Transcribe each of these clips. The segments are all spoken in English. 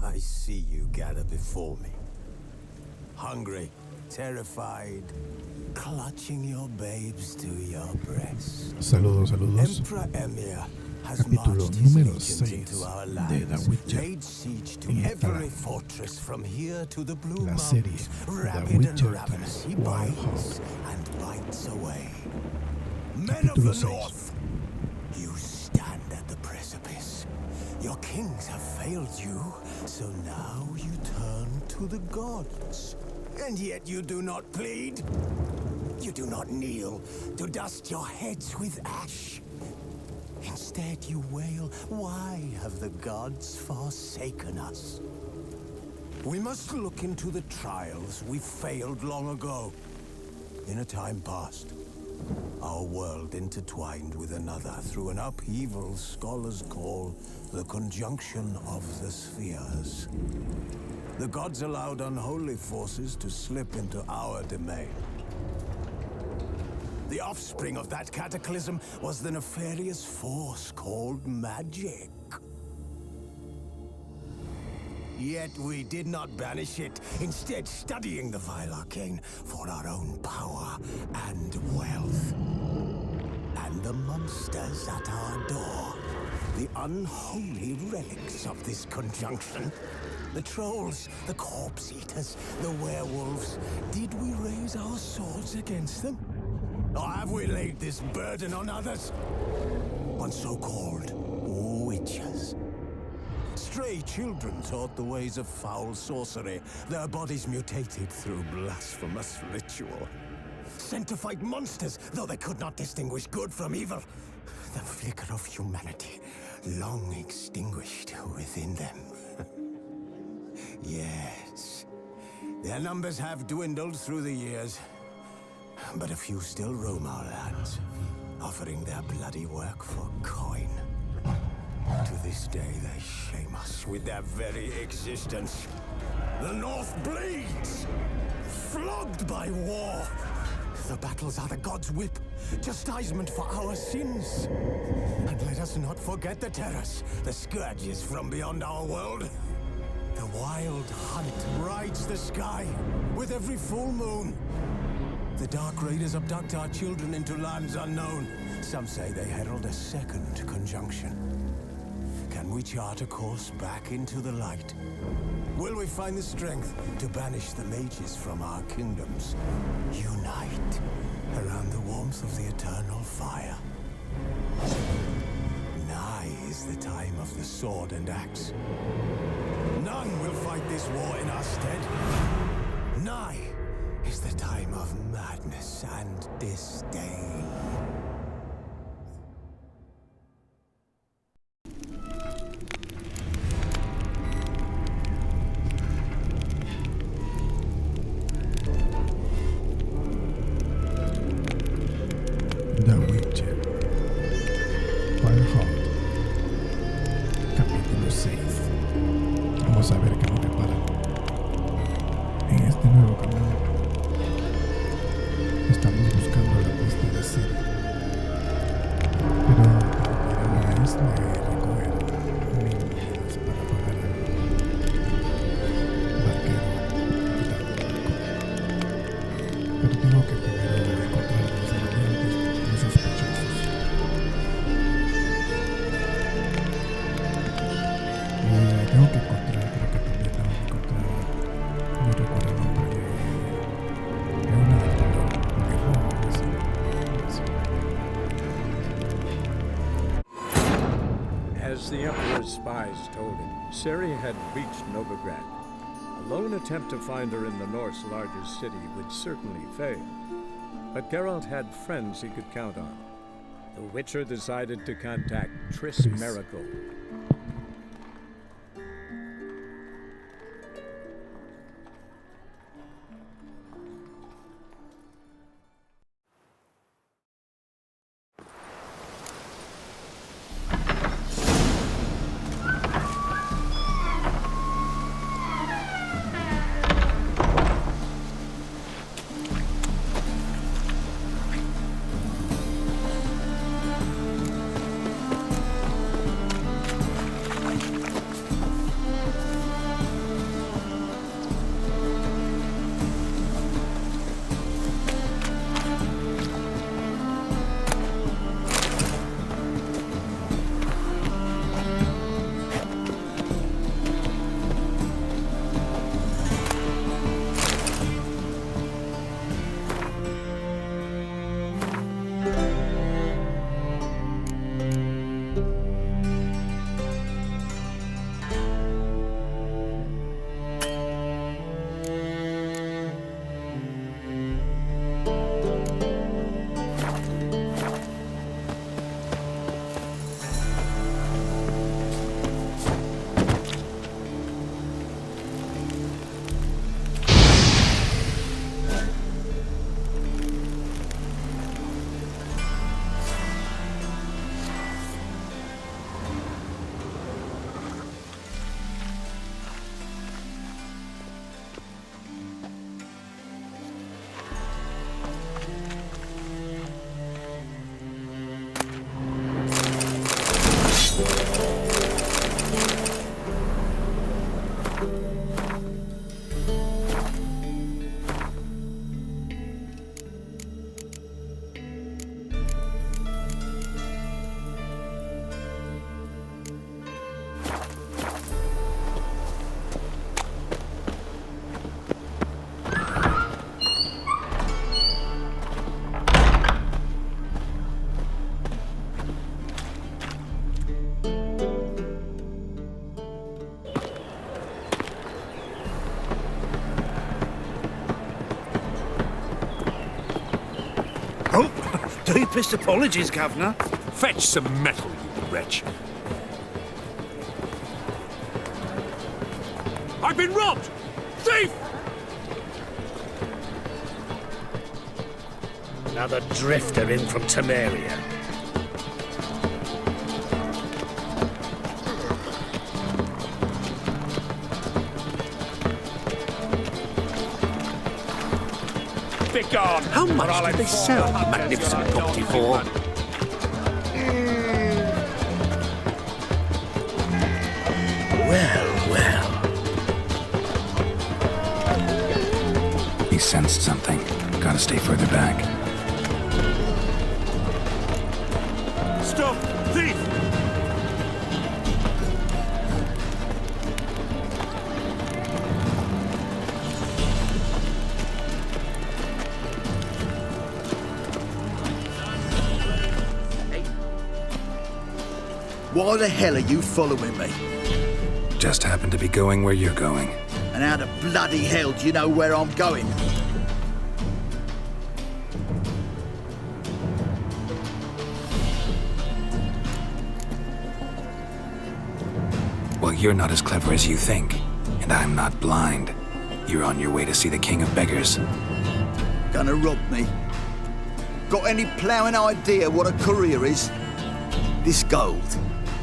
I see you gather before me. Hungry, terrified, clutching your babes to your breasts. Saludos. Emperor Emir has Capítulo marched his número legions 6 into our de lands, The Witcher. laid siege to En esta every fortress from here to the Blue la Mountains. serie The Rabid and Witcher ravenous, he Wild bites Hunt. and bites away. Men of Capítulo the 6. North, you stand at the precipice. Your kings have failed you, so now you turn to the gods. And yet you do not plead. You do not kneel to dust your heads with ash. Instead you wail, why have the gods forsaken us? We must look into the trials we failed long ago. In a time past, our world intertwined with another through an upheaval scholars call the conjunction of the spheres. The gods allowed unholy forces to slip into our domain. The offspring of that cataclysm was the nefarious force called magic. Yet we did not banish it, instead studying the vile arcane for our own power and wealth. And the monsters at our door, the unholy relics of this conjunction. The trolls, the corpse eaters, the werewolves. Did we raise our swords against them? Or have we laid this burden on others? On so-called witches. Stray children taught the ways of foul sorcery, their bodies mutated through blasphemous ritual. Sent to fight monsters, though they could not distinguish good from evil. The flicker of humanity, long extinguished within them. Yes, their numbers have dwindled through the years, but a few still roam our lands, offering their bloody work for coin. To this day, they shame us with their very existence. The North bleeds, flogged by war. The battles are the gods' whip, chastisement for our sins. And let us not forget the terrors, the scourges from beyond our world. The wild hunt rides the sky with every full moon. The Dark Raiders abduct our children into lands unknown. Some say they herald a second conjunction. Can we chart a course back into the light? Will we find the strength to banish the mages from our kingdoms? Unite around the warmth of the eternal fire. Nigh is the time of the sword and axe. None will fight this war in our stead. Nigh is the time of madness and disdain. The Witcher Wild Hunt, capítulo 6. Vamos a ver qué nos depara en este nuevo camino. Estamos buscando la pista de Ciri, pero la mirada es de recoger 1000 monedas para pagar al barquero pero tengo que primero encontrar los ingredientes y sospechosos. Tengo que encontrar, creo que también tengo que encontrar, no recuerdo el nombre de una del valor, viejo o algo así. As the Emperor's spies told him, Ciri had reached Novigrado. A lone attempt to find her in the North's largest city would certainly fail. But Geralt had friends he could count on. The Witcher decided to contact Triss Triss. Merigold. Deepest apologies, Governor. Fetch some metal, you wretch. I've been robbed! Thief! Another drifter in from Temeria. Begone! How much did they sell the magnificent property for? Well, well. He sensed something. Gotta stay further back. Stop! Thief! Why the hell are you following me? Just happened to be going where you're going. And how the bloody hell do you know where I'm going? Well, you're not as clever as you think. And I'm not blind. You're on your way to see the King of Beggars. Gonna rob me? Got any ploughing idea what a courier is? This gold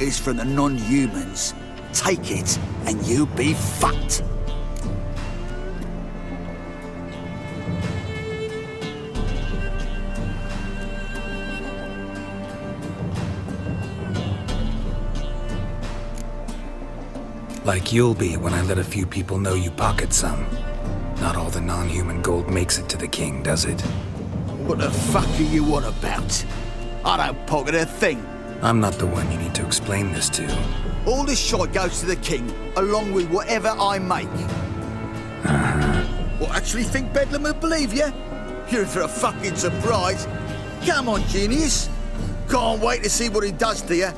is from the non-humans. Take it, and you be fucked. Like you'll be when I let a few people know you pocket some. Not all the non-human gold makes it to the king, does it? What the fuck are you on about? I don't pocket a thing. I'm not the one you need to explain this to. All this shite goes to the king, along with whatever I make. What, actually think Bedlam will believe you? You're in for a fucking surprise. Come on, genius. Can't wait to see what he does to you.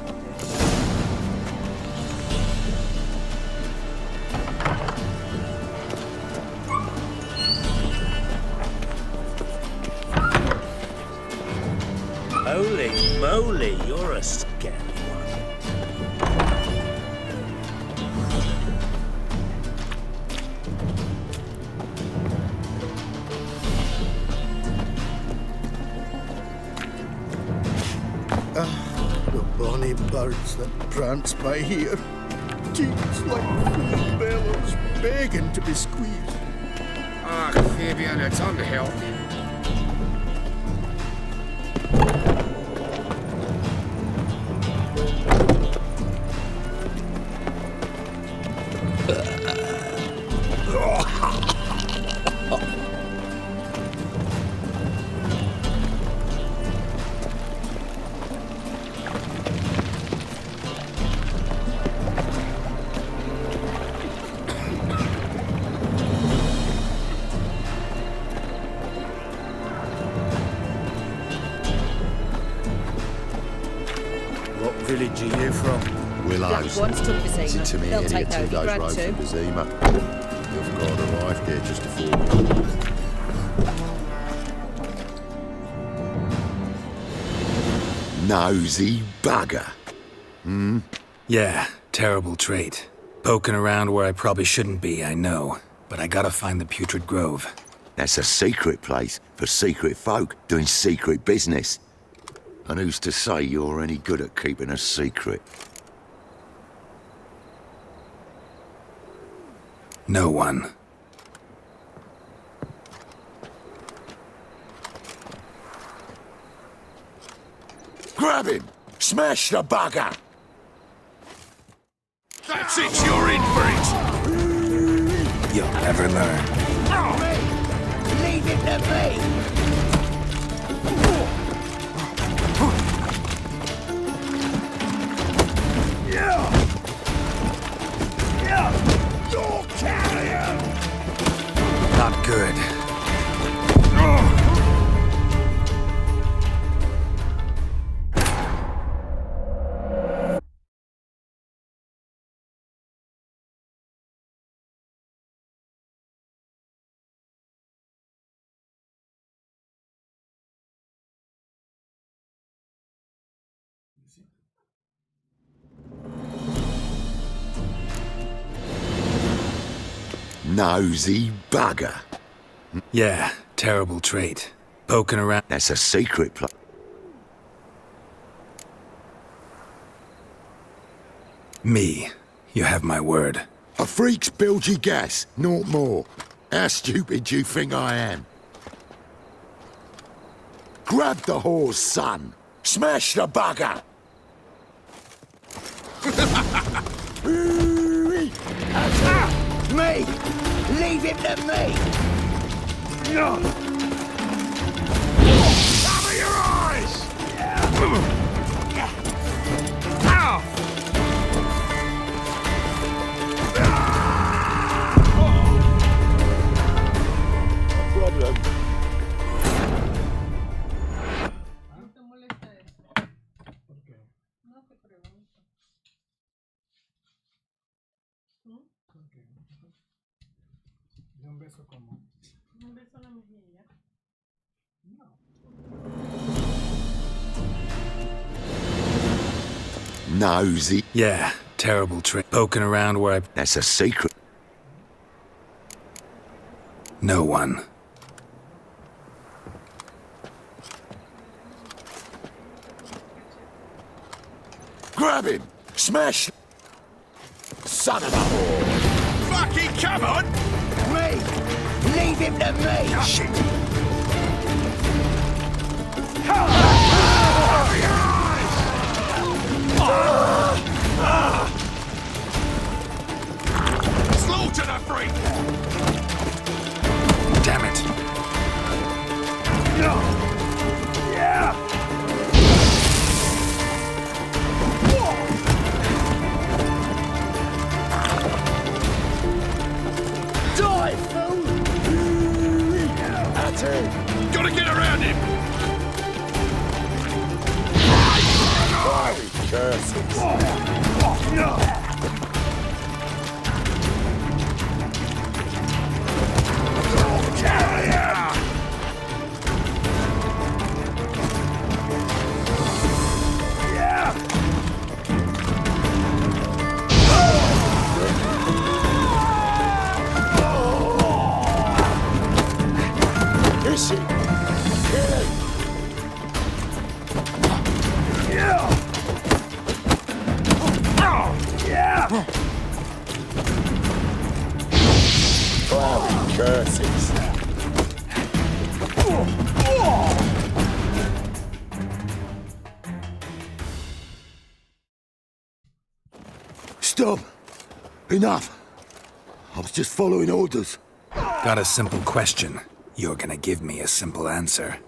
Holy moly, you're a scary one. The bonny birds that prance by here. Cheeks like full bellows begging to be squeezed. Ah, Fabian, it's unhealthy. What village are you from? Willows. Once took It's in Vizima. They'll Temeria, take no 2 if you days grab road to. from Vizima. You've got arrived here just before me. Nosy bugger. Yeah, terrible trait. Poking around where I probably shouldn't be, I know. But I gotta find the Putrid Grove. That's a secret place for secret folk doing secret business. And who's to say you're any good at keeping a secret? No one. Grab him! Smash the bugger! That's it, you're in for it! You'll never learn. Leave it to me! Not good. Nosy bugger. Yeah, terrible trait. Poking around. That's a secret place. Me. You have my word. A freak's bilgy gas, naught more. How stupid do you think I am? Grab the whore's son. Smash the bugger! Me! Leave him to me! Cover your eyes! Ow! Problem. ¿por qué? ¿Por qué? ¿De un beso como? Un beso a la mejilla. No. Nosy. Yeah, terrible trick. Poking around where I... That's a secret. No one. Grab him! Smash! Son of a whore! Fucking come on! Me! Leave him to me! Shit! Slaughter the freak! Damn it. Die, fool! That's it! Gotta get around him! Fiery curses! Is he? Kill him! Fiery curses! Stop! Enough! I was just following orders. Got a simple question. You're gonna give me a simple answer.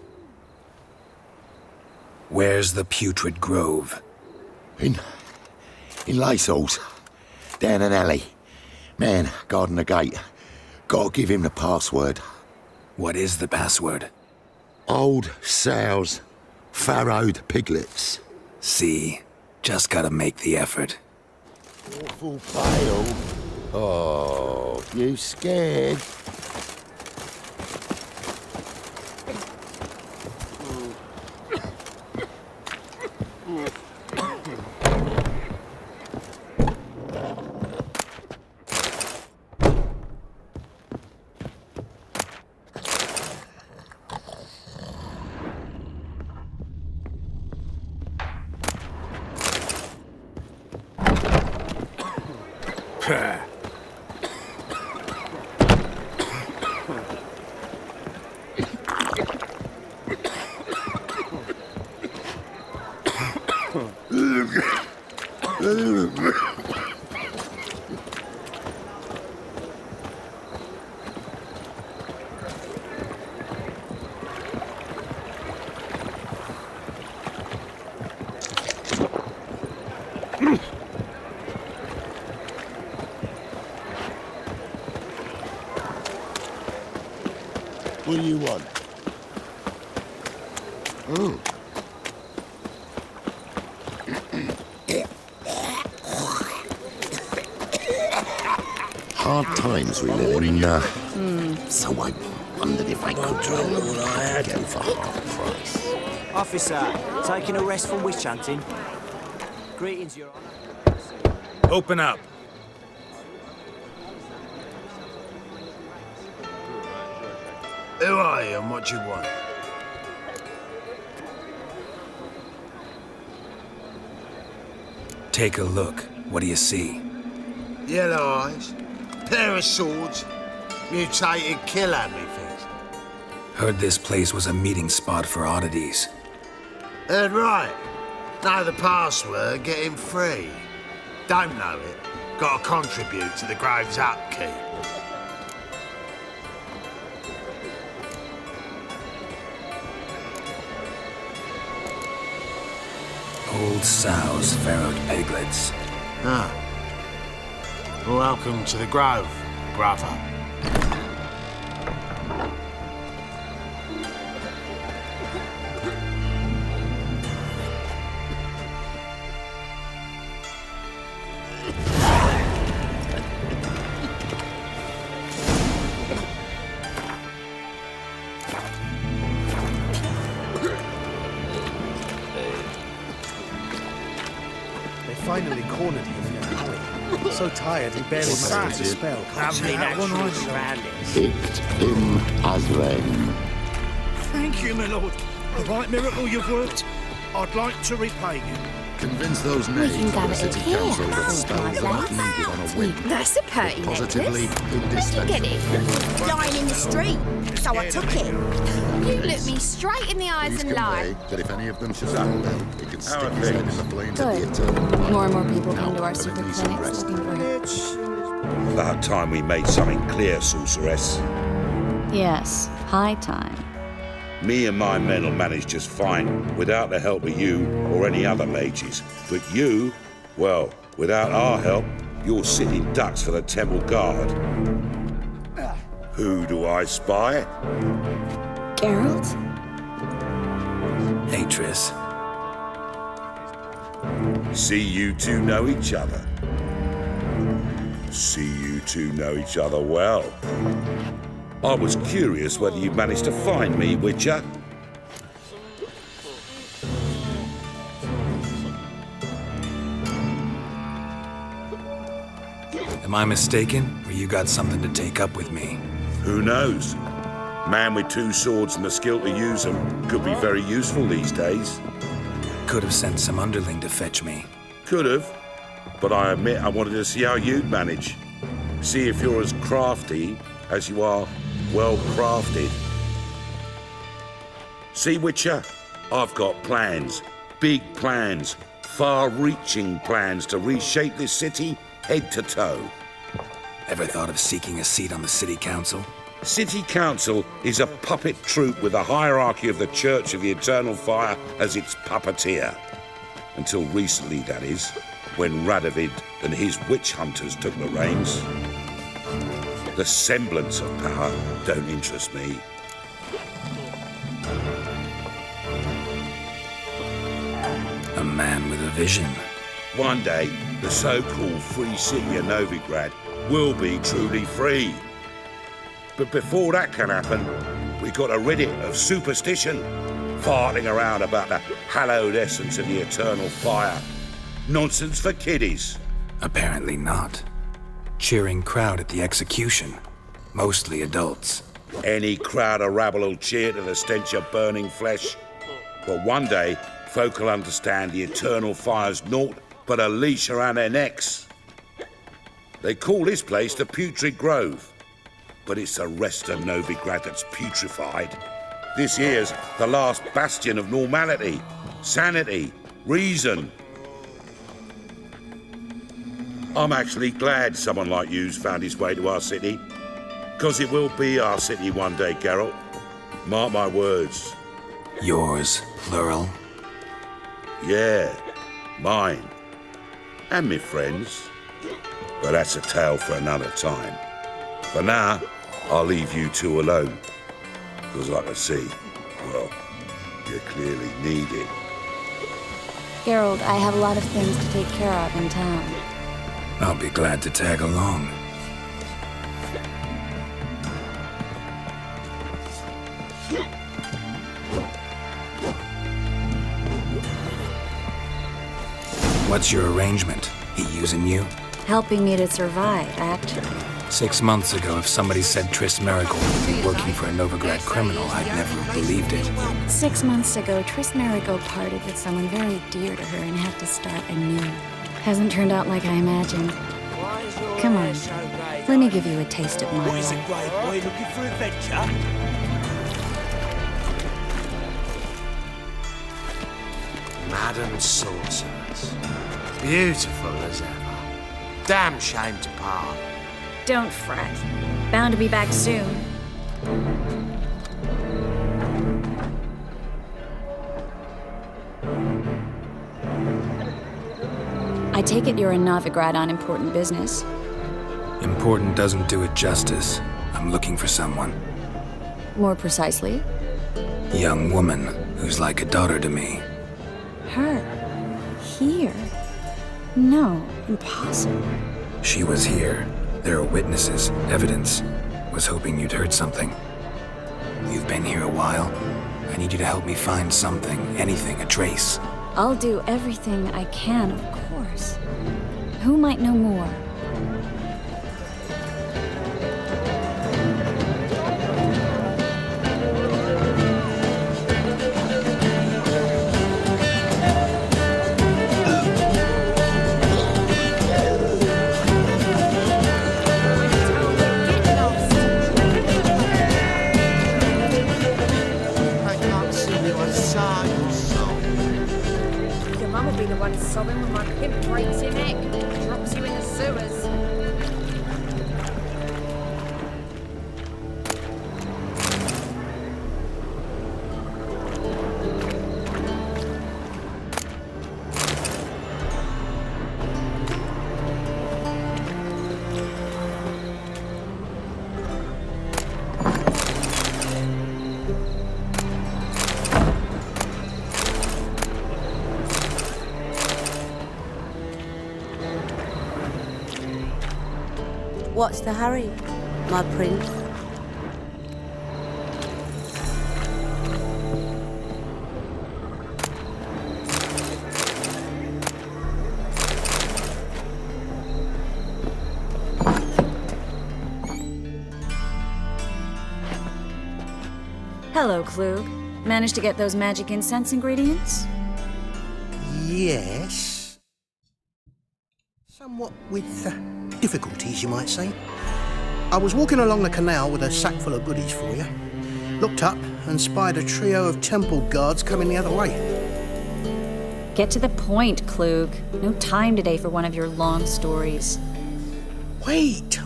Where's the putrid grove? In Lacehalls. Down an alley. Man, guarding the gate. Gotta give him the password. What is the password? Old sows, farrowed piglets. See? Just gotta make the effort. Awful pale. Oh, you scared? What do you want? Oh. Hard times we live in. So I wondered if I could try what I had for half price. Officer, taking a rest from witch hunting. Greetings, Your Honor. Open up. Who are you and what you want? Take a look. What do you see? Yellow eyes, pair of swords, mutated kill-at-me things. Heard this place was a meeting spot for oddities. Heard right. Know the password, get him free. Don't know it, gotta contribute to the Grove's upkeep. Old sows, farrowed piglets. Ah. Welcome to the Grove, brother. They finally cornered him in an alley. So tired he barely managed to spell. Probably natural surroundings. Picked him as rain. Thank you, my lord. A right miracle you've worked. I'd like to repay you. Convince those We knaves can of gather the it city here. council that That's spells all are right, not needed on a whim. That's a pretty Positively necklace. Where'd you indispensable. get it? Lying in the street. So I took it. You looked me straight in the eyes Please and lied. convey that if any of them should rebel, he can stick his head in the flames of the Good. eternal fire. More and more people Now, come to our for the super decent clinics rest. looking for About time we made something clear, sorceress. Yes, high time. Me and my men will manage just fine without the help of you or any other mages. But you, well, without our help, you're sitting ducks for the temple guard. Who do I spy? Geralt? Hey, Triss. See you two know each other. See you two know each other well. I was curious whether you managed to find me, Witcher. Am I mistaken, or you got something to take up with me? Who knows? Man with two swords and the skill to use them could be very useful these days. Could have sent some underling to fetch me. Could have, but I admit I wanted to see how you'd manage. See if you're as crafty as you are well crafted. See, Witcher, I've got plans, big plans, far-reaching plans to reshape this city head to toe. Ever thought of seeking a seat on the city council? City Council is a puppet troupe with the hierarchy of the Church of the Eternal Fire as its puppeteer. Until recently, that is, when Radovid and his witch hunters took the reins. The semblance of power don't interest me. A man with a vision. One day, the so-called free city of Novigrad will be truly free. But before that can happen, we got to rid it of superstition, farting around about the hallowed essence of the eternal fire. Nonsense for kiddies. Apparently not. Cheering crowd at the execution. Mostly adults. Any crowd of rabble will cheer to the stench of burning flesh. But one day, folk will understand the eternal fire's naught but a leash around their necks. They call this place the Putrid Grove, but it's the rest of Novigrad that's putrefied. This here's the last bastion of normality, sanity, reason. I'm actually glad someone like you's found his way to our city, because it will be our city one day, Geralt. Mark my words. Yours, plural. Yeah, mine. And me friends. But that's a tale for another time. For now, I'll leave you two alone. Because I can see, well, you clearly need it. Geralt, I have a lot of things to take care of in town. I'll be glad to tag along. What's your arrangement? He using you? Helping me to survive, actually. 6 months ago, if somebody said Tris Marigold would be working for a Novigrad criminal, I'd never have believed it. 6 months ago, Tris Marigold parted with someone very dear to her and had to start anew. Hasn't turned out like I imagined. Come on, let me give you a taste of my What is a life. grey boy looking for adventure? Madam Sorceress. Beautiful as ever. Damn shame to part. Don't fret. Bound to be back soon. I take it you're in Novigrad on important business. Important doesn't do it justice. I'm looking for someone. More precisely, Young woman who's like a daughter to me. her. Here. No, impossible. She was here. There are witnesses, evidence. Was hoping you'd heard something. You've been here a while. I need you to help me find something, anything, a trace. I'll do everything I can, of course. Who might know more? Your mum will be the one sobbing when my pimp breaks your neck and drops you in the sewers. What's the hurry, my prince? Hello, Klug. Managed to get those magic incense ingredients? Yes. Somewhat with difficulties, you might say. I was walking along the canal with a sack full of goodies for you. Looked up and spied a trio of temple guards coming the other way. Get to the point, Klug. No time today for one of your long stories. Wait!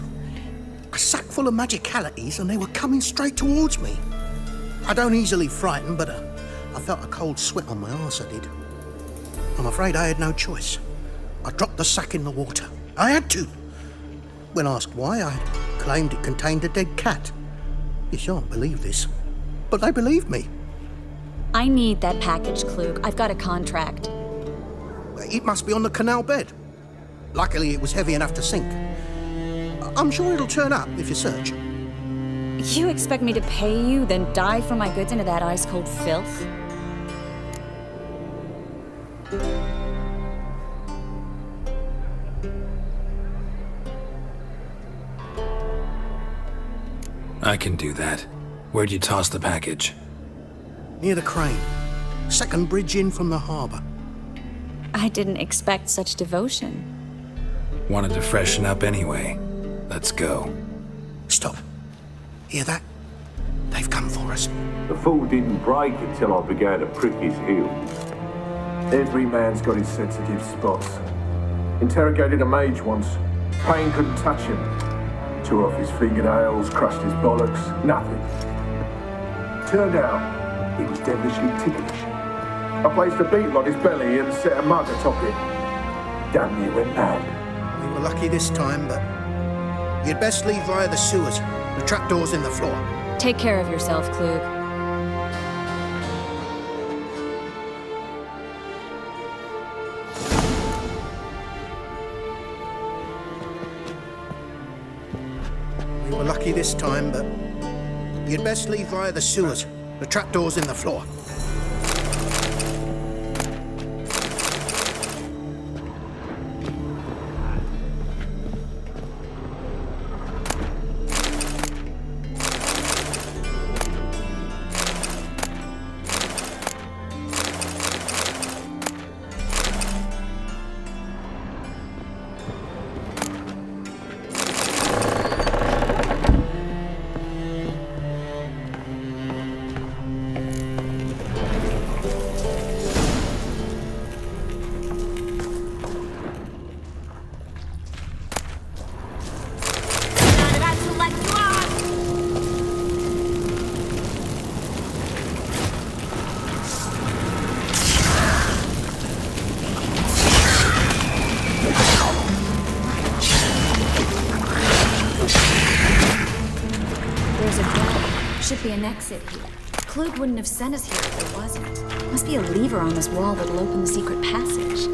A sack full of magicalities and they were coming straight towards me. I don't easily frighten, but I felt a cold sweat on my arse, I did. I'm afraid I had no choice. I dropped the sack in the water. I had to. When asked why, I claimed it contained a dead cat. You shan't believe this, but they believed me. I need that package, Klug. I've got a contract. It must be on the canal bed. Luckily, it was heavy enough to sink. I'm sure it'll turn up if you search. You expect me to pay you, then dive for my goods into that ice-cold filth? I can do that. Where'd you toss the package? Near the crane. Second bridge in from the harbour. I didn't expect such devotion. Wanted to freshen up anyway. Let's go. Stop. Hear that? They've come for us. The fool didn't break until I began to prick his heels. Every man's got his sensitive spots. Interrogated a mage once. Pain couldn't touch him. Tore off his fingernails, crushed his bollocks, nothing. Turned out, he was devilishly ticklish. I placed a beetle on his belly and set a mug atop it. Damn near went mad. We were lucky this time, but you'd best leave via the sewers. The trapdoor's in the floor. Take care of yourself, Klug. We were lucky this time, but you'd best leave via the sewers. The trapdoor's in the floor. an exit here. Klug wouldn't have sent us here if there wasn't. Must be a lever on this wall that'll open the secret passage.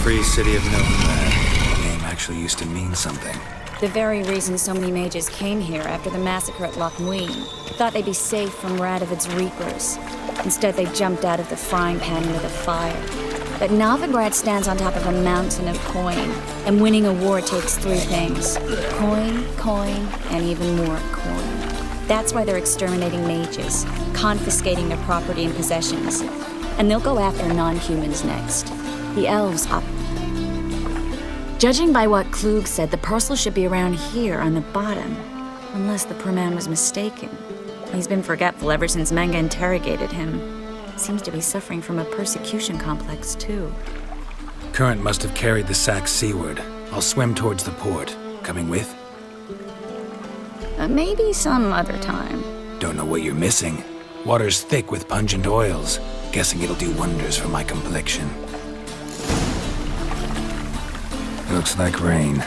Free city of Novigrado. The name actually used to mean something. The very reason so many mages came here after the massacre at Loch Muin. Thought they'd be safe from Radovid's reapers. Instead, they jumped out of the frying pan into the fire. But Novigrad stands on top of a mountain of coin, and winning a war takes three things. Coin, coin, and even more coin. That's why they're exterminating mages, confiscating their property and possessions. And they'll go after non-humans next. The elves up. Judging by what Klug said, the parcel should be around here on the bottom. Unless the poor man was mistaken. He's been forgetful ever since Manga interrogated him. Seems to be suffering from a persecution complex, too. Current must have carried the sack seaward. I'll swim towards the port. Coming with? Maybe some other time. Don't know what you're missing. Water's thick with pungent oils. Guessing it'll do wonders for my complexion. Looks like rain.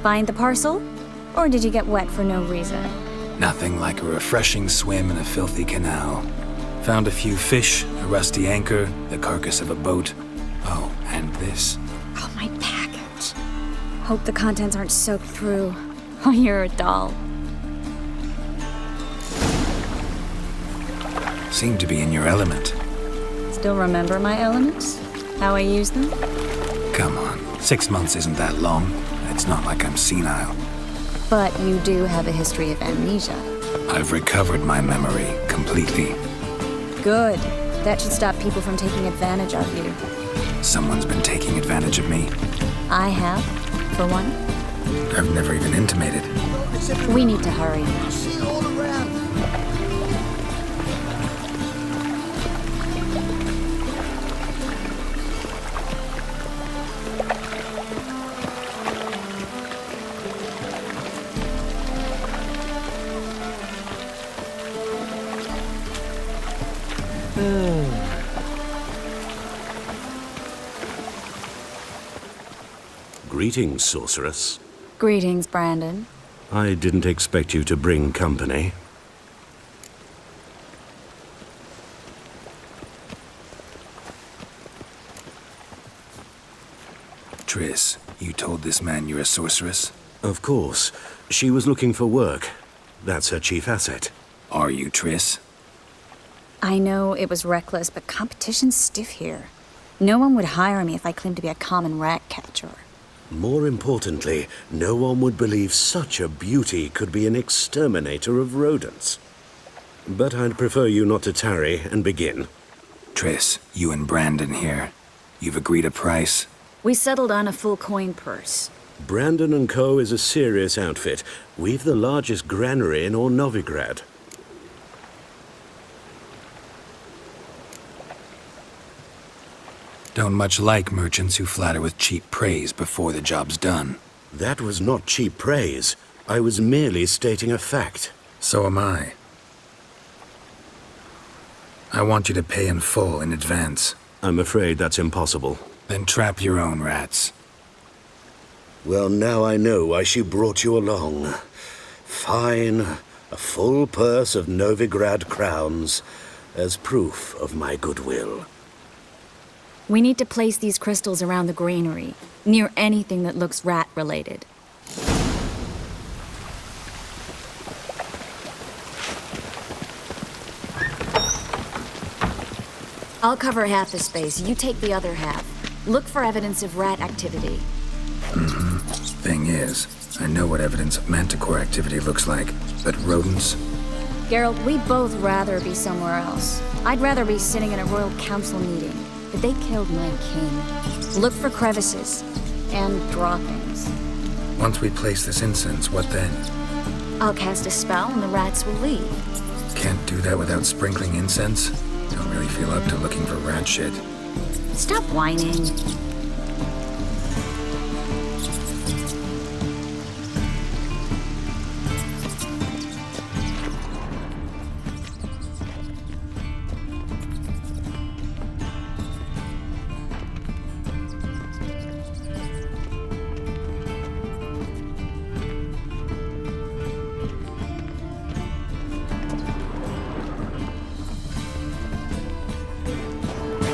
Find the parcel? Or did you get wet for no reason? Nothing like a refreshing swim in a filthy canal. Found a few fish, a rusty anchor, the carcass of a boat. Oh, and this. Oh, my package. Hope the contents aren't soaked through. Oh, you're a doll. Seem to be in your element. Still remember my elements? How I use them? Come on, 6 months isn't that long. It's not like I'm senile. But you do have a history of amnesia. I've recovered my memory completely. Good. That should stop people from taking advantage of you. Someone's been taking advantage of me. I have, for one. I've never even intimated. We need to hurry. I see it all around. Greetings, sorceress. Greetings, Brandon. I didn't expect you to bring company. Triss, you told this man you're a sorceress? Of course. She was looking for work. That's her chief asset. Are you, Triss? I know it was reckless, but competition's stiff here. No one would hire me if I claimed to be a common rat catcher. More importantly, no one would believe such a beauty could be an exterminator of rodents. But I'd prefer you not to tarry and begin. Triss, you and Brandon here. You've agreed a price? We settled on a full coin purse. Brandon & Co. is a serious outfit. We've the largest granary in all Novigrad. Don't much like merchants who flatter with cheap praise before the job's done. That was not cheap praise. I was merely stating a fact. So am I. I want you to pay in full in advance. I'm afraid that's impossible. Then trap your own rats. Well, now I know why she brought you along. Fine, a full purse of Novigrad crowns as proof of my goodwill. We need to place these crystals around the granary, near anything that looks rat-related. I'll cover half the space, you take the other half. Look for evidence of rat activity. Thing is, I know what evidence of manticore activity looks like, but rodents? Geralt, we'd both rather be somewhere else. I'd rather be sitting in a royal council meeting, but they killed my king. Look for crevices and droppings. Once we place this incense, what then? I'll cast a spell and the rats will leave. Can't do that without sprinkling incense? Don't really feel up to looking for rat shit. Stop whining.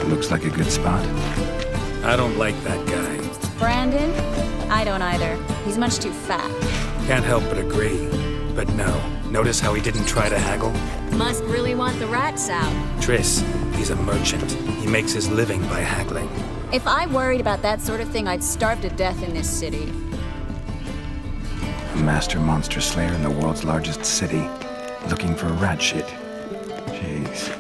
Looks like a good spot. I don't like that guy. Brandon? I don't either. He's much too fat. Can't help but agree. But no, notice how he didn't try to haggle? Must really want the rats out. Triss, he's a merchant. He makes his living by haggling. If I worried about that sort of thing, I'd starve to death in this city. A master monster slayer in the world's largest city, looking for rat shit. Jeez.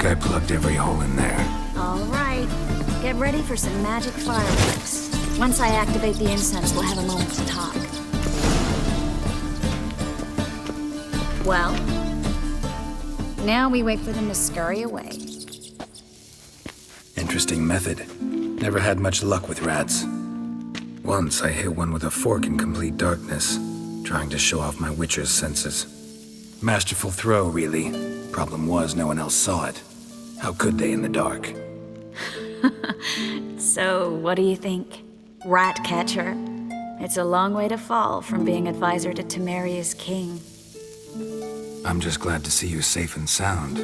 I plugged every hole in there. All right. Get ready for some magic fireworks. Once I activate the incense, we'll have a moment to talk. Well, now we wait for them to scurry away. Interesting method. Never had much luck with rats. Once I hit one with a fork in complete darkness, trying to show off my witcher's senses. Masterful throw, really. Problem was, no one else saw it. How could they in the dark? So, what do you think? Rat catcher? It's a long way to fall from being advisor to Temeria's king. I'm just glad to see you safe and sound.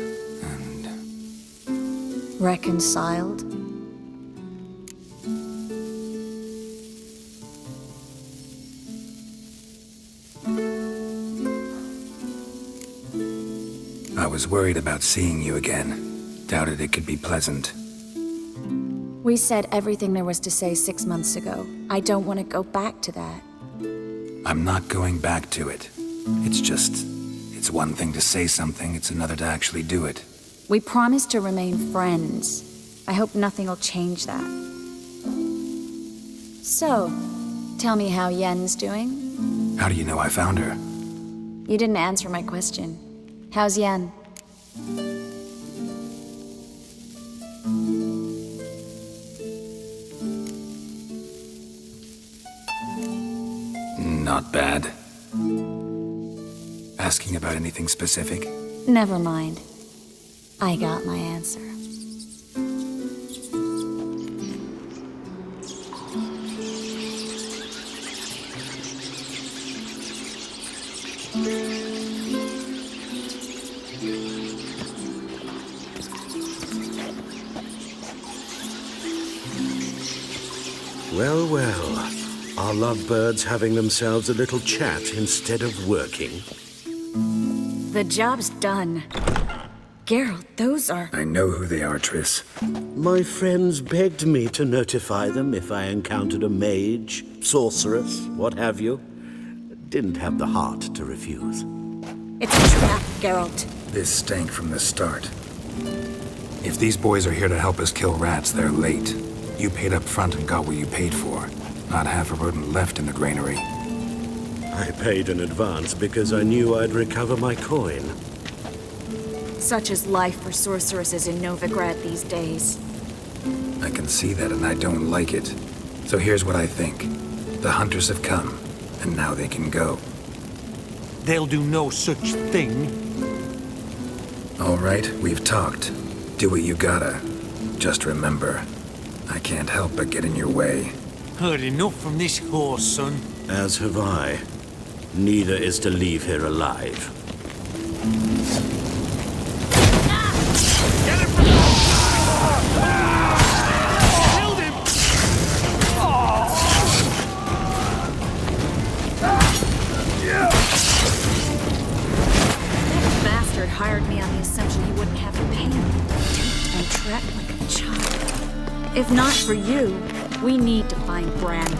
Reconciled? I was worried about seeing you again. Doubted it could be pleasant. We said everything there was to say 6 months ago. I don't want to go back to that. I'm not going back to it. It's one thing to say something, it's another to actually do it. We promised to remain friends. I hope nothing will change that. So, tell me how Yen's doing? How do you know I found her? You didn't answer my question. How's Yen? Not bad. Asking about anything specific? Never mind. I got my answer. Well, well. Are lovebirds having themselves a little chat instead of working? The job's done. Geralt, those are... I know who they are, Triss. My friends begged me to notify them if I encountered a mage, sorceress, what have you. Didn't have the heart to refuse. It's a trap, Geralt. This stank from the start. If these boys are here to help us kill rats, they're late. You paid up front and got what you paid for. Not half a rodent left in the granary. I paid in advance because I knew I'd recover my coin. Such is life for sorceresses in Novigrad these days. I can see that and I don't like it. So here's what I think. The hunters have come, and now they can go. They'll do no such thing. All right, we've talked. Do what you gotta. Just remember, I can't help but get in your way. Heard enough from this horse, son. As have I. Neither is to leave here alive. Killed him! That bastard hired me on the assumption he wouldn't have to pay me. And trapped like a child. If not for you, we need to find Brandon.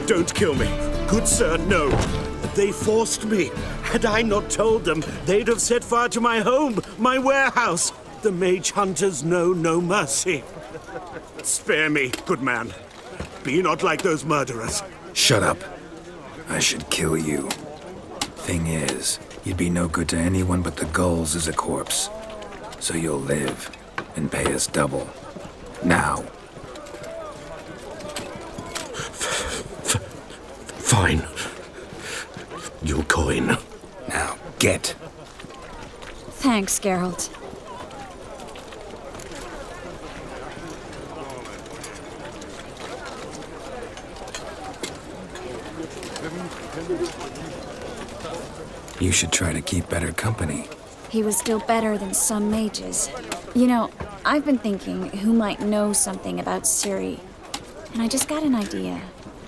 Don't kill me. Good sir, no. They forced me. Had I not told them, they'd have set fire to my home, my warehouse. The mage hunters know no mercy. Spare me, good man. Be not like those murderers. Shut up. I should kill you. Thing is, you'd be no good to anyone but the gulls as a corpse. So you'll live and pay us double. Now. Fine. Your coin. Now, get. Thanks, Geralt. You should try to keep better company. He was still better than some mages. You know, I've been thinking who might know something about Ciri. And I just got an idea.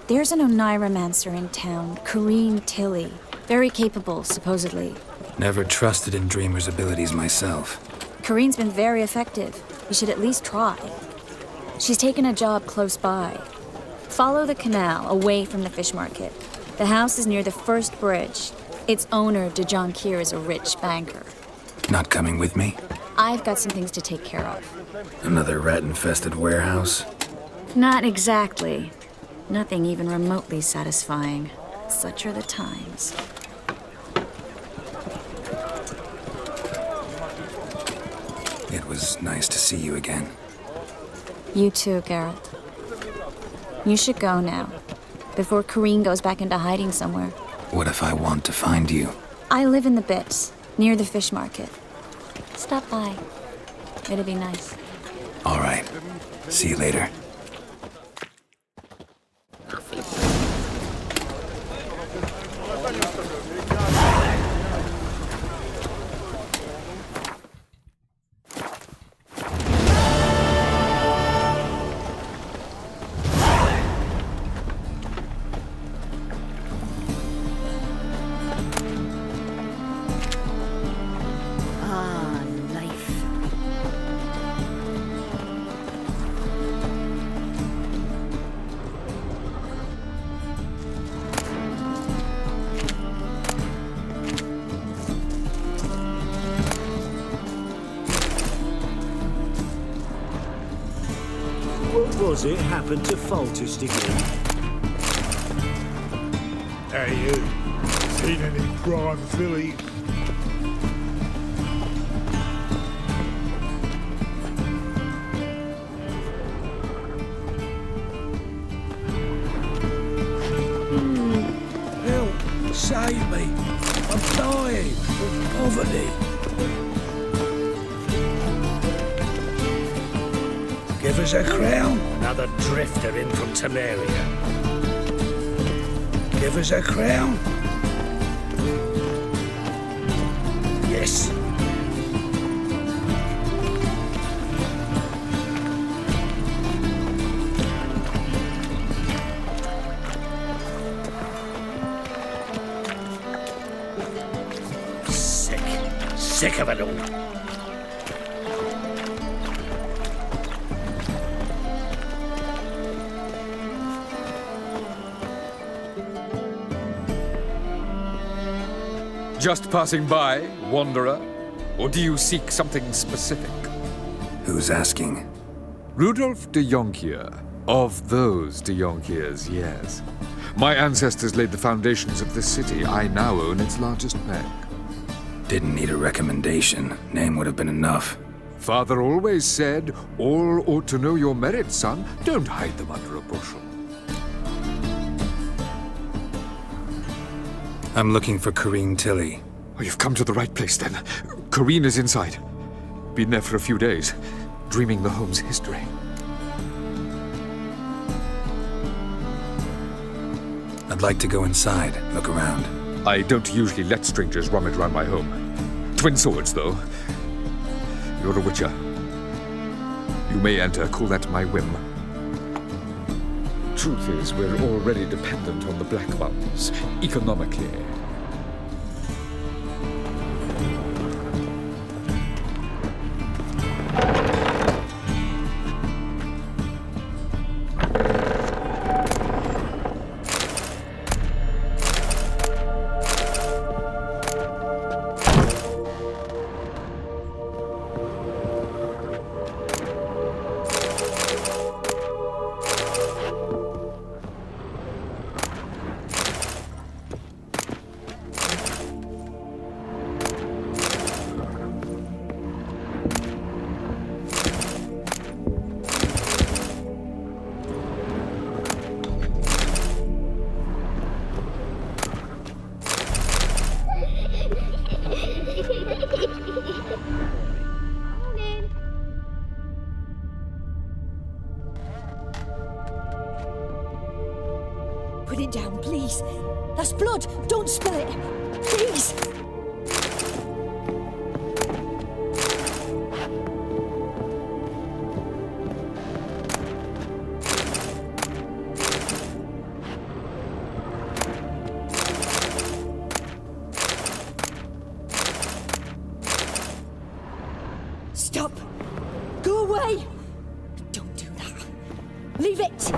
There's an Oneiromancer in town, Corrine Tilly. Very capable, supposedly. Never trusted in Dreamer's abilities myself. Corrine's been very effective. You should at least try. She's taken a job close by. Follow the canal away from the fish market. The house is near the first bridge. Its owner, de Jonquier, is a rich banker. Not coming with me? I've got some things to take care of. Another rat-infested warehouse? Not exactly. Nothing even remotely satisfying. Such are the times. It was nice to see you again. You too, Geralt. You should go now, before Corrine goes back into hiding somewhere. What if I want to find you? I live in the Bits, near the fish market. Stop by. It'd be nice. All right. See you later. Was it happened to Foltest again? Hey, you. Seen any prime filly? Help! Save me! I'm dying of poverty! Give us a crown. Another drifter in from Temeria. Give us a crown. Yes. Sick of it all. Just passing by, wanderer? Or do you seek something specific? Who's asking? Rudolf de Jonquier. Of those de Jonquiers, yes. My ancestors laid the foundations of this city. I now own its largest bank. Didn't need a recommendation. Name would have been enough. Father always said, all ought to know your merits, son. Don't hide them under a bushel. I'm looking for Corrine Tilly. Oh, you've come to the right place, then. Corrine is inside. Been there for a few days, dreaming the home's history. I'd like to go inside, look around. I don't usually let strangers rummage around my home. Twin swords, though. You're a witcher. You may enter, call that my whim. Truth is, we're already dependent on the Black Ones, economically. please. That's blood. Don't spill it. Please. Stop. Go away. Don't do that. Leave it.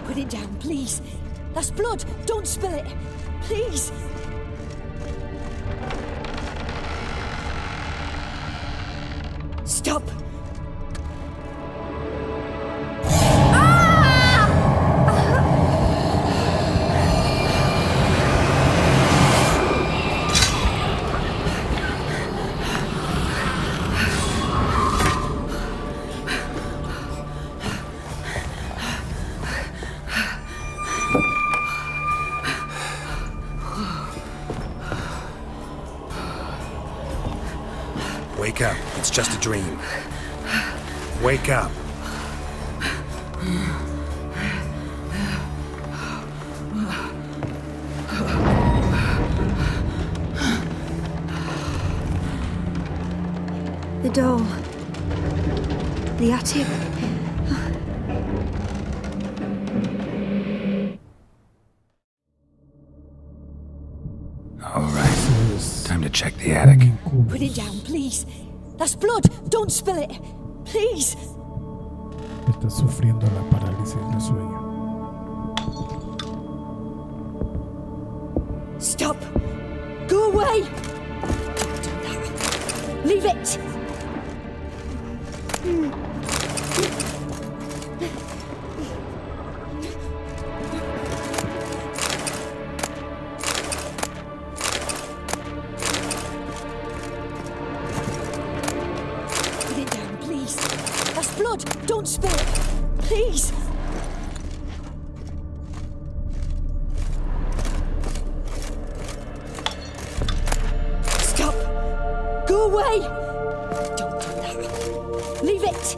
Put it down, please. That's blood. Don't spill it. Please. Stop. Wake up. It's just a dream. Wake up. The door. The attic. All right. Time to check the attic. Put it down, please. That's blood. Don't spill it. Please. Está sufriendo la parálisis del sueño. Stop. Go away. Don't do that. Leave it. Put it down, please. That's blood. Don't spill it. Please. Stop. Go away. Don't do that. Leave it.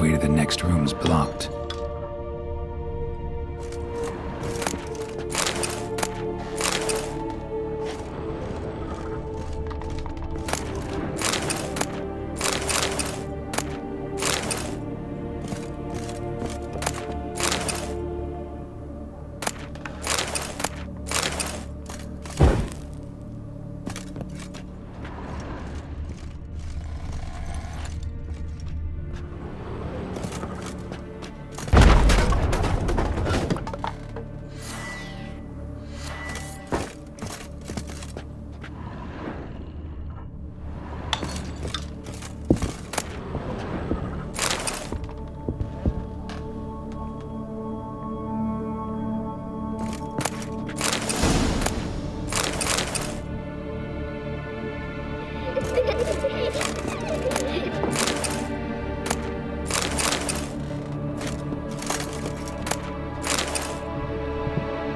way to the next room's blocked.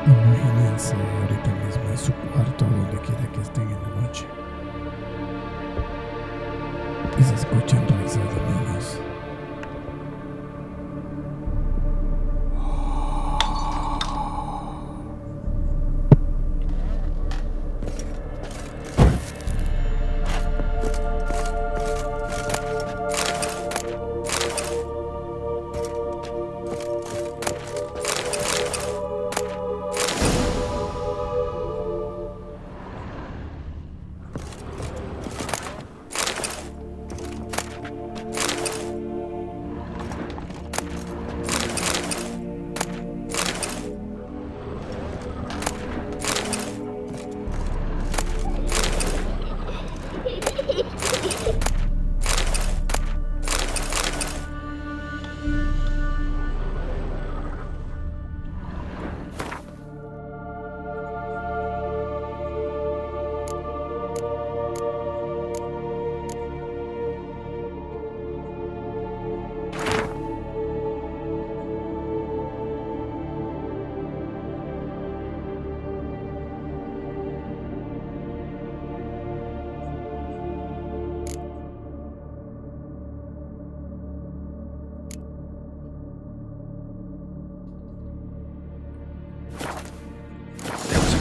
Imagínense ahorita mismo en su cuarto, donde quiera que estén en la noche, y se escuchan risas de niños.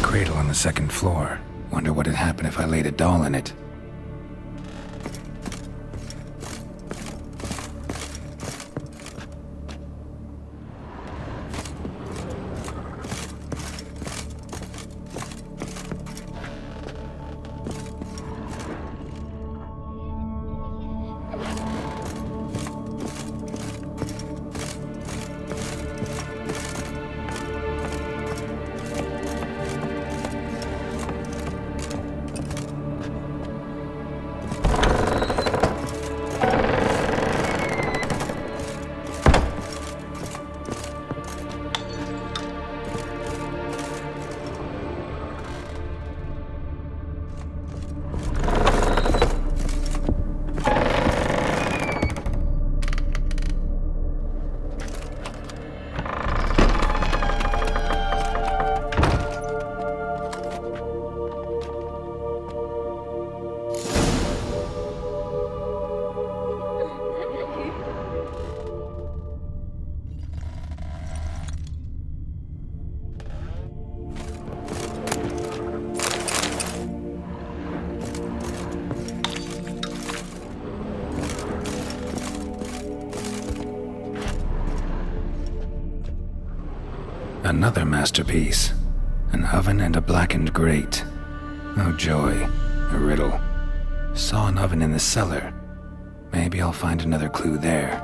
Cradle on the second floor. Wonder what had happened if I laid a doll in it. Another masterpiece. An oven and a blackened grate. Oh joy, a riddle. Saw an oven in the cellar. Maybe I'll find another clue there.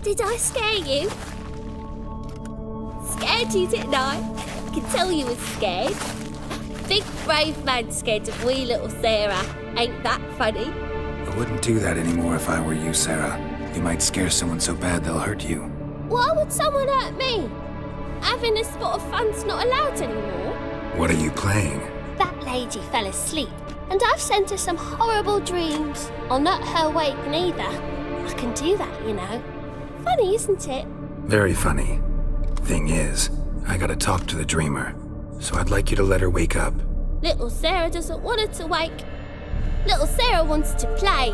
Did I scare you? Scared you, didn't I? I can tell you was scared. Big brave man scared of wee little Sarah. Ain't that funny? I wouldn't do that anymore if I were you, Sarah. You might scare someone so bad they'll hurt you. Why would someone hurt me? Having a spot of fun's not allowed anymore. What are you playing? That lady fell asleep, and I've sent her some horrible dreams. I'll not her wake neither. I can do that, you know. Funny, isn't it? Very funny. Thing is, I gotta talk to the dreamer, so I'd like you to let her wake up. Little Sarah doesn't want her to wake. Little Sarah wants to play.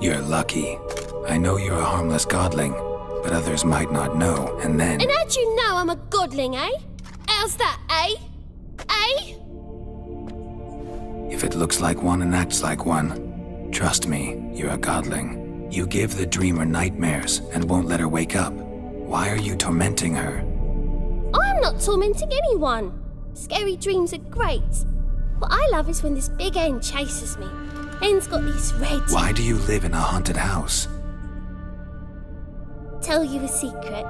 You're lucky. I know you're a harmless godling, but others might not know, and then... And how'd you know I'm a godling, eh? How's that, eh? Eh? If it looks like one and acts like one, trust me, you're a godling. You give the dreamer nightmares and won't let her wake up. Why are you tormenting her? I'm not tormenting anyone. Scary dreams are great. What I love is when this big hen chases me. Hen's got these red... Why do you live in a haunted house? Tell you a secret.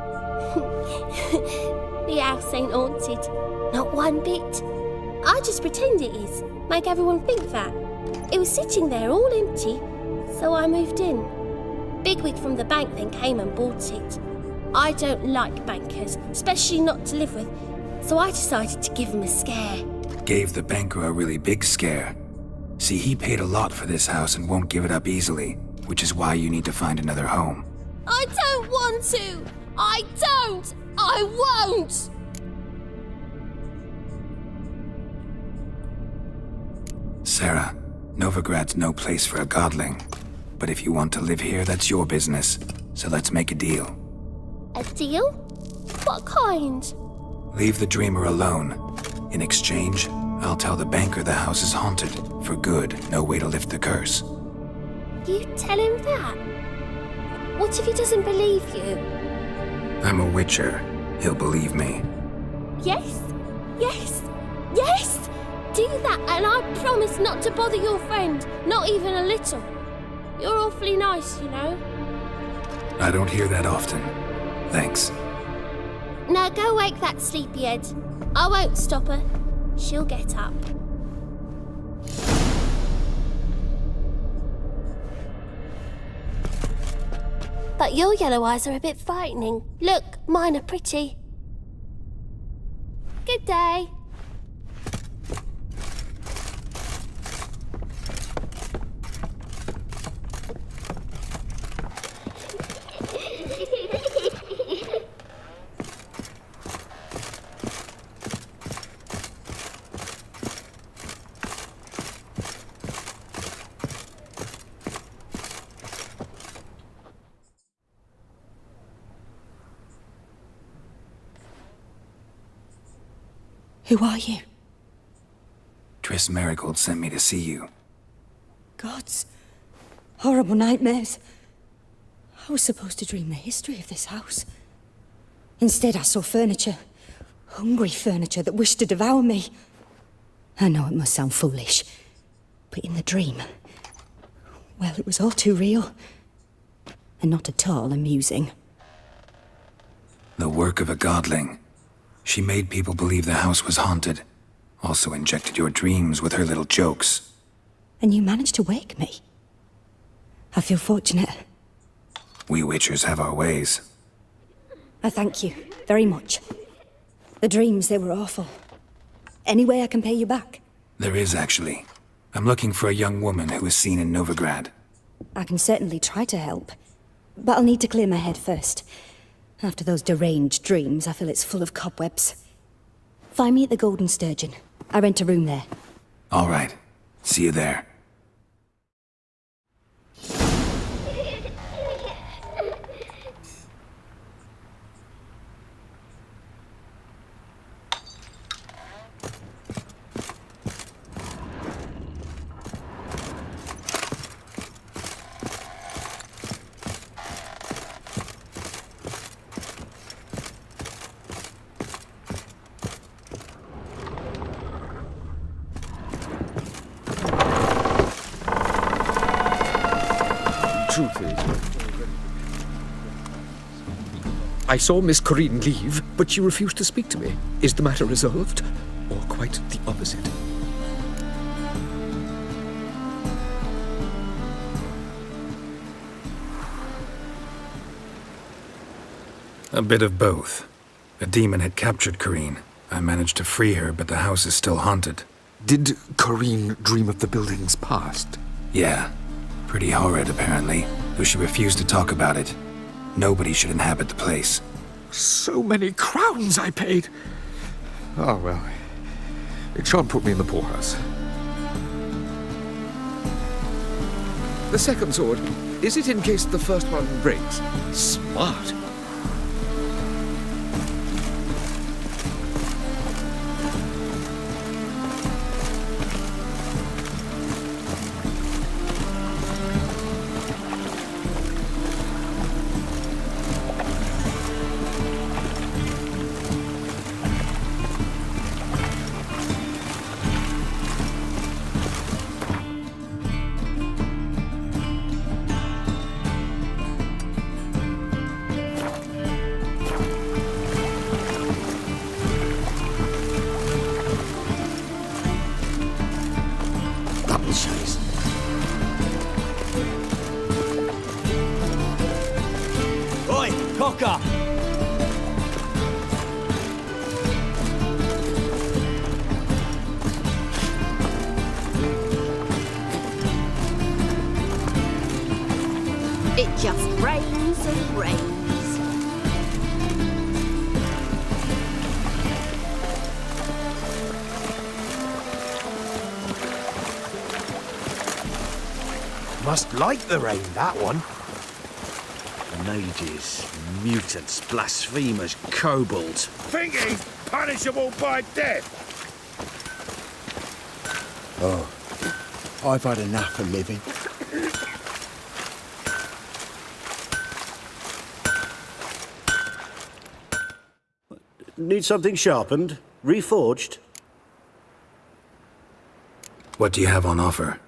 The house ain't haunted. Not one bit. I just pretend it is. Make everyone think that. It was sitting there all empty, so I moved in. Bigwig from the bank then came and bought it. I don't like bankers, especially not to live with, so I decided to give him a scare. Gave the banker a really big scare. See, he paid a lot for this house and won't give it up easily, which is why you need to find another home. I don't want to! I don't! I won't! Sarah, Novigrad's no place for a godling. But if you want to live here, that's your business. So let's make a deal. A deal? What kind? Leave the dreamer alone. In exchange, I'll tell the banker the house is haunted. For good, no way to lift the curse. You tell him that? What if he doesn't believe you? I'm a witcher. He'll believe me. Yes? Yes? Yes! Do that and I promise not to bother your friend. Not even a little. You're awfully nice, you know. I don't hear that often. Thanks. Now go wake that sleepyhead. I won't stop her. She'll get up. But your yellow eyes are a bit frightening. Look, mine are pretty. Good day. Who are you? Triss Marigold sent me to see you. Gods. Horrible nightmares. I was supposed to dream the history of this house. Instead, I saw furniture. Hungry furniture that wished to devour me. I know it must sound foolish, but in the dream, well, it was all too real. And not at all amusing. The work of a godling. She made people believe the house was haunted. Also injected your dreams with her little jokes. And you managed to wake me. I feel fortunate. We witchers have our ways. I thank you very much. The dreams, they were awful. Any way I can pay you back? There is, actually. I'm looking for a young woman who was seen in Novigrad. I can certainly try to help. But I'll need to clear my head first. After those deranged dreams, I feel it's full of cobwebs. Find me at the Golden Sturgeon. I rent a room there. All right. See you there. truth is, I saw Miss Corinne leave, but she refused to speak to me. Is the matter resolved, or quite the opposite? A bit of both. A demon had captured Corinne. I managed to free her, but the house is still haunted. Did Corinne dream of the building's past? Yeah. Pretty horrid, apparently, though she refused to talk about it. Nobody should inhabit the place. So many crowns I paid! Oh, well. It shan't put me in the poorhouse. The second sword, is it in case the first one breaks? Smart. Oi, cocker! It just rains and rains. Must like the rain, that one. Mages, mutants, blasphemers, kobolds. Think he's punishable by death? Oh, I've had enough of living. Need something sharpened? Reforged? What do you have on offer?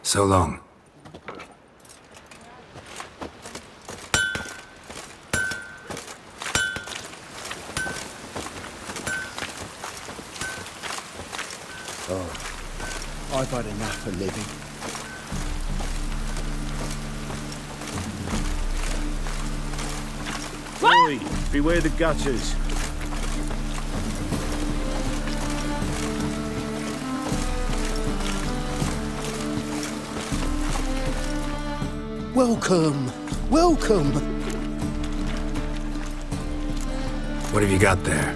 So long. Oh, I've had enough of living. Oi, beware the gutters. Welcome, welcome. What have you got there?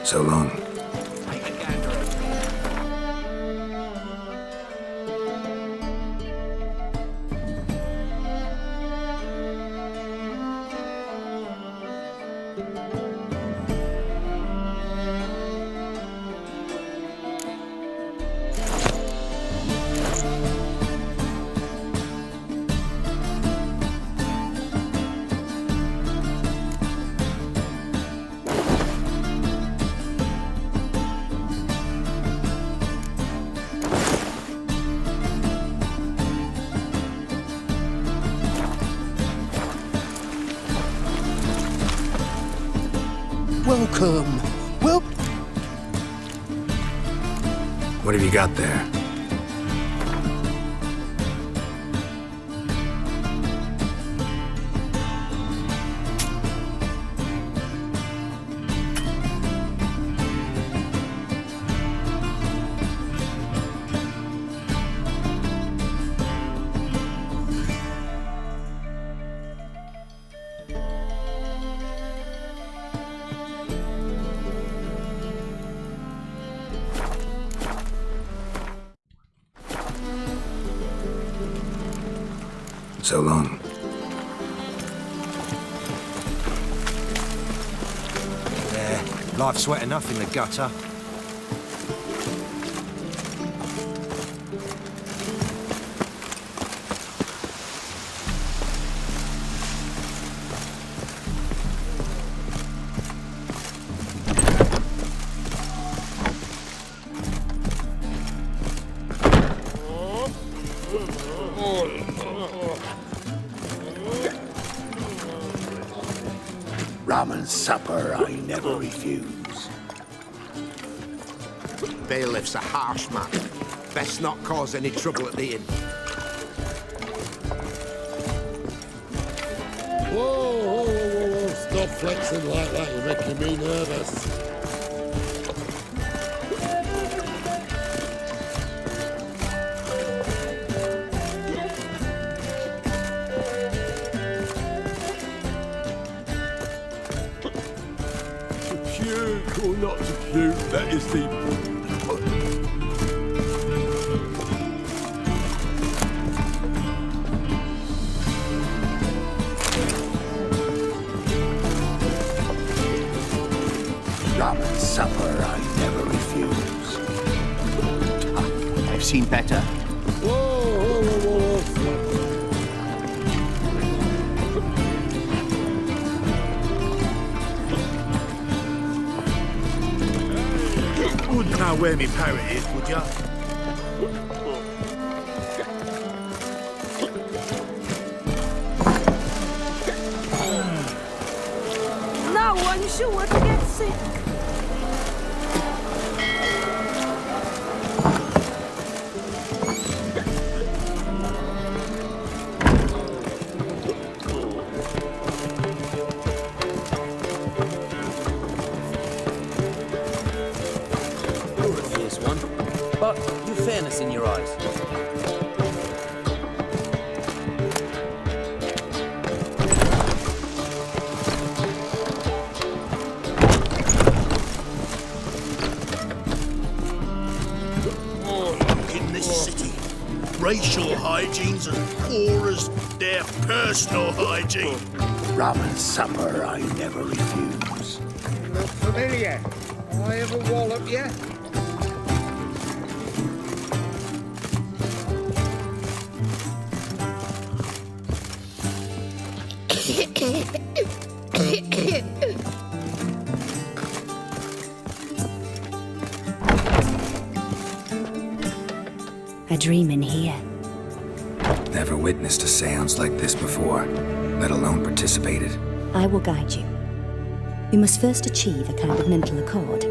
So long. Welcome. Well. What have you got there? So long. Yeah, life's wet enough in the gutter. Rum and supper I never refuse. Bailiff's a harsh man. Best not cause any trouble at the inn. Whoa. Stop flexing like that, you're making me nervous. Or not to puke, that is the... Rum and supper I never refuse. I've seen better. Whoa. Wouldn't know where my parrot is, would ya? I'm sure to get sick. You're a fierce one, but you've fairness in your eyes. In this city, racial hygiene's as poor as their personal hygiene. Rum and supper I never refuse. Look familiar. I ever wallop you? A dream in here. Never witnessed a seance like this before, let alone participated. I will guide you. You must first achieve a kind of mental accord.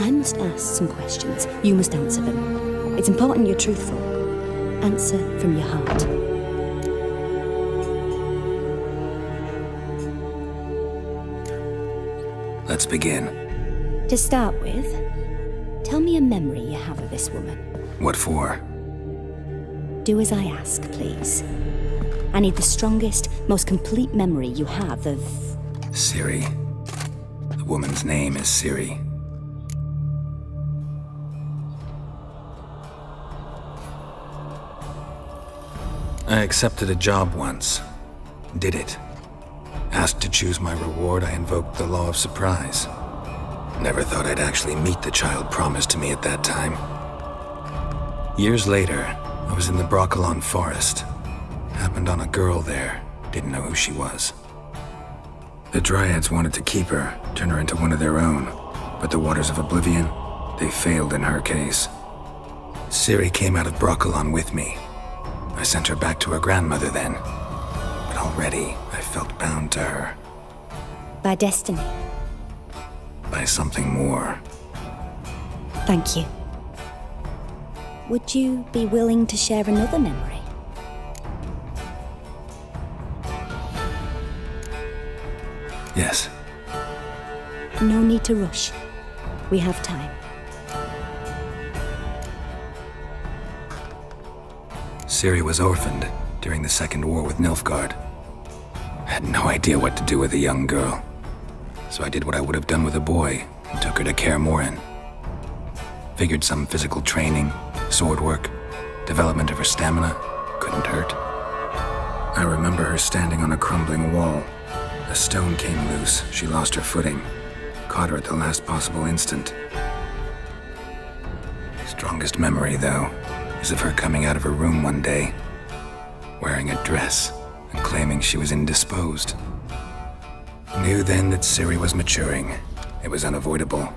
I must ask some questions. You must answer them. It's important you're truthful. Answer from your heart. Let's begin. To start with, tell me a memory you have of this woman. What for? Do as I ask, please. I need the strongest, most complete memory you have of... Ciri. The woman's name is Ciri. I accepted a job once. Did it. Asked to choose my reward, I invoked the law of surprise. Never thought I'd actually meet the child promised to me at that time. Years later, I was in the Broccolon forest. Happened on a girl there. Didn't know who she was. The Dryads wanted to keep her, turn her into one of their own. But the waters of oblivion, they failed in her case. Ciri came out of Broccolon with me. I sent her back to her grandmother then. But already, I felt bound to her. By destiny. By something more. Thank you. Would you be willing to share another memory? Yes. No need to rush. We have time. Ciri was orphaned during the Second War with Nilfgaard. I had no idea what to do with a young girl. So I did what I would have done with a boy and took her to Kaer Morhen. Figured some physical training, sword work, development of her stamina couldn't hurt. I remember her standing on a crumbling wall. A stone came loose, she lost her footing. Caught her at the last possible instant. Strongest memory, though, is of her coming out of her room one day, wearing a dress and claiming she was indisposed. Knew then that Ciri was maturing. It was unavoidable.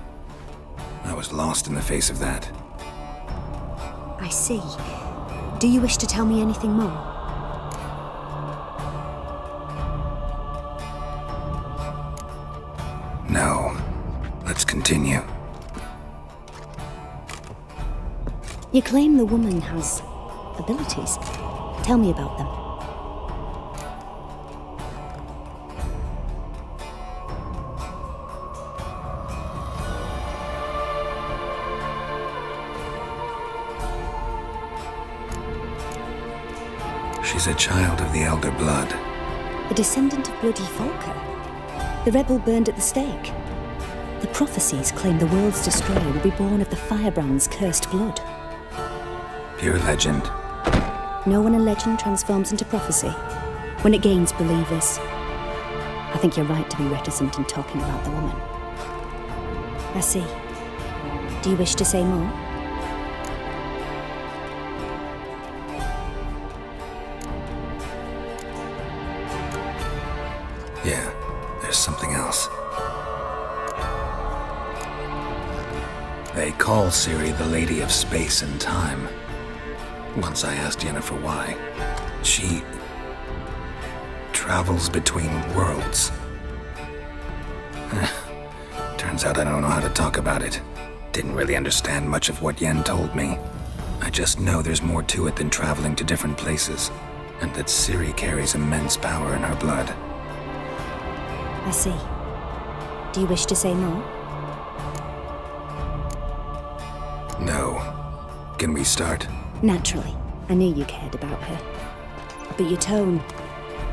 I was lost in the face of that. I see. Do you wish to tell me anything more? No. Let's continue. You claim the woman has abilities. Tell me about them. She's a child of the Elder Blood. A descendant of bloody Volker. The rebel burned at the stake. The prophecies claim the world's destroyer will be born of the firebrand's cursed blood. Pure legend. Know when a legend transforms into prophecy? When it gains believers. I think you're right to be reticent in talking about the woman. I see. Do you wish to say more? Yeah, there's something else. They call Ciri the Lady of Space and Time. Once I asked Yennefer why. She travels between worlds. Turns out I don't know how to talk about it. Didn't really understand much of what Yen told me. I just know there's more to it than traveling to different places, and that Ciri carries immense power in her blood. I see. Do you wish to say more? No. Can we start? Naturally. I knew you cared about her. But your tone,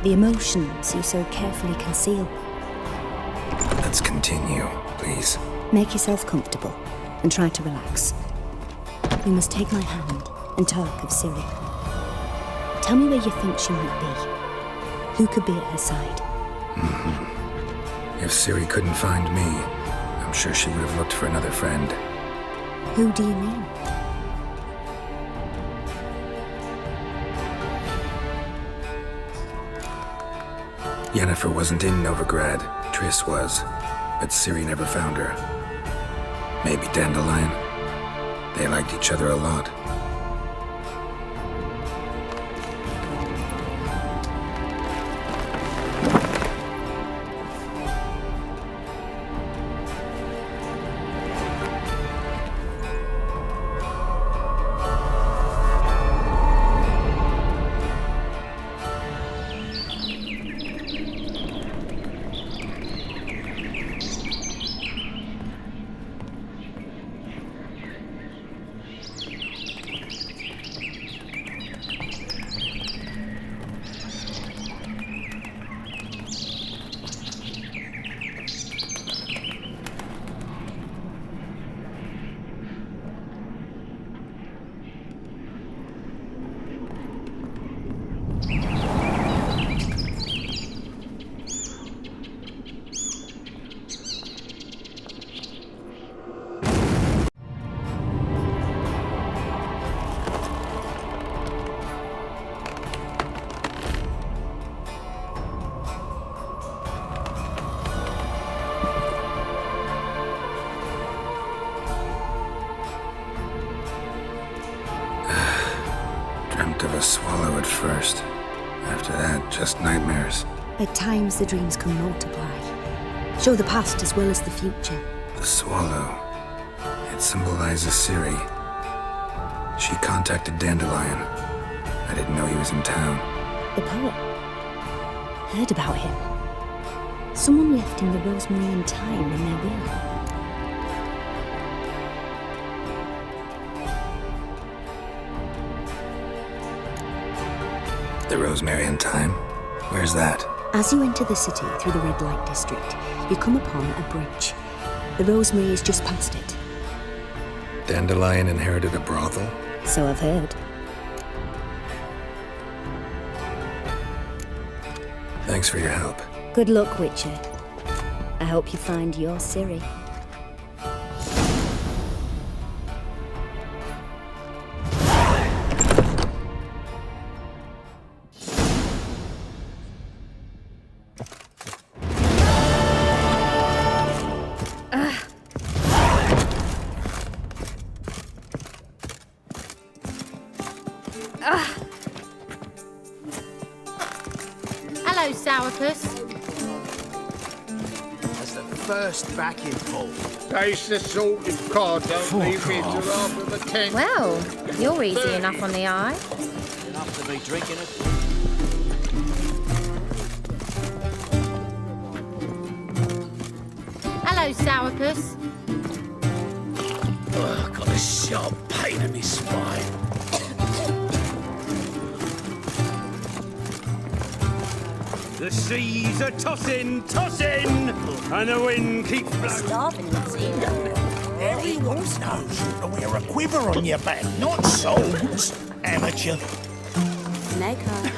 the emotions you so carefully conceal. Let's continue, please. Make yourself comfortable and try to relax. You must take my hand and talk of Ciri. Tell me where you think she might be. Who could be at her side? If Ciri couldn't find me, I'm sure she would have looked for another friend. Who do you mean? Yennefer wasn't in Novigrad. Triss was. But Ciri never found her. Maybe Dandelion. They liked each other a lot. Of a swallow at first. After that, just nightmares. At times, the dreams can multiply. Show the past as well as the future. The swallow. It symbolizes Ciri. She contacted Dandelion. I didn't know he was in town. The poet. Heard about him. Someone left him the rosemary and thyme in their will. The rosemary and thyme? Where's that? As you enter the city through the red light district, you come upon a bridge. The rosemary is just past it. Dandelion inherited a brothel? So I've heard. Thanks for your help. Good luck, Witcher. I hope you find your Ciri. Hello, Sourpuss. As the first backing pull. Taste the salted cod, don't leave me till after the 10th. Well, you're easy enough on the eye. Enough to be drinking it. Hello, Sourpuss. Ugh, got a sharp pain in my spine. The seas are tossing, tossing, and the wind keeps blowing. Starving, Everyone knows you to wear a quiver on your back, not swords, amateur. Snake heart.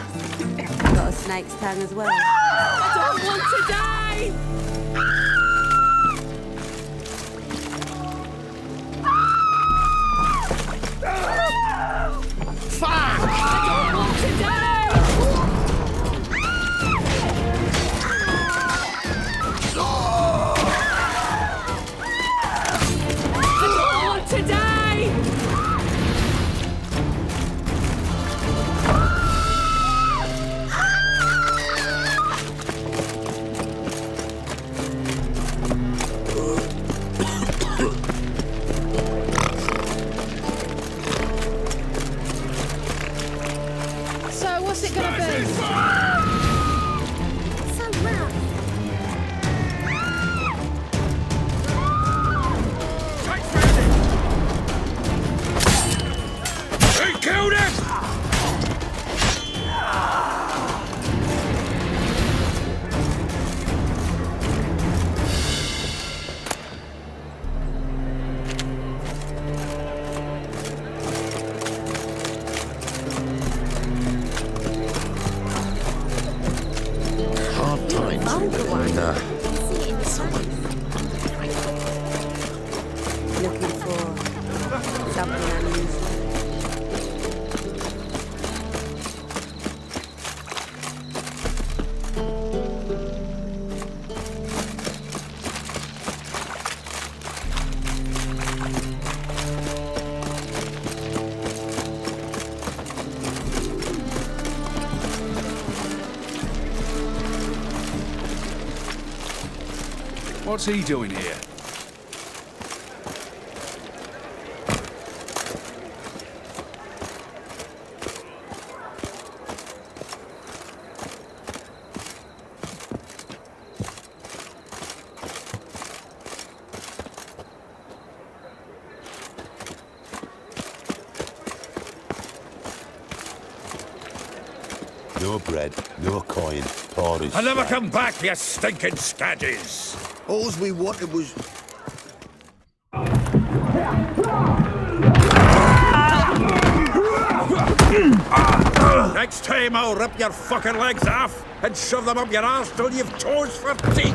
Got a snake's tongue as well. I don't want to die! Fuck! I don't want to die! To die! So, what's it gonna be? So rough. He killed him! Hard times. Looking for something unusual. What's he doing here? No bread, no coin, porridge. I'll never come back, you stinking scadges! All we wanted was... Next time I'll rip your fucking legs off and shove them up your arse till you've toes for teeth!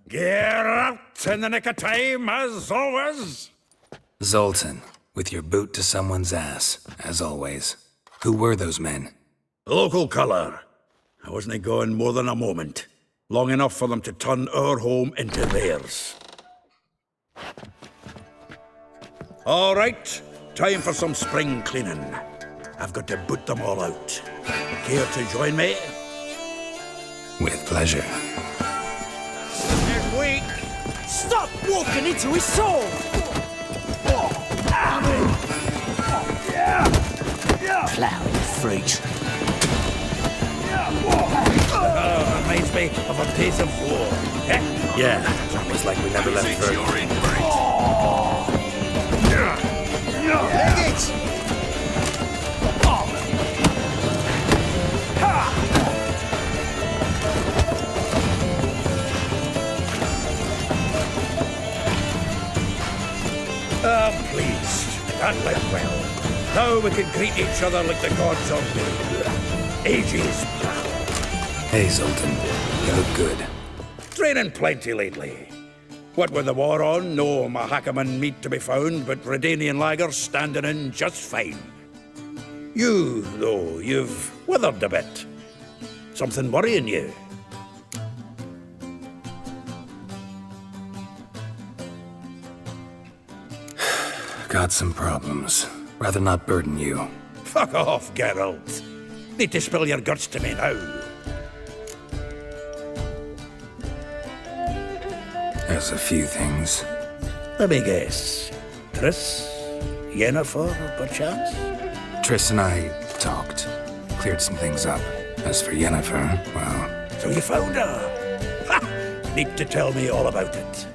Get out in the nick of time, as always! Zoltan, with your boot to someone's ass, as always. Who were those men? Local colour. I wasn't going more than a moment. Long enough for them to turn our home into theirs. All right, time for some spring cleaning. I've got to boot them all out. Care to join me? With pleasure. Next week. Stop walking into his soul! Plowing freak. Reminds me of our days of war. Yeah, it's almost like we never left for... Leg it! Pleased. That went well. Now we can greet each other like the gods are made. Ages, pal. Hey, Zoltan. You look good. Training plenty lately. What with the war on, no Mahakaman meat to be found, but Redanian lagers standing in just fine. You, though, you've withered a bit. Something worrying you? Got some problems. Rather not burden you. Fuck off, Geralt. Need to spill your guts to me now. There's a few things. Let me guess. Triss? Yennefer, perchance? Triss and I talked. Cleared some things up. As for Yennefer, well... So you found her? Ha! Need to tell me all about it.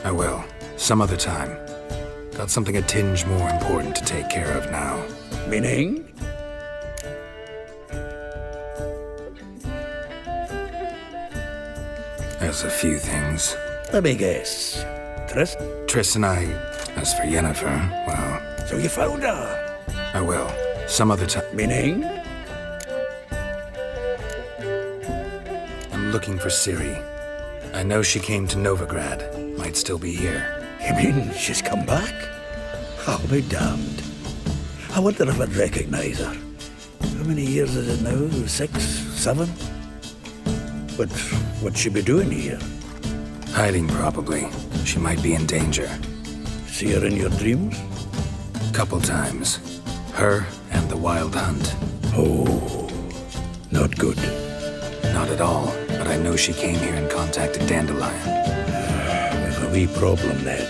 I will. Some other time. Got something a tinge more important to take care of now. Meaning? There's a few things. Let me guess. Triss? Triss and I... As for Yennefer, well... So you found her? I will. Some other time. Meaning? I'm looking for Ciri. I know she came to Novigrad. Might still be here. You mean she's come back? I'll be damned. I wonder if I'd recognize her. How many years is it now? 6, 7? But what'd she be doing here? Hiding, probably. She might be in danger. See her in your dreams? Couple times. Her and the Wild Hunt. Oh, not good. Not at all, but I know she came here and contacted Dandelion. There's a wee problem then.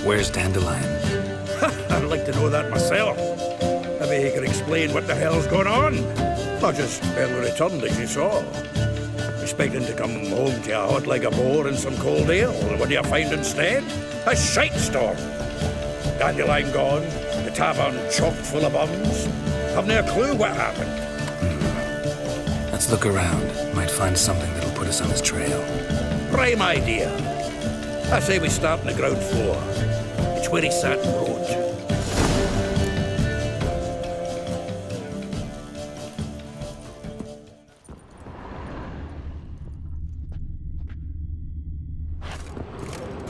Where's Dandelion? I'd like to know that myself. Maybe he could explain what the hell's going on. Not just barely returned, as you saw. Expecting to come home to a hot like a boar and some cold ale. What do you find instead? A shite storm. Dandelion gone, the tavern chock full of bums. Haven't a clue what happened. Let's look around. Might find something that'll put us on his trail. Prime idea. I say we start on the ground floor. It's where he sat and wrote.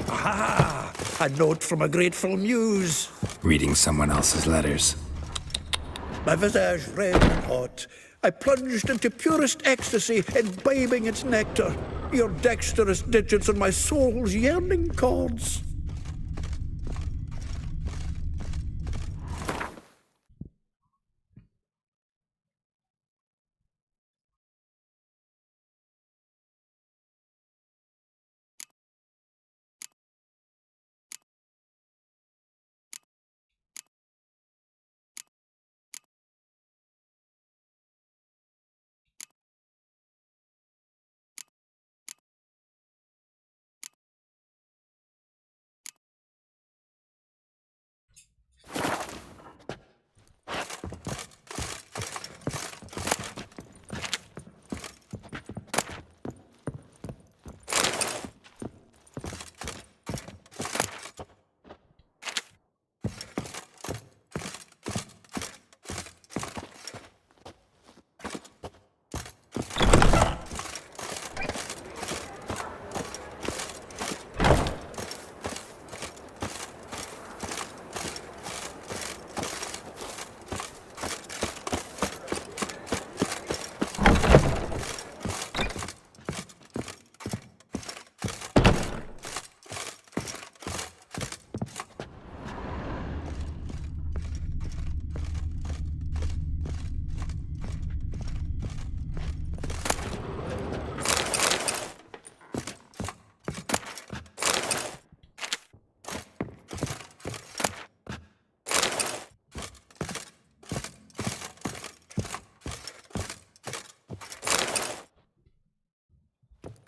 Aha! A note from a grateful muse. Reading someone else's letters. My visage red and hot. I plunged into purest ecstasy, imbibing its nectar. Your dexterous digits on my soul's yearning chords.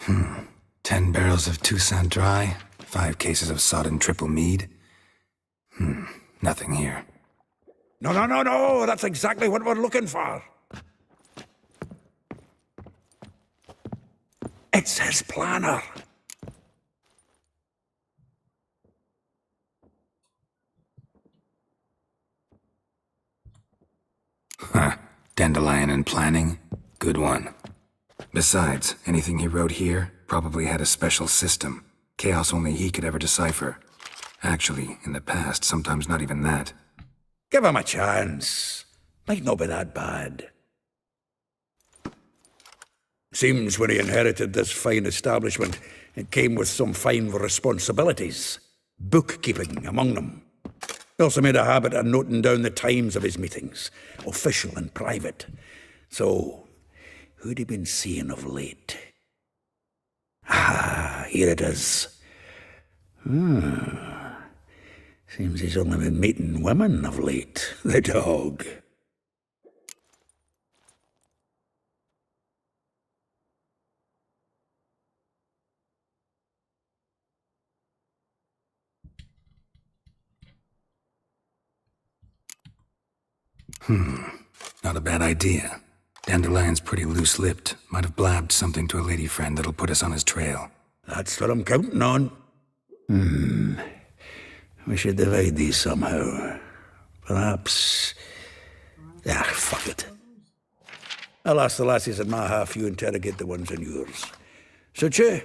Hmm. 10 barrels of Toussaint Dry, 5 cases of sodden triple mead. Nothing here. No, that's exactly what we're looking for. It's his planner. Huh. Dandelion and planning? Good one. Besides, anything he wrote here probably had a special system. Chaos only he could ever decipher. Actually, in the past, sometimes not even that. Give him a chance. Might not be that bad. Seems when he inherited this fine establishment, it came with some fine responsibilities. Bookkeeping among them. He also made a habit of noting down the times of his meetings, official and private. So, who'd he been seeing of late? Ah, here it is. Seems he's only been meeting women of late, the dog. Not a bad idea. Dandelion's pretty loose-lipped. Might have blabbed something to a lady friend that'll put us on his trail. That's what I'm counting on. We should divide these somehow. Perhaps... fuck it. I'll ask the lassies in my half, you interrogate the ones in yours. Suit you?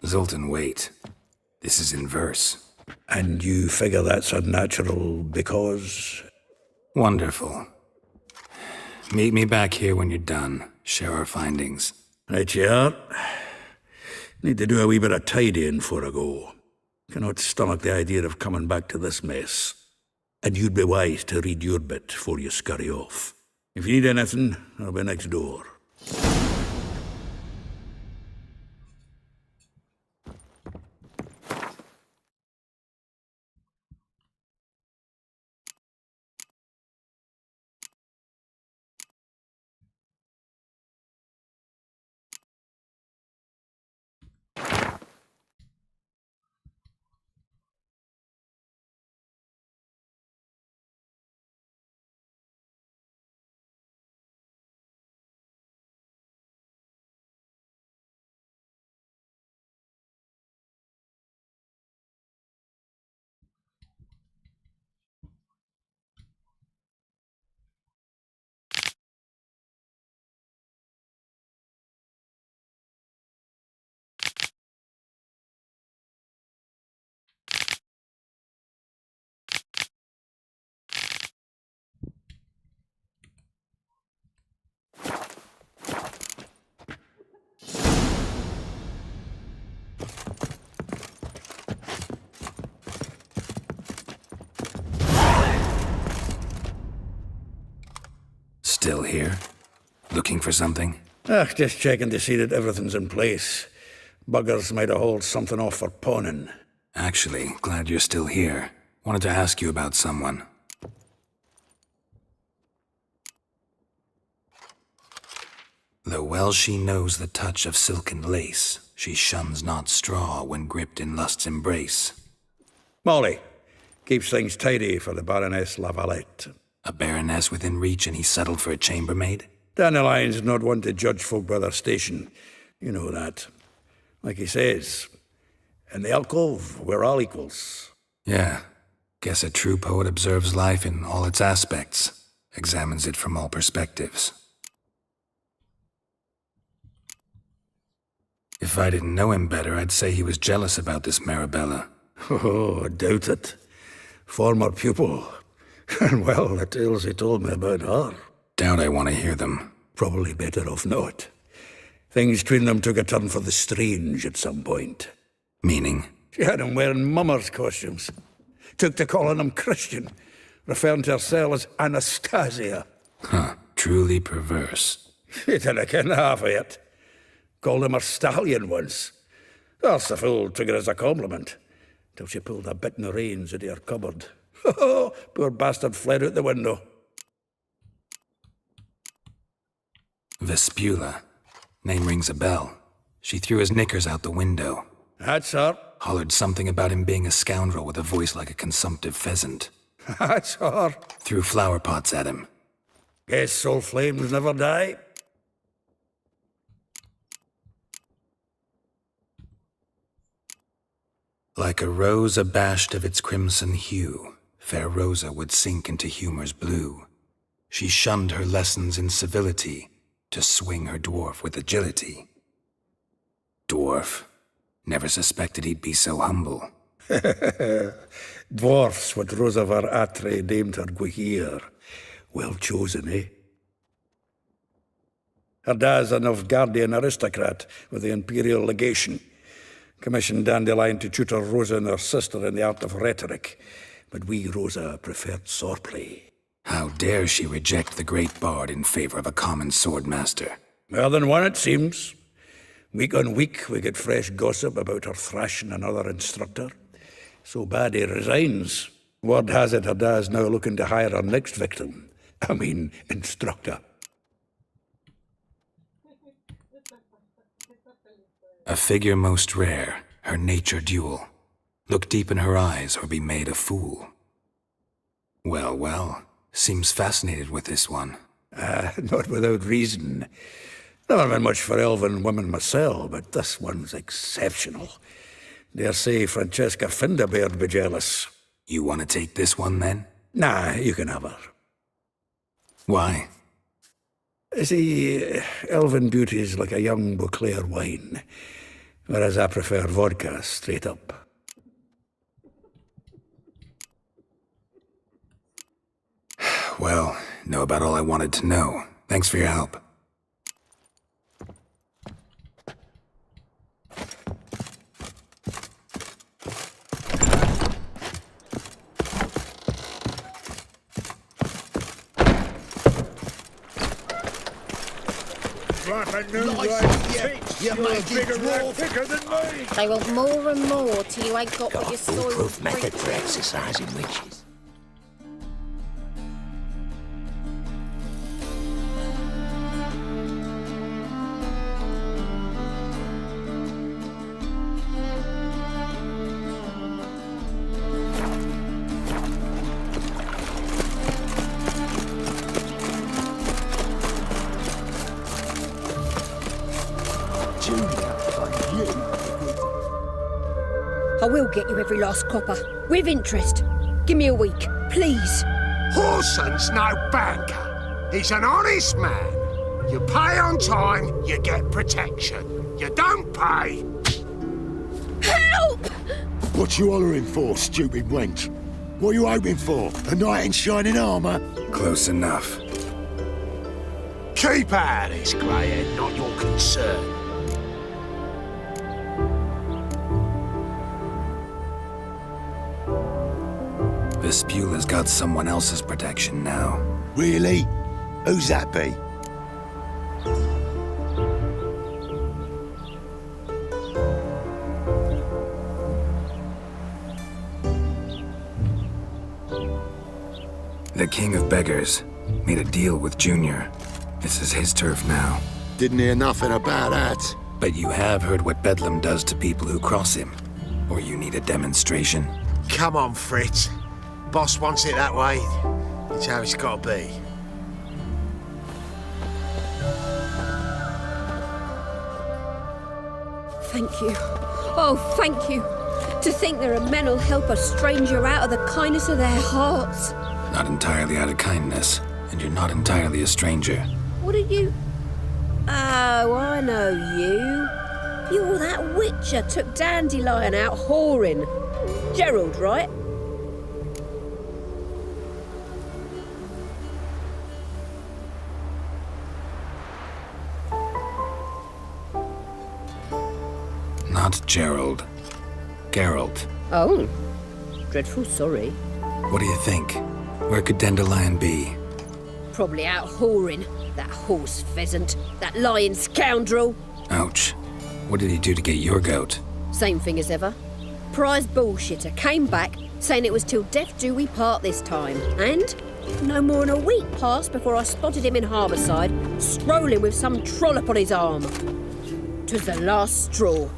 Zoltan, wait. This is in verse. And you figure that's unnatural because... Wonderful. Meet me back here when you're done. Share our findings. Right you are. Need to do a wee bit of tidying before I go. Cannot stomach the idea of coming back to this mess. And you'd be wise to read your bit before you scurry off. If you need anything, I'll be next door. Still here? Looking for something? Just checking to see that everything's in place. Buggers might have hauled something off for pawning. Actually, glad you're still here. Wanted to ask you about someone. Though well she knows the touch of silken lace, she shuns not straw when gripped in lust's embrace. Molly, keeps things tidy for the Baroness Lavalette. A baroness within reach and he settled for a chambermaid? Dandelion's not one to judge folk by their station. You know that. Like he says, in the alcove, we're all equals. Yeah. Guess a true poet observes life in all its aspects, examines it from all perspectives. If I didn't know him better, I'd say he was jealous about this Marabella. Oh, I doubt it. Former pupil. And well, the tales he told me about her. Doubt I want to hear them. Probably better off not. Things between them took a turn for the strange at some point. Meaning? She had him wearing mummers' costumes. Took to calling him Christian, referring to herself as Anastasia. Huh, truly perverse. He didn't ken half of it. Called him her stallion once. That's the fool took it as a compliment, till she pulled a bit in the reins out of her cupboard. Oh, poor bastard fled out the window. Vespula. Name rings a bell. She threw his knickers out the window. That's her. Hollered something about him being a scoundrel with a voice like a consumptive pheasant. That's her. Threw flower pots at him. Guess soul flames never die. Like a rose abashed of its crimson hue, fair Rosa would sink into humor's blue. She shunned her lessons in civility, to swing her dwarf with agility. Dwarf. Never suspected he'd be so humble. Dwarfs what Rosavar Atre named her Guihir. Well chosen, eh? Her dad's a Novgardian aristocrat with the Imperial Legation. Commissioned Dandelion to tutor Rosa and her sister in the art of rhetoric. But we, Rosa, preferred swordplay. How dare she reject the great bard in favor of a common swordmaster? More than one, it seems. Week on week, we get fresh gossip about her thrashing another instructor. So bad he resigns. Word has it her dad's now looking to hire her next victim. I mean, instructor. A figure most rare, her nature dual. Look deep in her eyes or be made a fool. Well, well, seems fascinated with this one. Not without reason. Never been much for elven women myself, but this one's exceptional. Dare say Francesca Finderbeard be jealous. You want to take this one, then? Nah, you can have her. Why? See, elven beauty's like a young Beauclair wine, whereas I prefer vodka straight up. Well, know about all I wanted to know. Thanks for your help. Slap a new License, you You're a mangy bigger rat dwarf. picker than me. They want more and more till you ain't got what your soil. Foolproof method for exercising witches. I will get you every last copper, with interest. Give me a week, please. Horson's no banker. He's an honest man. You pay on time, you get protection. You don't pay. Help! What you hollering for, stupid wench? What you hoping for? A knight in shining armour? Close enough. Keep out of this, greyhead, not your concern. Vespula's got someone else's protection now. Really? Who's that be? The King of Beggars made a deal with Junior. This is his turf now. Didn't hear nothing about that. But you have heard what Bedlam does to people who cross him. Or you need a demonstration? Come on, Fritz. Boss wants it that way. It's how it's got to be. Thank you. Oh, thank you. To think there are men who'll help a stranger out of the kindness of their hearts. Not entirely out of kindness, and you're not entirely a stranger. What are you? Oh, I know you. You're that witcher took Dandelion out whoring. Gerald, right? Not Gerald. Geralt. Oh. Dreadful sorry. What do you think? Where could Dandelion be? Probably out whoring. That horse pheasant. That lying scoundrel. Ouch. What did he do to get your goat? Same thing as ever. Prize bullshitter came back saying it was till death do we part this time. And no more than a week passed before I spotted him in Harbourside, strolling with some trollop on his arm. 'Twas the last straw.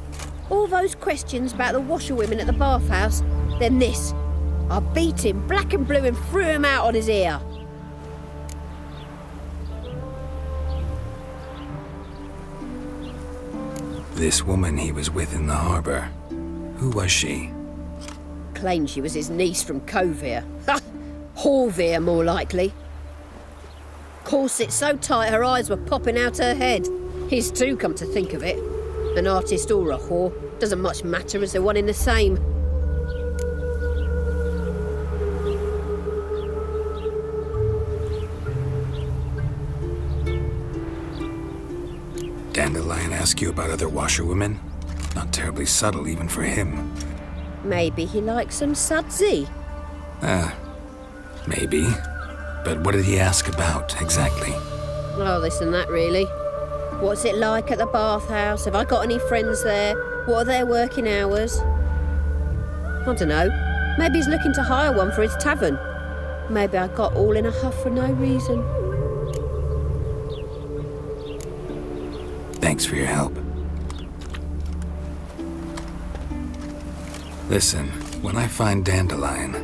All those questions about the washerwomen at the bathhouse, then this. I beat him black and blue and threw him out on his ear. This woman he was with in the harbour. Who was she? Claimed she was his niece from Covere. Ha! Horvere, more likely. Corset so tight her eyes were popping out her head. His too, come to think of it. An artist or a whore. Doesn't much matter as they're one in the same. Dandelion ask you about other washerwomen? Not terribly subtle even for him. Maybe he likes some sudsy. Maybe. But what did he ask about, exactly? Oh, this and that, really. What's it like at the bathhouse? Have I got any friends there? What are their working hours? I don't know. Maybe he's looking to hire one for his tavern. Maybe I got all in a huff for no reason. Thanks for your help. Listen, when I find Dandelion,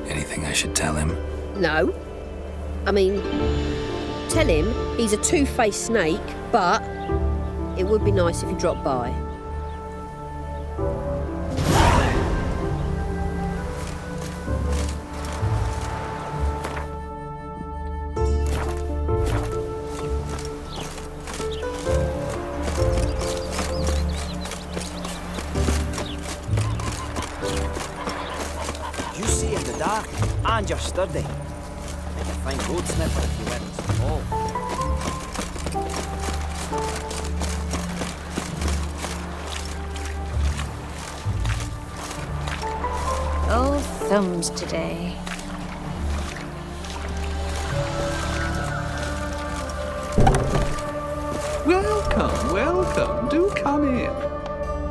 anything I should tell him? No. I mean, tell him he's a two-faced snake, but it would be nice if he dropped by. You see in the dark, and you're sturdy. Make a fine gold sniffer if you went small. Oh, thumbs today. Welcome, welcome. Do come in.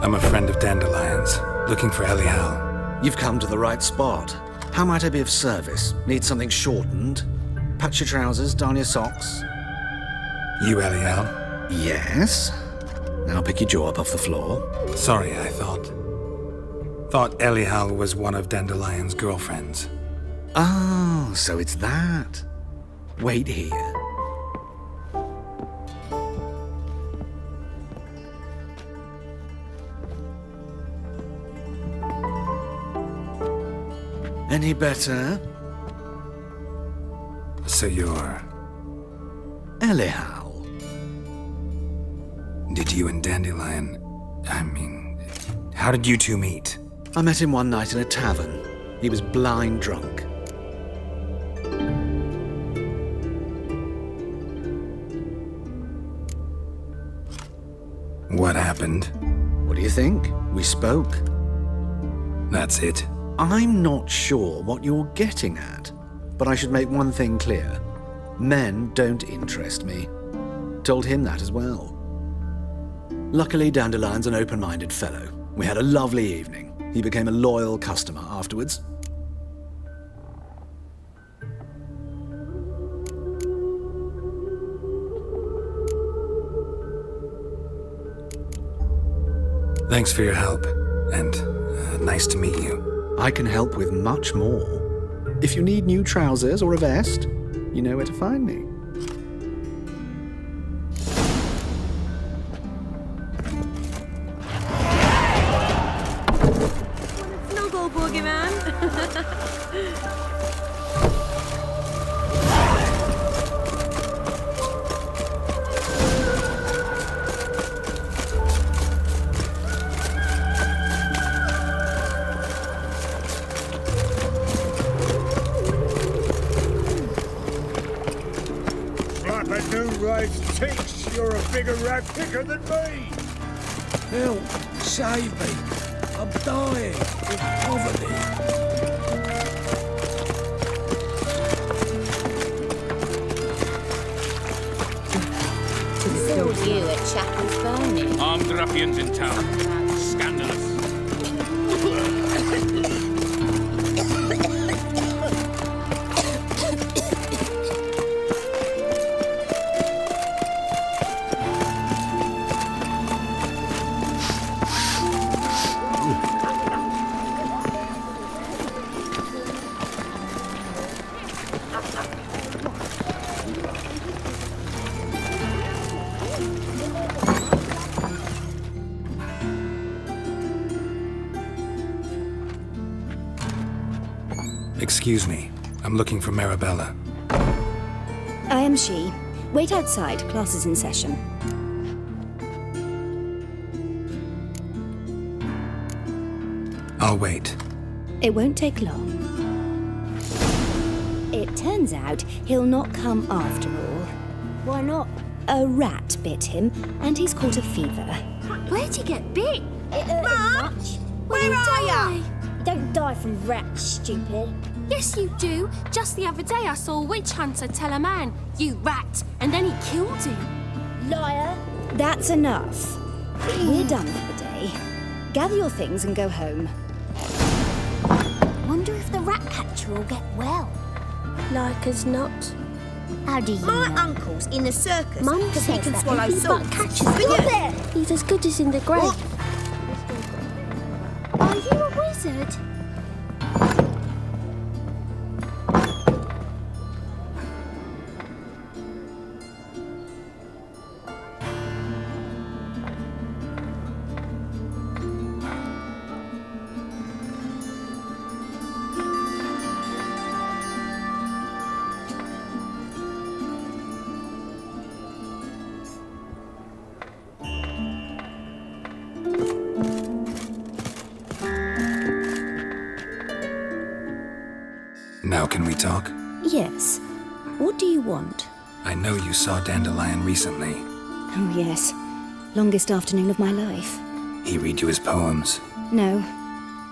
I'm a friend of Dandelion's, looking for Elial. You've come to the right spot. How might I be of service? Need something shortened? Patch your trousers, darn your socks. You Elial? Yes. Now pick your jaw up off the floor. Sorry, I thought Elial was one of Dandelion's girlfriends. Oh, so it's that. Wait here. Any better? So you're... Elial. Did you and Dandelion... how did you two meet? I met him one night in a tavern. He was blind drunk. What happened? What do you think? We spoke. That's it? I'm not sure what you're getting at, but I should make one thing clear. Men don't interest me. Told him that as well. Luckily, Dandelion's an open-minded fellow. We had a lovely evening. He became a loyal customer afterwards. Thanks for your help, and nice to meet you. I can help with much more. If you need new trousers or a vest, you know where to find me. Snuggle, boogeyman. Teach, you're a bigger rat picker than me. Help, save me. I'm dying of poverty. So you at Chapel's Burning? Armed ruffians in town. Scandalous. Excuse me. I'm looking for Marabella. I am she. Wait outside. Class is in session. I'll wait. It won't take long. It turns out he'll not come after all. Why not? A rat bit him, and he's caught a fever. Where'd you get bit? Mum, Where are ya? Don't die from rats, stupid. Yes, you do. Just the other day I saw a witch hunter tell a man, "You rat," and then he killed him. Liar. That's enough. We're done for the day. Gather your things and go home. Wonder if the rat catcher will get well. Like as not. How do you My know? uncle's in the circus. Mum because he says can that swallow every salt. butt catches But good. yeah, he's as good as in the grave. What? Are you a wizard? Now can we talk? Yes. What do you want? I know you saw Dandelion recently. Oh, yes. Longest afternoon of my life. He read you his poems. No.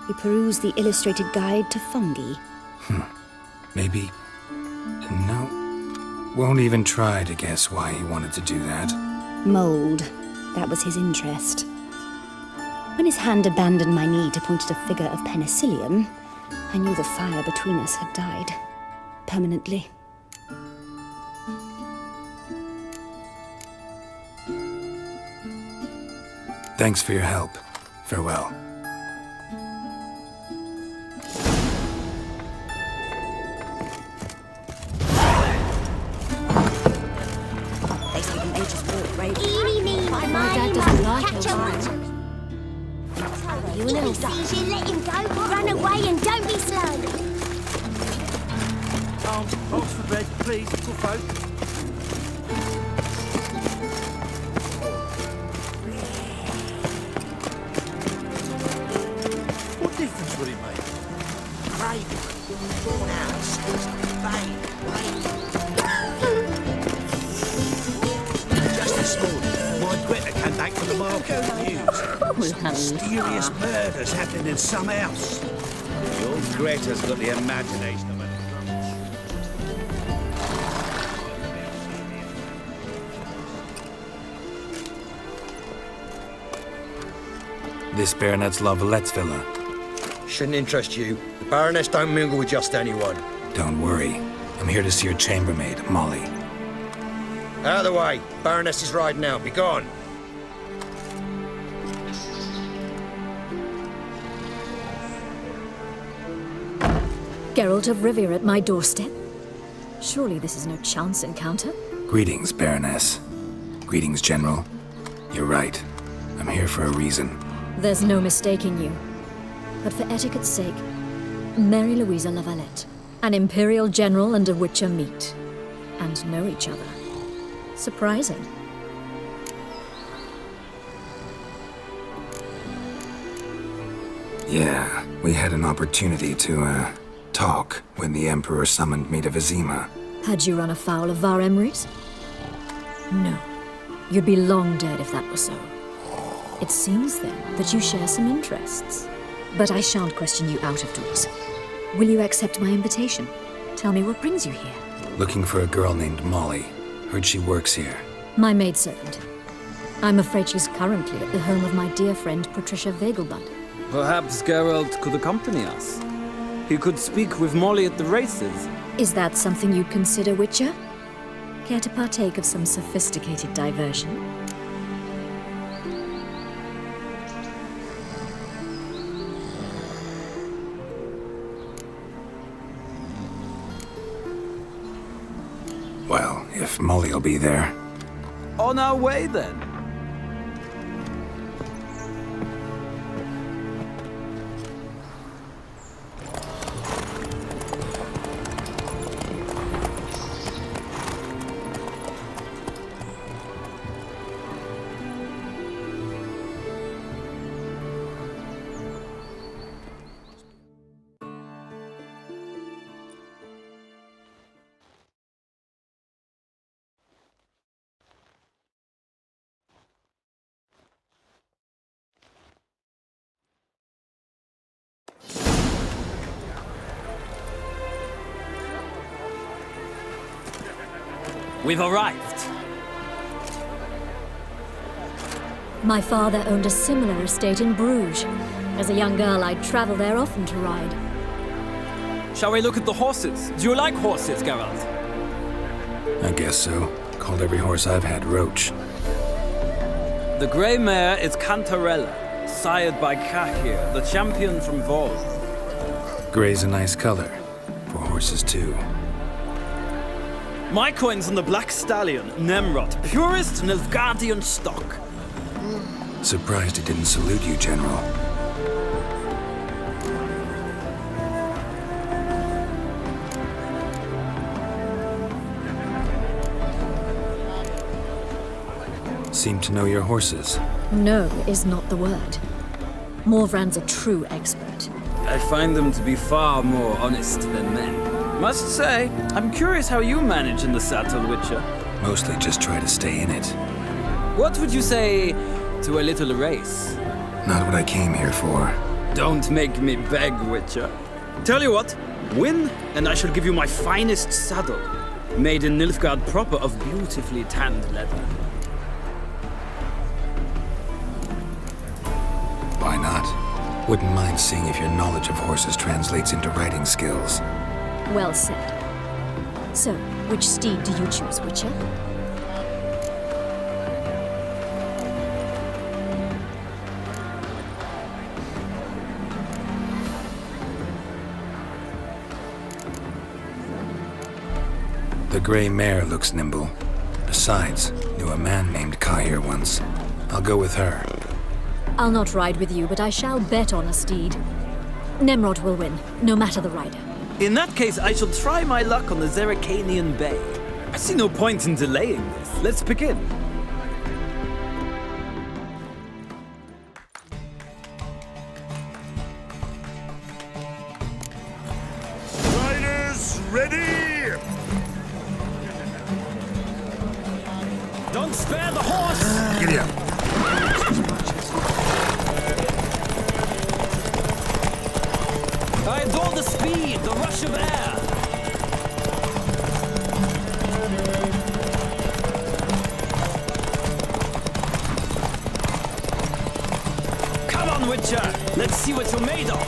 He perused the illustrated guide to fungi. Maybe... No. Won't even try to guess why he wanted to do that. Mould. That was his interest. When his hand abandoned my knee to point at a figure of penicillium, I knew the fire between us had died. Permanently. Thanks for your help. Farewell. They just walk right. Eeny, meeny, My dad doesn't like it. You and he sees you, let him go. Run away and don't be slow. Box for bed, please, little folk. What difference would it make? Craven, born out of sense of vain. Just this morning, my Greta came back from the market with news. Mysterious murders happening in some house. Your Greta's got the imagination of it. This Baronet's Lavallette's villa. Shouldn't interest you. The Baroness don't mingle with just anyone. Don't worry. I'm here to see your chambermaid, Molly. Out of the way. Baroness is riding out. Be gone. Geralt of Rivia at my doorstep? Surely this is no chance encounter? Greetings, Baroness. Greetings, General. You're right. I'm here for a reason. There's no mistaking you. But for etiquette's sake, Mary Louisa Lavalette, an Imperial General and a Witcher meet. And know each other. Surprising. Yeah, we had an opportunity to, talk when the Emperor summoned me to Vizima. Had you run afoul of Var Emrys? No. You'd be long dead if that were so. It seems, then, that you share some interests. But I shan't question you out of doors. Will you accept my invitation? Tell me what brings you here. Looking for a girl named Molly. Heard she works here. My maidservant. I'm afraid she's currently at the home of my dear friend Patricia Vegelbud. Perhaps Geralt could accompany us. He could speak with Molly at the races. Is that something you'd consider, Witcher? Care to partake of some sophisticated diversion? Well, if Molly'll be there. On our way, then. We've arrived. My father owned a similar estate in Bruges. As a young girl, I'd travel there often to ride. Shall we look at the horses? Do you like horses, Geralt? I guess so. Called every horse I've had Roach. The grey mare is Cantarella, sired by Kahir, the champion from Vol. Grey's a nice color. For horses, too. My coin's on the Black Stallion, Nemrod, purest Nilfgaardian stock. Surprised he didn't salute you, General. Seem to know your horses. No is not the word. Morvran's a true expert. I find them to be far more honest than men. Must say, I'm curious how you manage in the saddle, Witcher. Mostly just try to stay in it. What would you say to a little race? Not what I came here for. Don't make me beg, Witcher. Tell you what, win, and I shall give you my finest saddle. Made in Nilfgaard proper of beautifully tanned leather. not? Wouldn't mind seeing if your knowledge of horses translates into riding skills. Well said. So, which steed do you choose, Witcher? The gray mare looks nimble. Besides, knew a man named Kai here once. I'll go with her. I'll not ride with you, but I shall bet on a steed. Nemrod will win, no matter the rider. In that case, I shall try my luck on the Zeracanian Bay. I see no point in delaying this. Let's begin. Riders, ready! Don't spare the horse! Giddy up. I adore the speed, the rush of air. Come on, Witcher. Let's see what you're made of.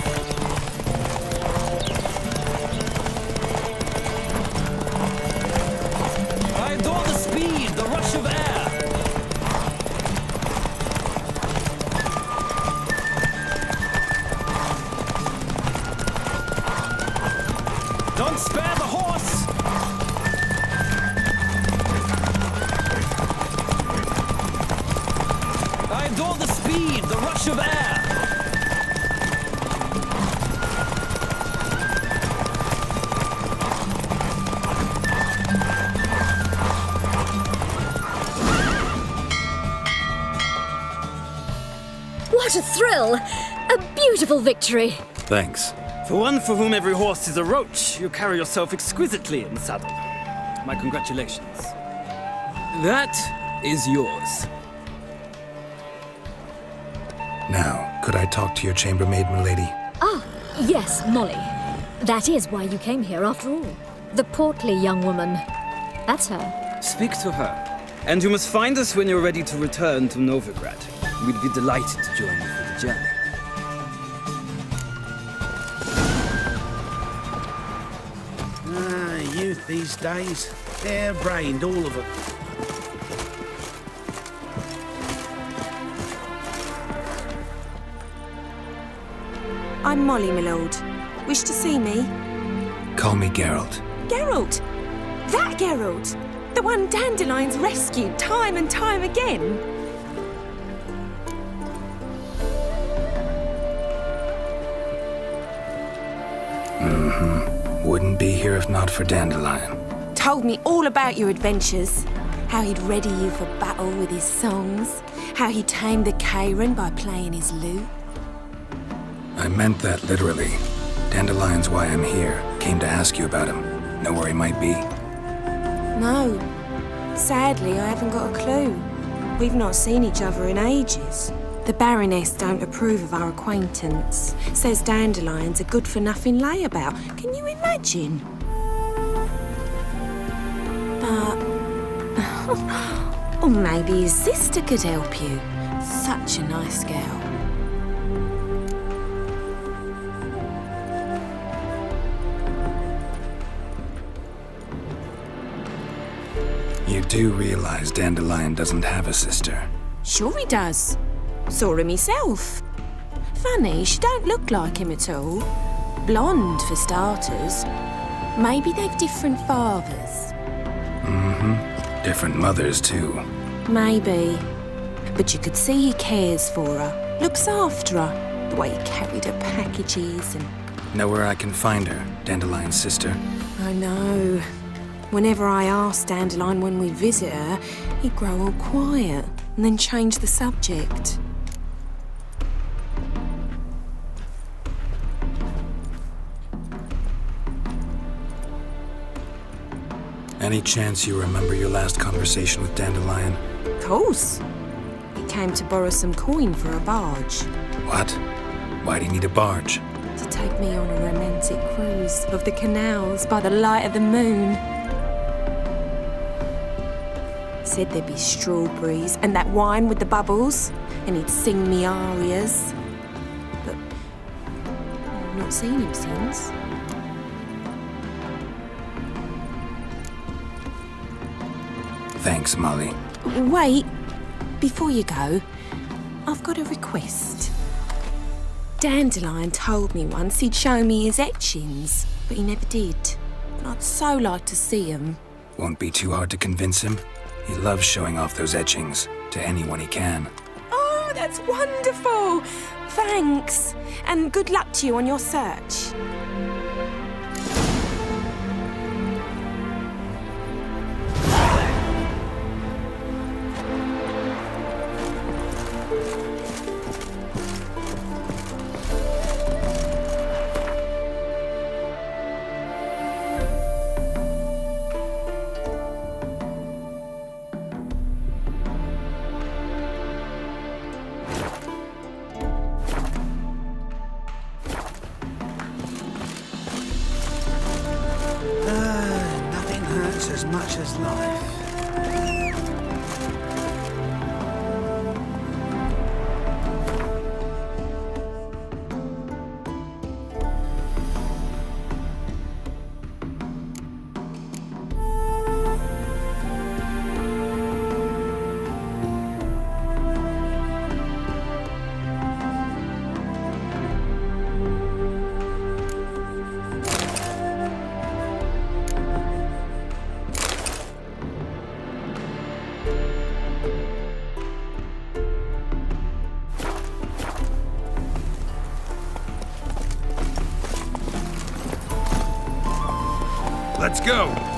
I adore the speed, the rush of air. Don't spare the horse! I adore the speed, the rush of air! What a thrill! A beautiful victory! Thanks. For one for whom every horse is a roach, you carry yourself exquisitely in saddle. My congratulations. That is yours. Now, could I talk to your chambermaid, milady? Ah, yes, Molly. That is why you came here after all. The portly young woman. That's her. Speak to her. And you must find us when you're ready to return to Novigrad. We'd be delighted to join you for the journey. Youth these days, hair-brained, all of them. I'm Molly, my lord. Wish to see me? Call me Geralt. Geralt! That Geralt! The one Dandelion's rescued time and time again! Wouldn't be here if not for Dandelion. Told me all about your adventures. How he'd ready you for battle with his songs. How he tamed the Karen by playing his lute. I meant that literally. Dandelion's why I'm here. Came to ask you about him. Know where he might be? No. Sadly, I haven't got a clue. We've not seen each other in ages. The Baroness don't approve of our acquaintance. Says Dandelion's a good-for-nothing layabout. Can you imagine? But... or maybe his sister could help you. Such a nice girl. You do realize Dandelion doesn't have a sister. Sure he does. Saw him myself. Funny, she don't look like him at all. Blonde, for starters. Maybe they've different fathers. Different mothers, too. Maybe. But you could see he cares for her. Looks after her. The way he carried her packages and... Know where I can find her, Dandelion's sister? I know. Whenever I asked Dandelion when we'd visit her, he'd grow all quiet and then change the subject. Any chance you remember your last conversation with Dandelion? Of course. He came to borrow some coin for a barge. What? Why do you need a barge? To take me on a romantic cruise of the canals by the light of the moon. Said there'd be strawberries and that wine with the bubbles, and he'd sing me arias. not seen him since. Thanks, Molly. Wait, before you go, I've got a request. Dandelion told me once he'd show me his etchings, but he never did. And I'd so like to see them. Won't be too hard to convince him. He loves showing off those etchings to anyone he can. Oh, that's wonderful! Thanks, and good luck to you on your search. Nothing hurts as much as life. Let's go!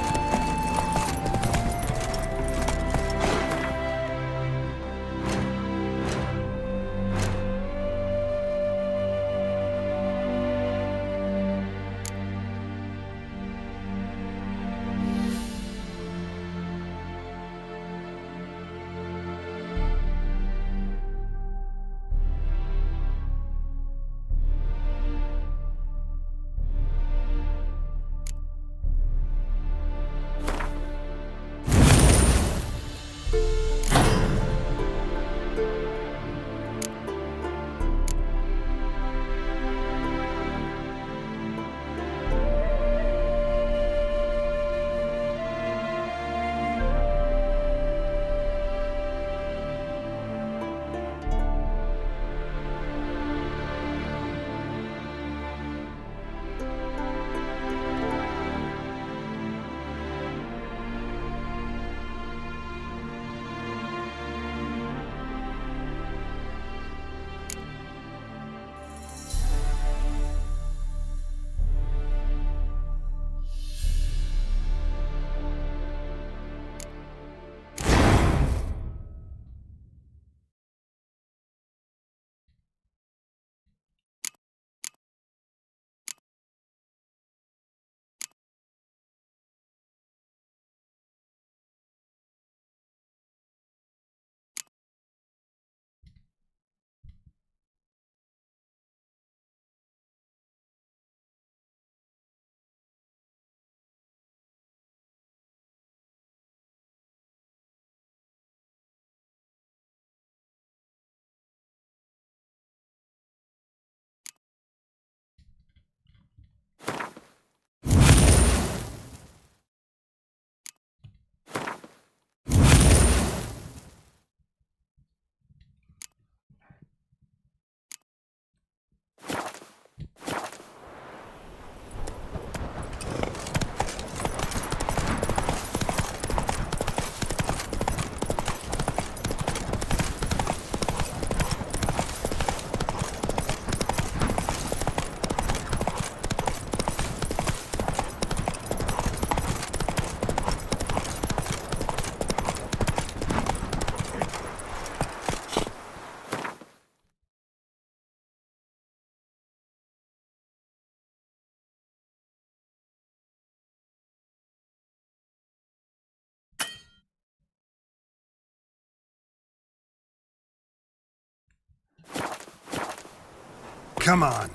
Come on.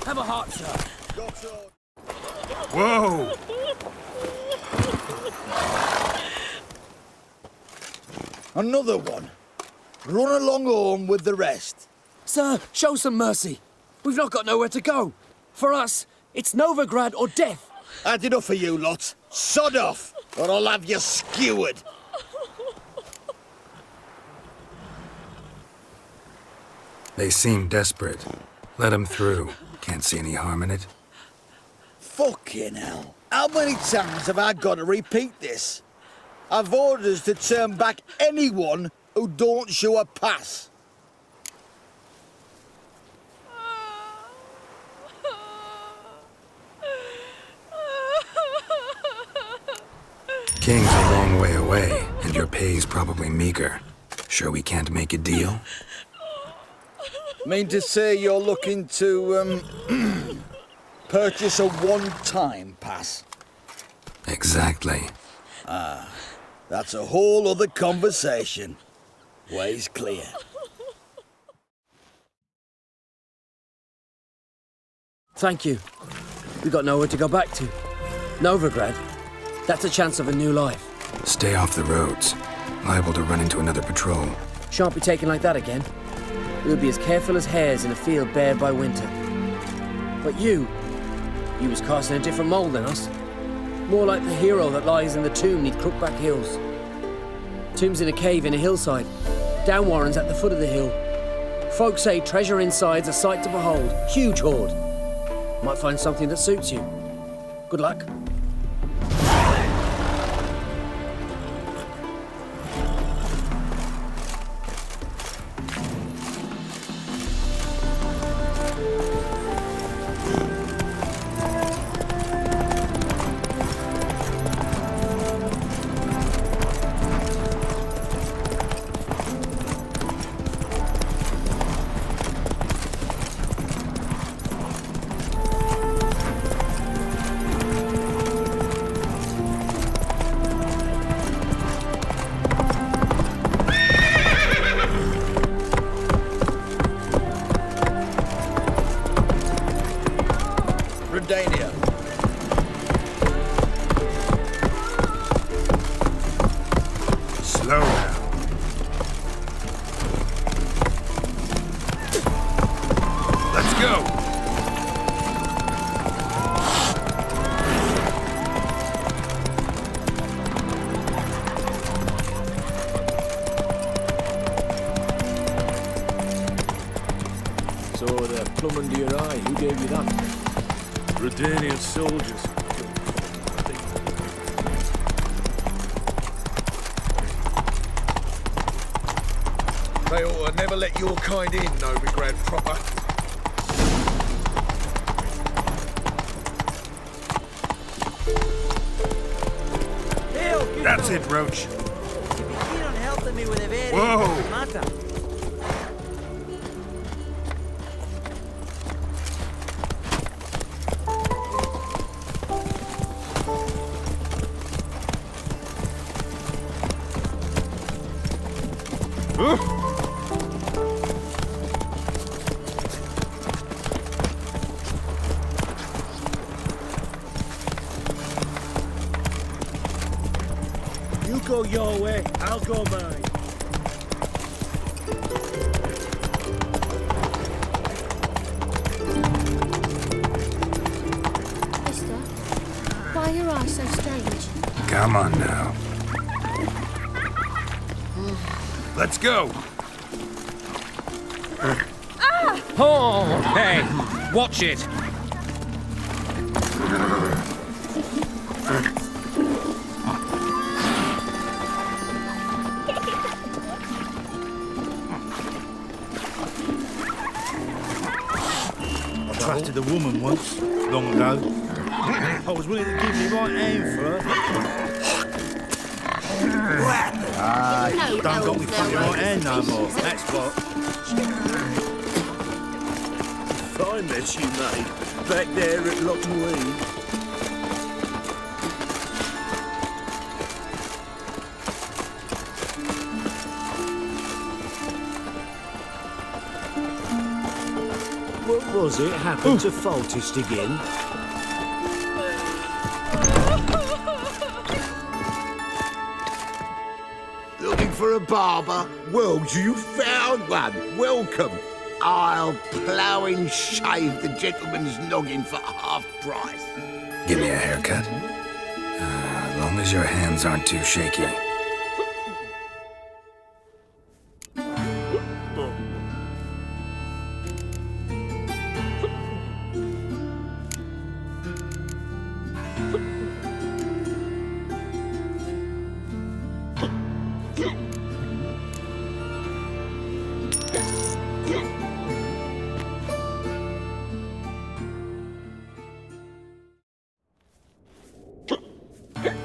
Have a heart, sir. Whoa! Another one. Run along home with the rest. Sir, show some mercy. We've not got nowhere to go. For us, it's Novigrad or death. Had enough of you lot. Sod off, or I'll have you skewered. They seem desperate. Let them through. Can't see any harm in it. Fucking hell. How many times have I got to repeat this? I've orders to turn back anyone who don't show a pass. King's a long way away, and your pay's probably meager. Sure we can't make a deal? Mean to say you're looking to, purchase a one-time pass? Exactly. Ah, that's a whole other conversation. Way's clear. Thank you. We got nowhere to go back to. Novigrad. That's a chance of a new life. Stay off the roads. Liable to run into another patrol. Shan't be taken like that again. We'll be as careful as hares in a field bared by winter. But you was cast in a different mould than us. More like the hero that lies in the tomb neath Crookback Hills. Tomb's in a cave in a hillside. Down Warren's at the foot of the hill. Folks say treasure inside's a sight to behold. Huge hoard. Might find something that suits you. Good luck. Slow now. Let's go. So the plum under your eye, who gave you that? Redanian soldiers. They ought to never let your kind in, Novigrad proper. That's it, Roach. You'd be keen on helping me with a very Whoa. important matter. You go your way, I'll go mine. Mister, why are your eyes so strange? Come on now. Let's go. Oh, hey, watch it. I trusted a woman once, long ago. I was willing to give me right hand for her. Don't got me funny right hand no more, that's what. Fine mess you made, back there at Lockwood. What was it happened to Faltist again? Looking for a barber? Well, you found one. Welcome. I'll plough and shave the gentleman's noggin for half price. Give me a haircut. As long as your hands aren't too shaky.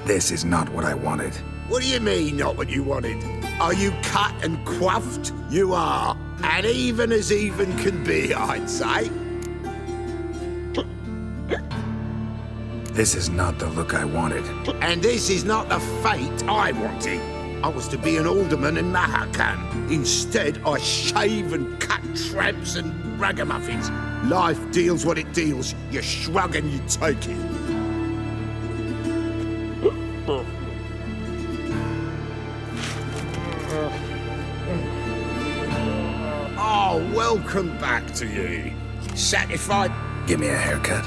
This is not what I wanted. What do you mean, not what you wanted? Are you cut and coiffed? You are. And even as even can be, I'd say. This is not the look I wanted. And this is not the fate I wanted. I was to be an alderman in Mahakan. Instead, I shave and cut tramps and ragamuffins. Life deals what it deals. You shrug and you take it. Oh, welcome back to you. Satisfied? Give me a haircut.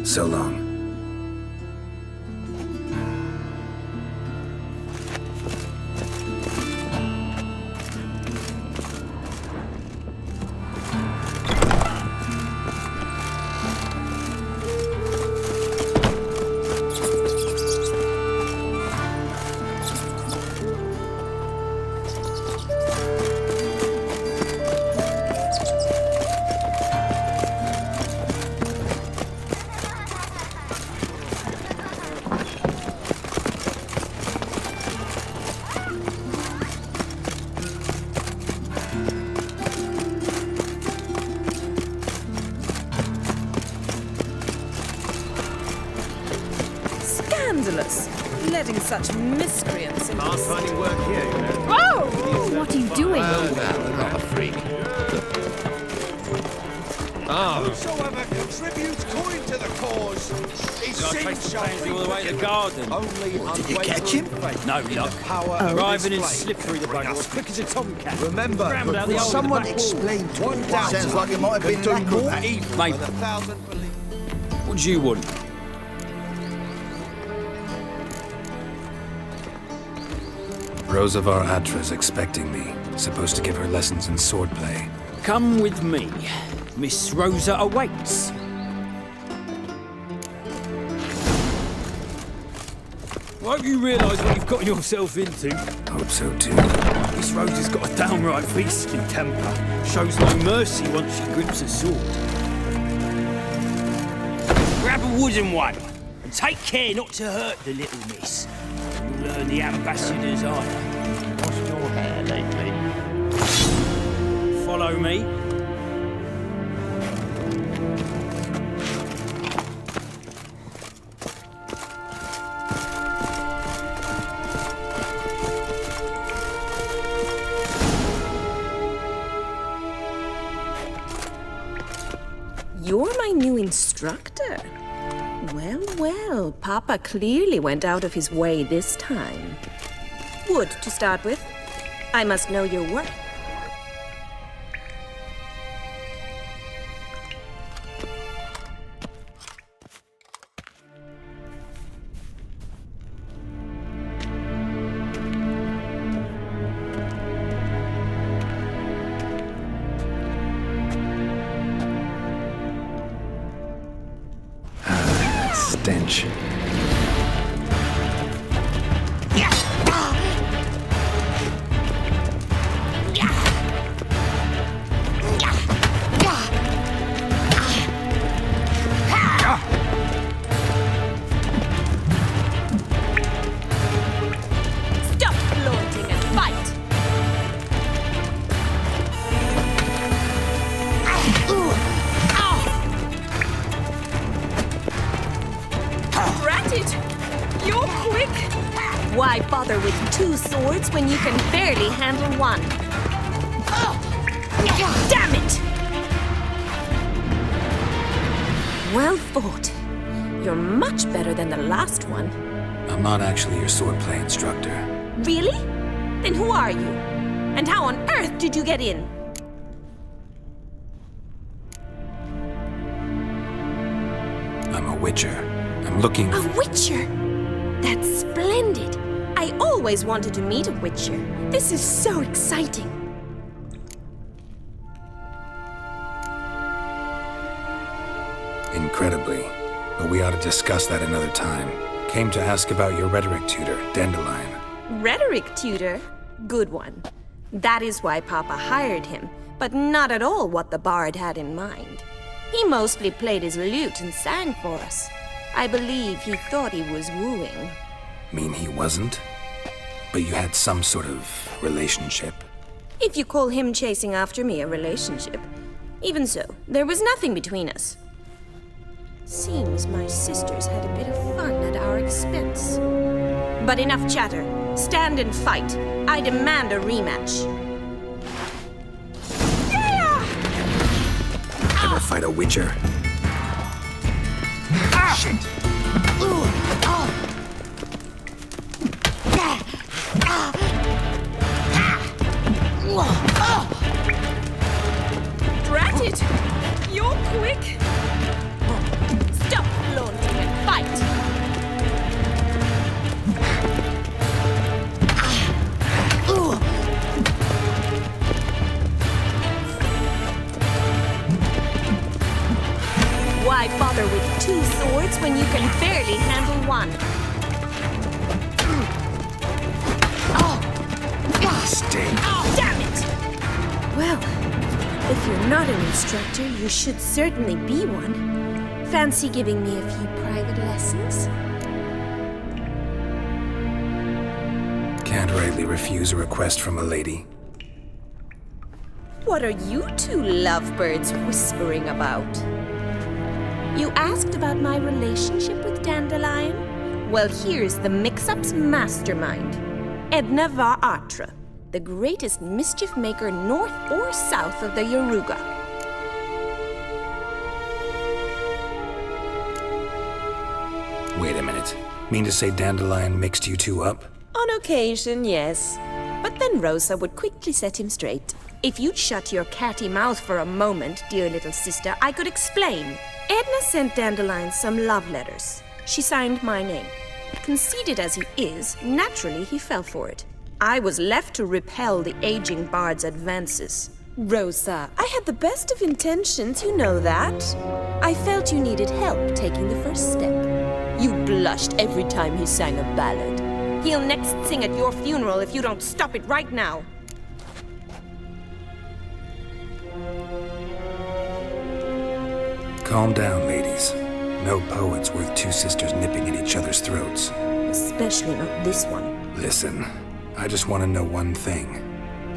So long. Letting such miscreants into Can't find any work here, you know. Oh! What are you doing? Well, not a freak. Whosoever contributes coin to the cause is sin shall all the way to the garden. Only Did you catch him? No, Doc. Arriving in slippery the bugger, as quick as a tomcat. Remember, Scrambled out the hole in the Someone back wall. explain to One me. down. Sounds like it might have been an acrobat. Mate, with 1,000 believe. what do you want? Rosa var Atra's expecting me. Supposed to give her lessons in swordplay. Come with me. Miss Rosa awaits. Won't you realise what you've got yourself into? Hope so too. Miss Rosa's got a downright beastly temper. Shows no mercy once she grips a sword. Grab a wooden one, and take care not to hurt the little miss. You'll learn the ambassador's honour. What's your hair lately? Follow me. You're my new instructor. Well, well, Papa clearly went out of his way this time. Wood, to start with. I must know your work. stench. Stop flaunting and fight! Drat it! You're quick! Why bother with 2 swords when you can barely handle one? Damn it! Well fought. You're much better than the last one. I'm not actually your swordplay instructor. Really? Then who are you? And how on earth did you get in? I'm a witcher. I'm looking A witcher? That's splendid. I always wanted to meet a witcher. This is so exciting. incredibly, but we ought to discuss that another time. Came to ask about your rhetoric tutor, Dandelion. Rhetoric tutor? Good one. That is why Papa hired him, but not at all what the bard had in mind. He mostly played his lute and sang for us. I believe he thought he was wooing. Mean he wasn't? But you had some sort of relationship? If you call him chasing after me a relationship. Even so, there was nothing between us. Seems my sisters had a bit of fun at our expense. But enough chatter. Stand and fight. I demand a rematch. Ever fight a witcher? Shit. Drat it! You're quick! Stop flaunting and fight! Why bother with 2 swords when you can barely handle one? Stay. Damn it! Well, if you're not an instructor, you should certainly be one. Fancy giving me a few private lessons? Can't rightly refuse a request from a lady. What are you 2 lovebirds whispering about? You asked about my relationship with Dandelion? Well, here's the mix-up's mastermind. Edna var Atra, the greatest mischief maker north or south of the Yaruga. Wait a minute. Mean to say Dandelion mixed you 2 up? On occasion, yes. But then Rosa would quickly set him straight. If you'd shut your catty mouth for a moment, dear little sister, I could explain. Edna sent Dandelion some love letters. She signed my name. Conceited as he is, naturally he fell for it. I was left to repel the aging bard's advances. Rosa, I had the best of intentions, you know that. I felt you needed help taking the first step. You blushed every time he sang a ballad. He'll next sing at your funeral if you don't stop it right now. Calm down, ladies. No poet's worth 2 sisters nipping at each other's throats. Especially not this one. Listen, I just want to know one thing.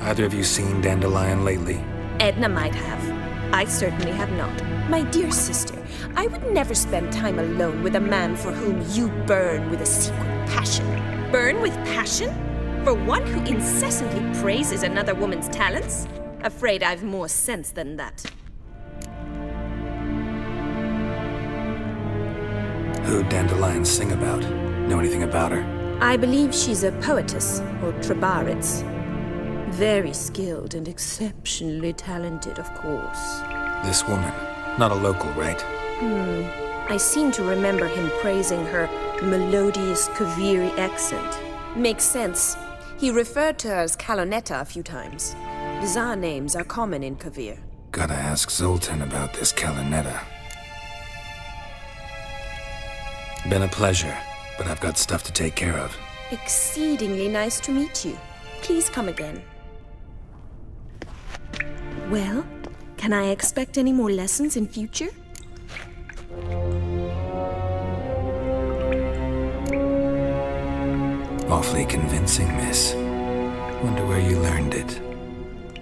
Either of you seen Dandelion lately? Edna might have. I certainly have not. My dear sister, I would never spend time alone with a man for whom you burn with a secret passion. Burn with passion? For one who incessantly praises another woman's talents? Afraid I've more sense than that. Who'd Dandelion sing about? Know anything about her? I believe she's a poetess, or trabaritz. Very skilled and exceptionally talented, of course. This woman. Not a local, right? I seem to remember him praising her melodious Kaviri accent. Makes sense. He referred to her as Kalonetta a few times. Bizarre names are common in Kavir. Gotta ask Zoltan about this Kalonetta. Been a pleasure, but I've got stuff to take care of. Exceedingly nice to meet you. Please come again. Well, can I expect any more lessons in future? Awfully convincing, miss. Wonder where you learned it.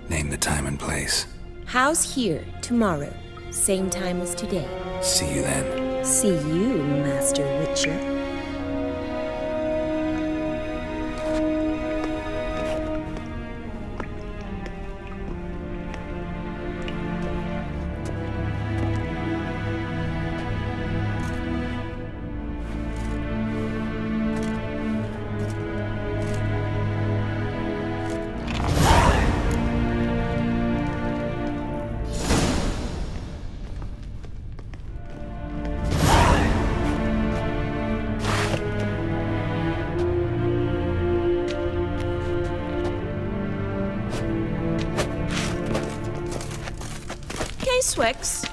Name the time and place. House here, tomorrow. Same time as today. See you then. See you, Master Witcher. Swix.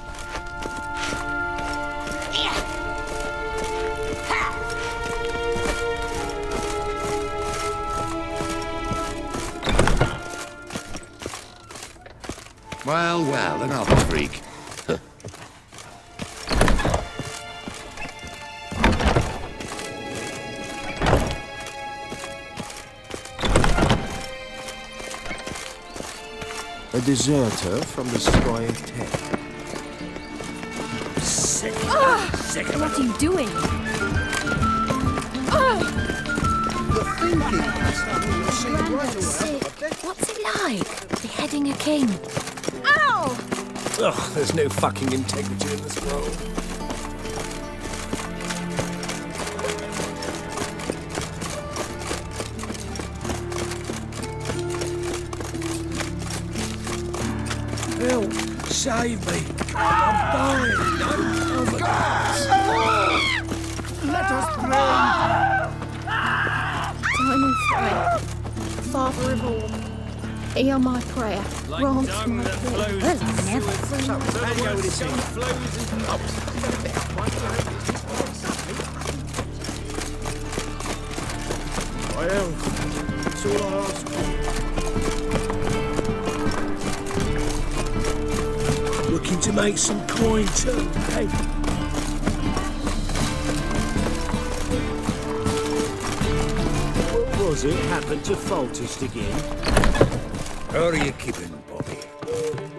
Well, well, another freak. A deserter from the Sky of Ten. Sick. What are you doing? Grandad's sick. What's it like, beheading a king? Ow! Ugh, there's no fucking integrity in this world. Help! Save me! I'm dying! Oh my God! Let us pray! Eternal Friend, Father of all, hear my prayer. Grant my prayer. Well, never. I am. That's all I ask. Looking to make some coin too, hey? What was it happened to Faltist again? How are you keeping, Bobby?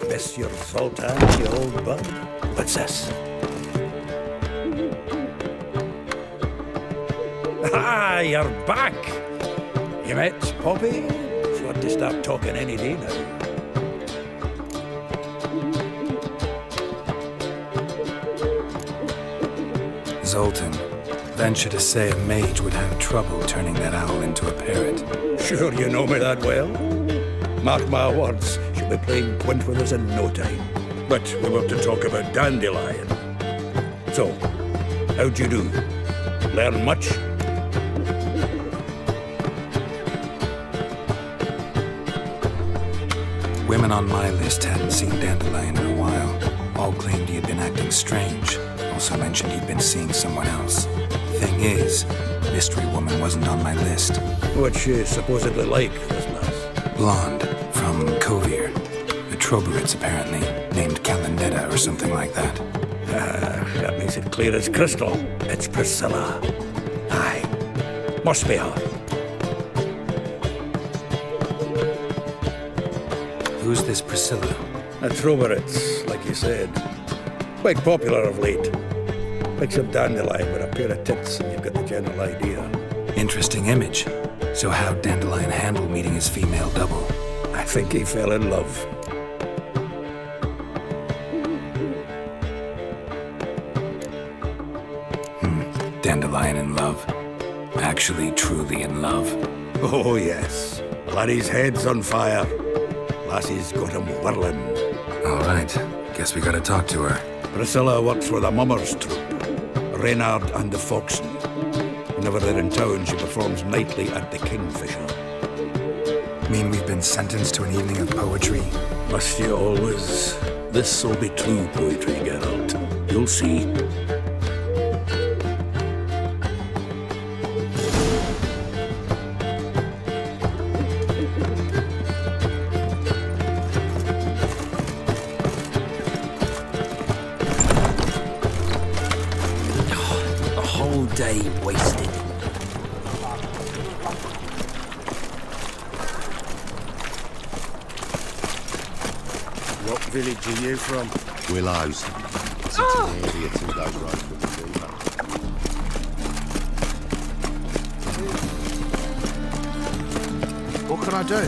Miss your Zoltan, you old bud? What's this? Ah, you're back! You met Bobby? She ought to start talking any day now. Zoltan. Venture to say a mage would have trouble turning that owl into a parrot. Sure you know me that well? Mark my words, she'll be playing quint with us in no time. But we were to talk about Dandelion. So, how'd you do? Learn much? Women on my list hadn't seen Dandelion in a while. All claimed he had been acting strange. Also mentioned he'd been seeing someone else. Thing is, Mystery Woman wasn't on my list. What's she supposedly like, this lass? Blonde, from Kovir. The Troberits, apparently, named Calandetta or something like that. That makes it clear as crystal. It's Priscilla. Aye, must be her. Who's this Priscilla? A Troberits, like you said. Quite popular of late. Picture Dandelion with a pair of tits and you've got the general idea. Interesting image. So how'd Dandelion handle meeting his female double? I think he fell in love. Dandelion in love. Actually, truly in love. Oh, yes. Laddie's head's on fire. Lassie's got him whirling. All right. Guess we gotta talk to her. Priscilla works for the Mummers troupe. Reynard and the Foxen. Whenever they're in town, she performs nightly at the Kingfisher. Mean we've been sentenced to an evening of poetry? Must you always? This'll be true poetry, Geralt. You'll see. day wasted. What village are you from? Willows. It's an area 2 days road from the river. What can I do?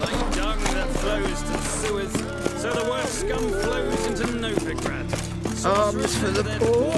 Like dung that flows to the sewers, so the worst scum flows into Novigrad. Arms for the poor.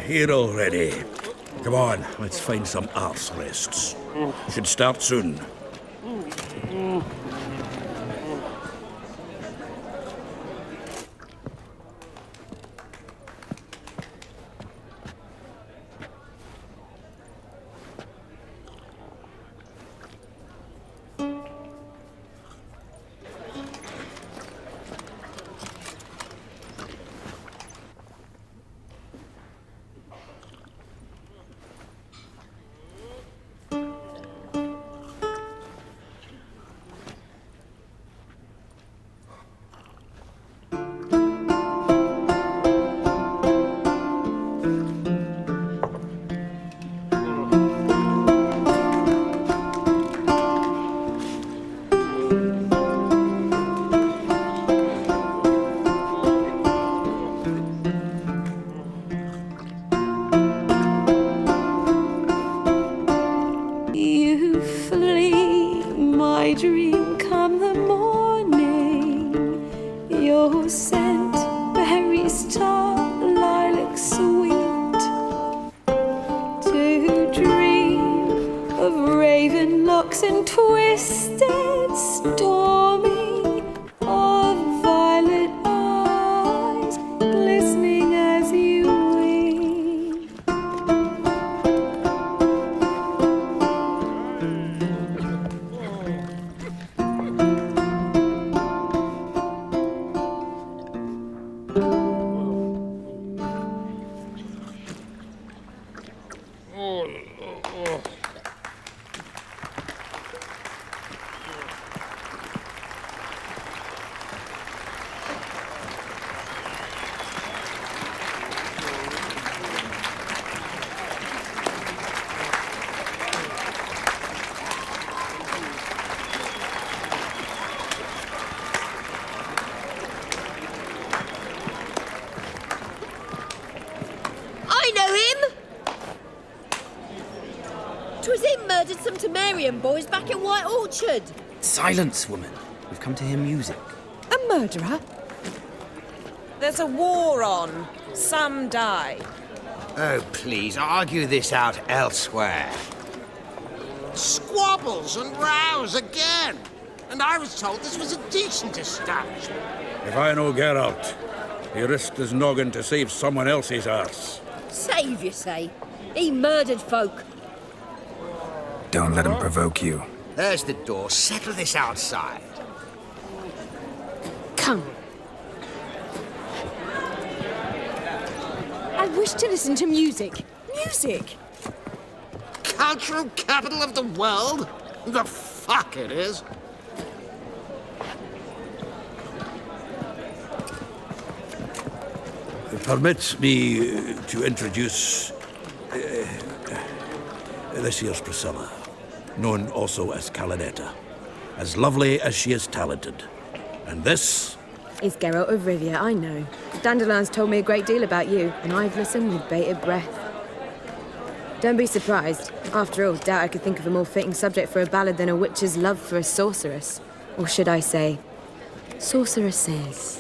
Here already. Come on, let's find some arse rests. Should start soon. Boys back in White Orchard. Silence, woman. We've come to hear music. A murderer? There's a war on. Some die. Oh, please, argue this out elsewhere. Squabbles and rows again. And I was told this was a decent establishment. If I know Geralt, he risked his noggin to save someone else's arse. Save, you say? He murdered folk. Don't let him provoke you. There's the door. Settle this outside. Come. I wish to listen to music. Music! Cultural capital of the world? The fuck it is. Permit me to introduce this here's Priscilla, known also as Calinetta, as lovely as she is talented. And this is Geralt of Rivia, I know. Dandelion's told me a great deal about you, and I've listened with bated breath. Don't be surprised. After all, doubt I could think of a more fitting subject for a ballad than a witch's love for a sorceress. Or should I say, sorceresses.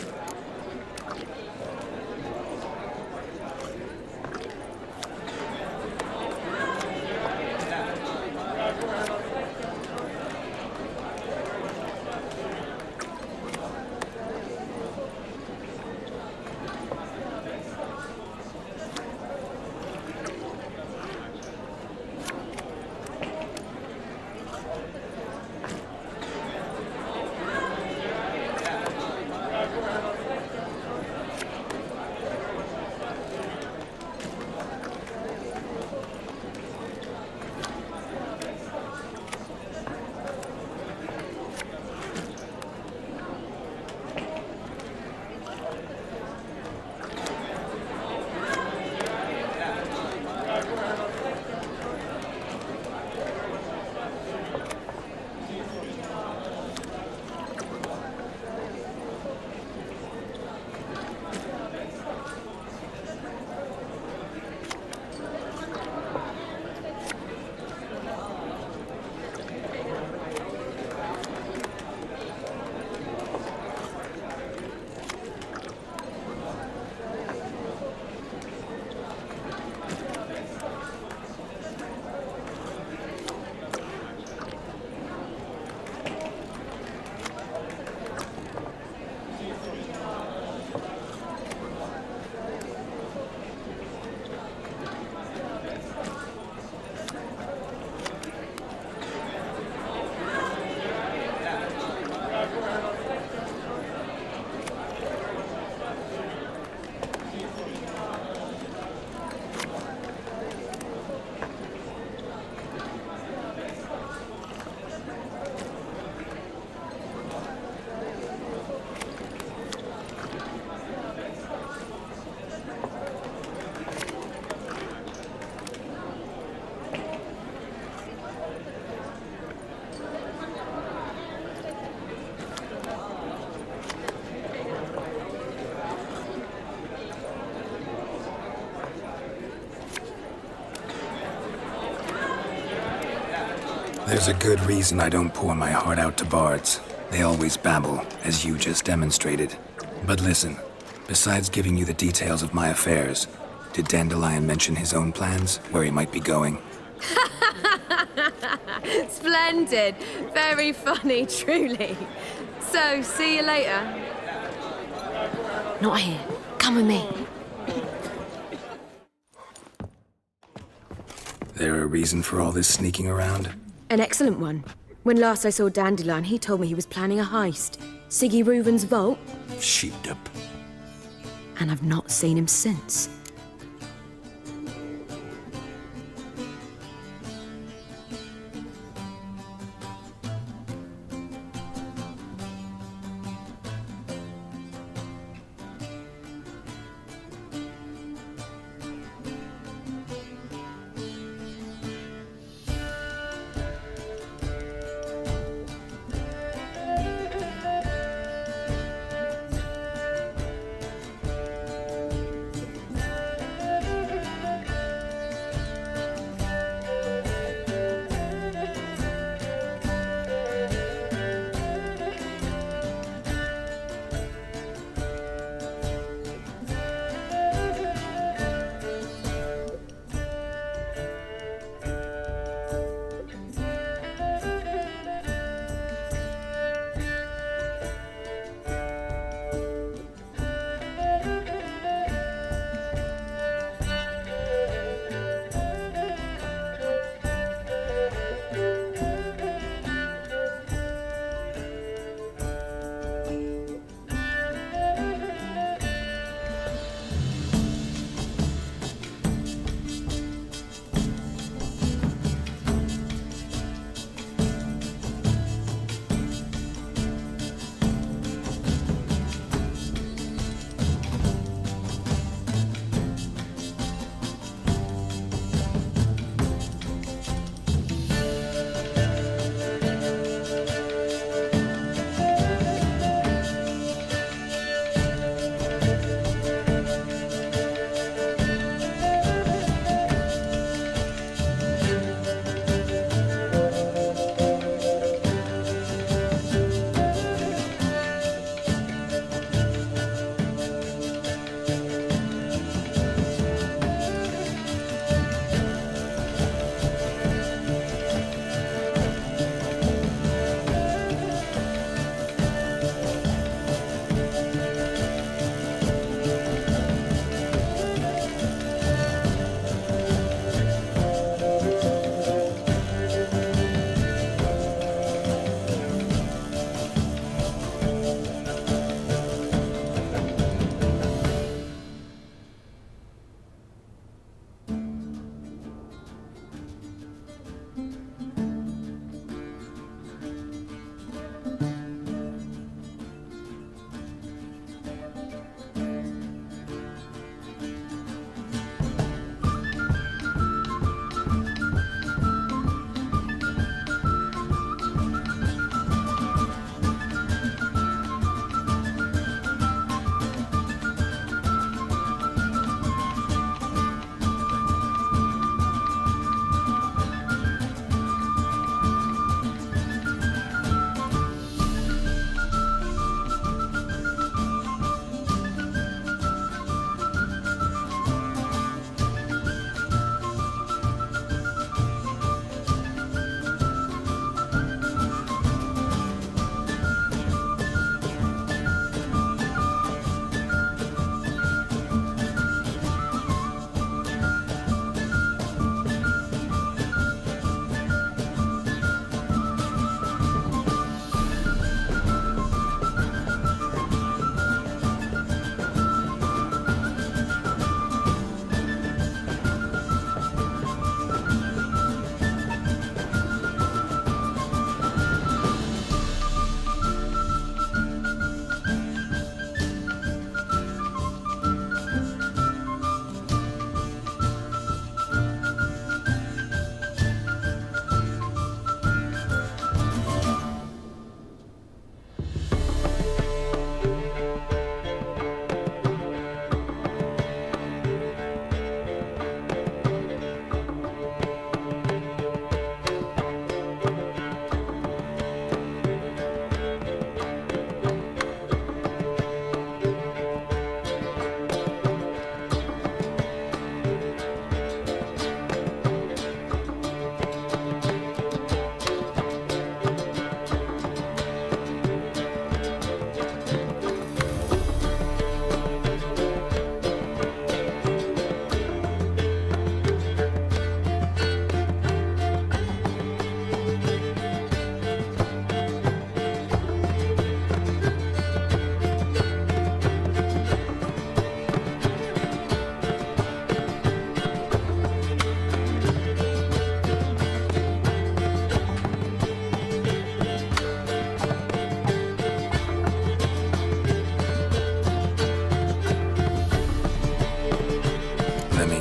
There's a good reason I don't pour my heart out to bards. They always babble, as you just demonstrated. But listen, besides giving you the details of my affairs, did Dandelion mention his own plans, where he might be going? Splendid. Very funny, truly. So, see you later. Not here. Come with me. There a reason for all this sneaking around? An excellent one. When last I saw Dandelion, he told me he was planning a heist. Siggy Reuven's vault. Sheeped up. And I've not seen him since.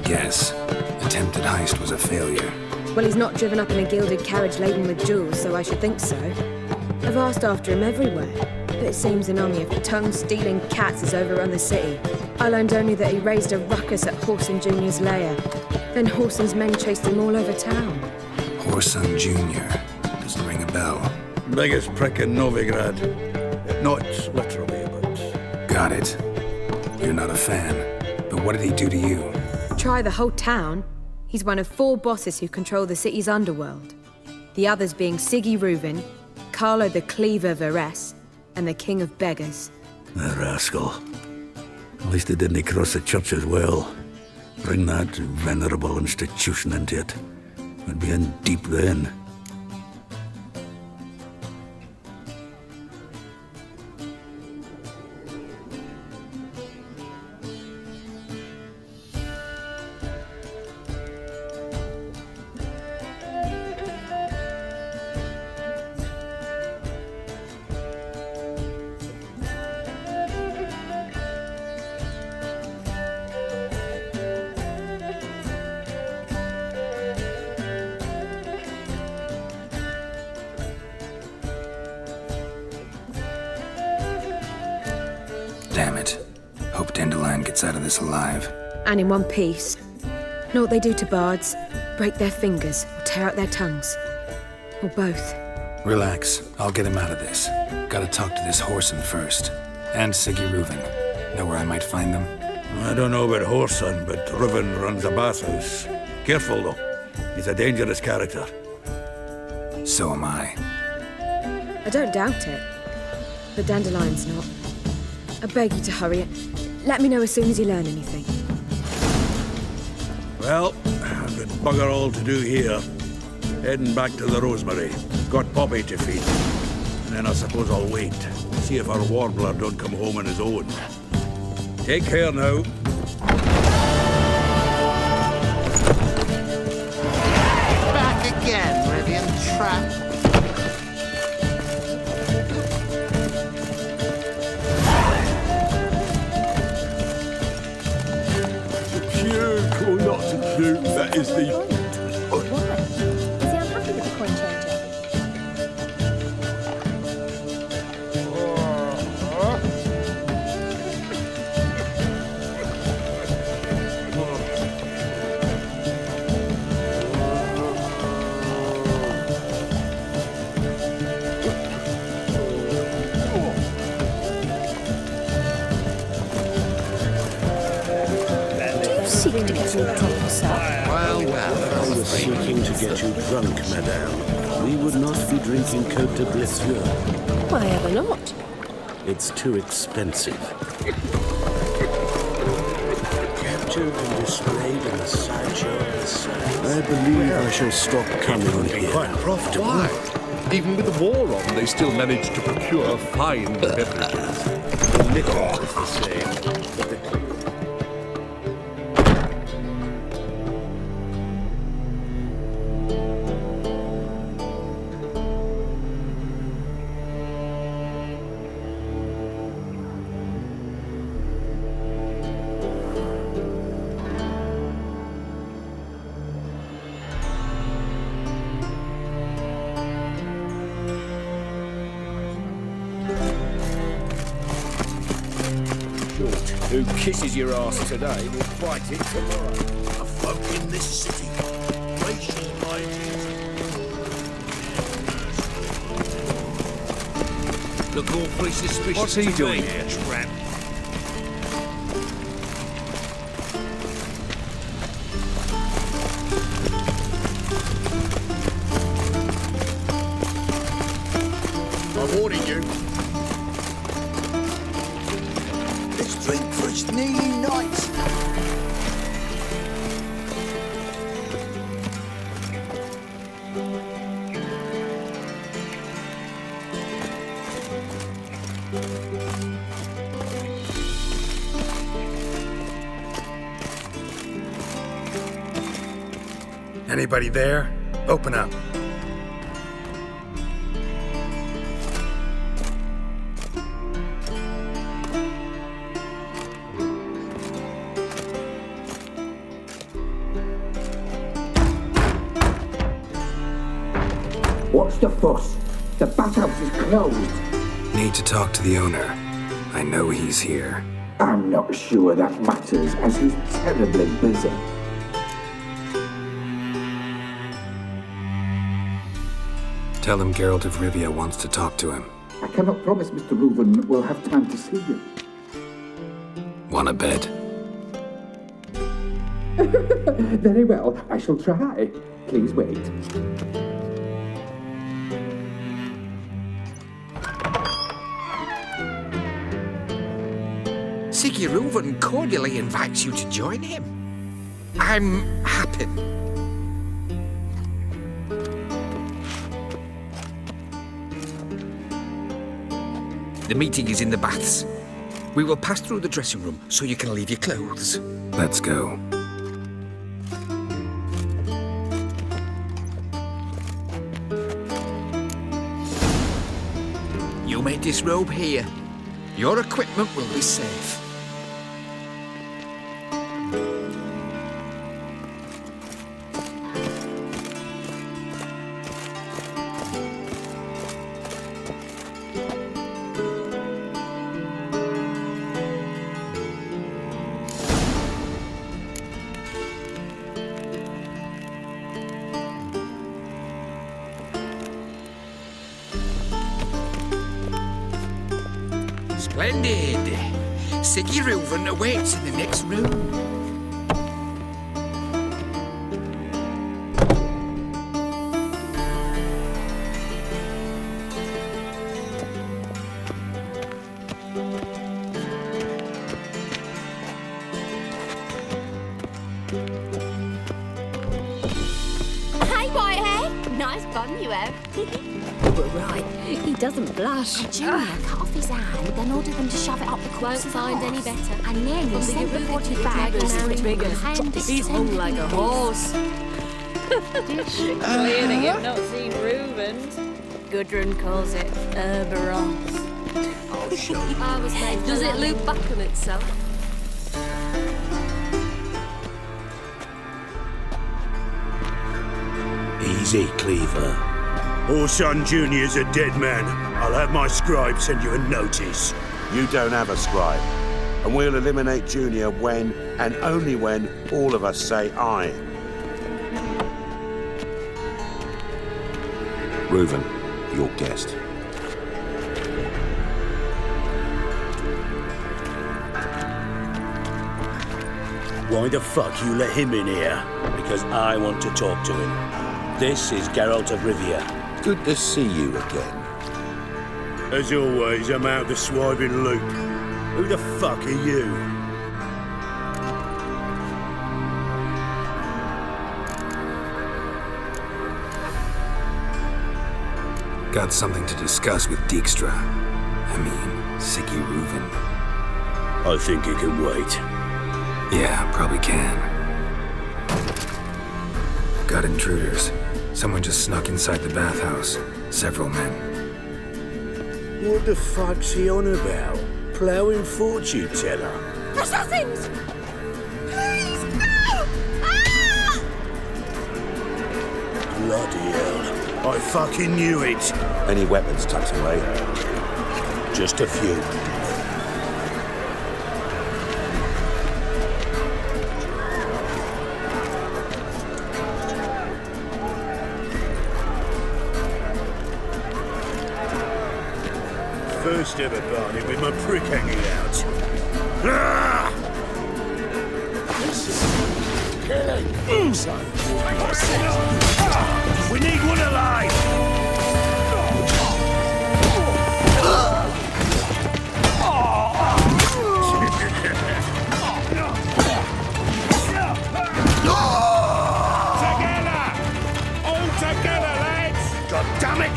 guess. Attempted heist was a failure. Well, he's not driven up in a gilded carriage laden with jewels, so I should think so. I've asked after him everywhere, but it seems an army of tongue-stealing cats has overrun the city. I learned only that he raised a ruckus at Whoreson Jr.'s lair. Then Whoreson's men chased him all over town. Whoreson Jr. Doesn't ring a bell. Biggest prick in Novigrad. Not literally, but... Got it. You're not a fan. But what did he do to you? Try the whole town. He's one of 4 bosses who control the city's underworld. The others being Ciri Reuven, Carlo the Cleaver Varese, and the King of Beggars. The rascal. At least he didn't cross the church as well. Bring that venerable institution into it. We'd be in deep then. Damn it. Hope Dandelion gets out of this alive. And in one piece. Know what they do to bards? Break their fingers or tear out their tongues. Or both. Relax. I'll get him out of this. Gotta talk to this Whoreson first. And Ciri Reuven. Know where I might find them? I don't know about Whoreson, but Reuven runs a bathhouse. Careful, though. He's a dangerous character. So am I. I don't doubt it. But Dandelion's not. I beg you to hurry it. Let me know as soon as you learn anything. Well, I've got bugger all to do here. Heading back to the Rosemary. Got Poppy to feed. And then I suppose I'll wait. See if our warbler don't come home on his own. Take care now. Back again, Rivian trap. Puke or not to puke, that is the... Why? Is he unhappy with the coin changer? Seek to get you drunk, sir. Well, I was seeking to get you drunk, madame. We would not be drinking Côte de Blessure. Why ever not? It's too expensive. Captured and displayed in the sideshow of the sun. I believe I shall stop coming here. Quite profitable. Why? Even with the war on, they still manage to procure fine beverages. The liquor is the same, but the Who kisses your ass today will fight it tomorrow. A folk in this city. Racial hygiene. Look awfully suspicious. What's he to doing me, here? Tramp. I'm warning you. Let's drink for it's nearly night. Anybody there? Open up. just a fuss. The bathhouse is closed. Need to talk to the owner. I know he's here. I'm not sure that matters, as he's terribly busy. Tell him Geralt of Rivia wants to talk to him. I cannot promise Mr. Reuven will have time to see you. Want a bed? Very well, I shall try. Please wait. Ciri Reuven cordially invites you to join him. I'm happy. The meeting is in the baths. We will pass through the dressing room so you can leave your clothes. Let's go. You may disrobe here. Your equipment will be safe. Splendid! Ciri Reuven awaits in the next room. Hey, Whitehead! Nice bun you have. You were right. He doesn't blush. Junior cut off his hand, then ordered them to shove it up the corpse. Won't find any better. And then he sent the body back and He's hung like a horse. Clearly you've not seen Reuven's. Gudrun calls it Herberons. I'll show you. Does it loop back on itself? Easy, Cleaver. Orson Jr.'s a dead man. I'll have my scribe send you a notice. You don't have a scribe. And we'll eliminate Junior when, and only when, all of us say aye. Reuven, your guest. Why the fuck you let him in here? Because I want to talk to him. This is Geralt of Rivia. Good to see you again. As always, I'm out of the swiving loop. Who the fuck are you? Got something to discuss with Dijkstra. I mean, Ciri Reuven. I think it can wait. Yeah, probably can. Got intruders. Someone just snuck inside the bathhouse. Several men. What the fuck's he on about? Ploughing fortune teller? Assassins! Please, no! Ah! Bloody hell. I fucking knew it. Any weapons tucked away? Just a few. First ever party with my prick hanging out. Ah! We need one alive! Together! All together, lads! God damn it!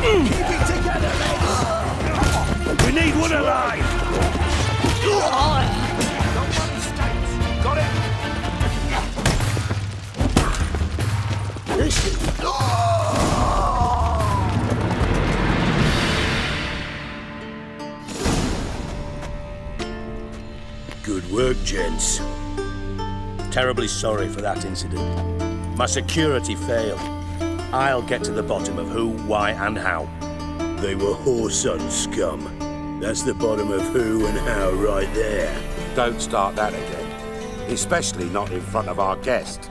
Keep it together, lads! We need one alive! Got it? Good work, gents. Terribly sorry for that incident. My security failed. I'll get to the bottom of who, why, and how. They were whoreson scum. That's the bottom of who and how right there. Don't start that again. Especially not in front of our guest.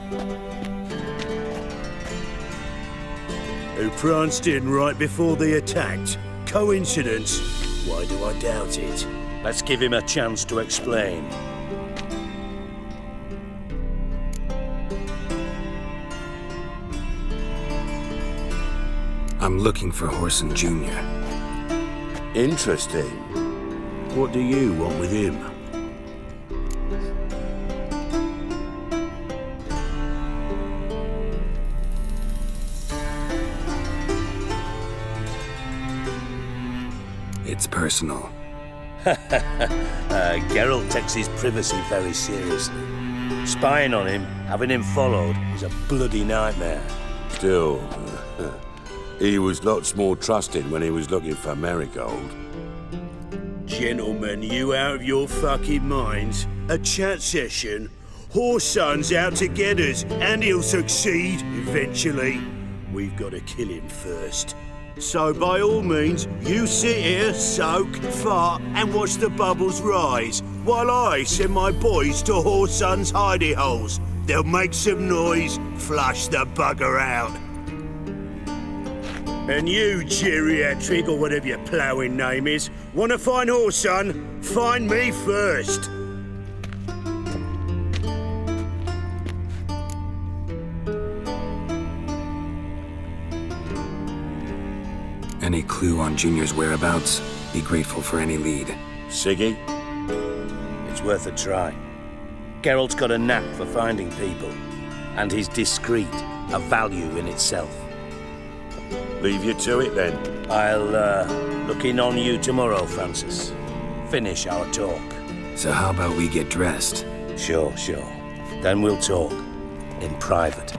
Who pranced in right before they attacked. Coincidence? Why do I doubt it? Let's give him a chance to explain. I'm looking for Whoreson Jr. Interesting. What do you want with him? It's personal. Geralt takes his privacy very seriously. Spying on him, having him followed, is a bloody nightmare. Still, he was lots more trusting when he was looking for Marigold. Gentlemen, you out of your fucking minds? A chat session? Whoreson's out to get us, and he'll succeed, eventually. We've got to kill him first. So by all means, you sit here, soak, fart, and watch the bubbles rise, while I send my boys to Whoreson's hidey holes. They'll make some noise, flush the bugger out. And you, geriatric, or whatever your ploughing name is, want to find Whoreson? Find me first. Any clue on Junior's whereabouts? Be grateful for any lead. Siggy? It's worth a try. Geralt's got a knack for finding people, and he's discreet, a value in itself. Leave you to it then. I'll look in on you tomorrow, Francis. Finish our talk. So how about we get dressed? Sure. Then we'll talk. In private.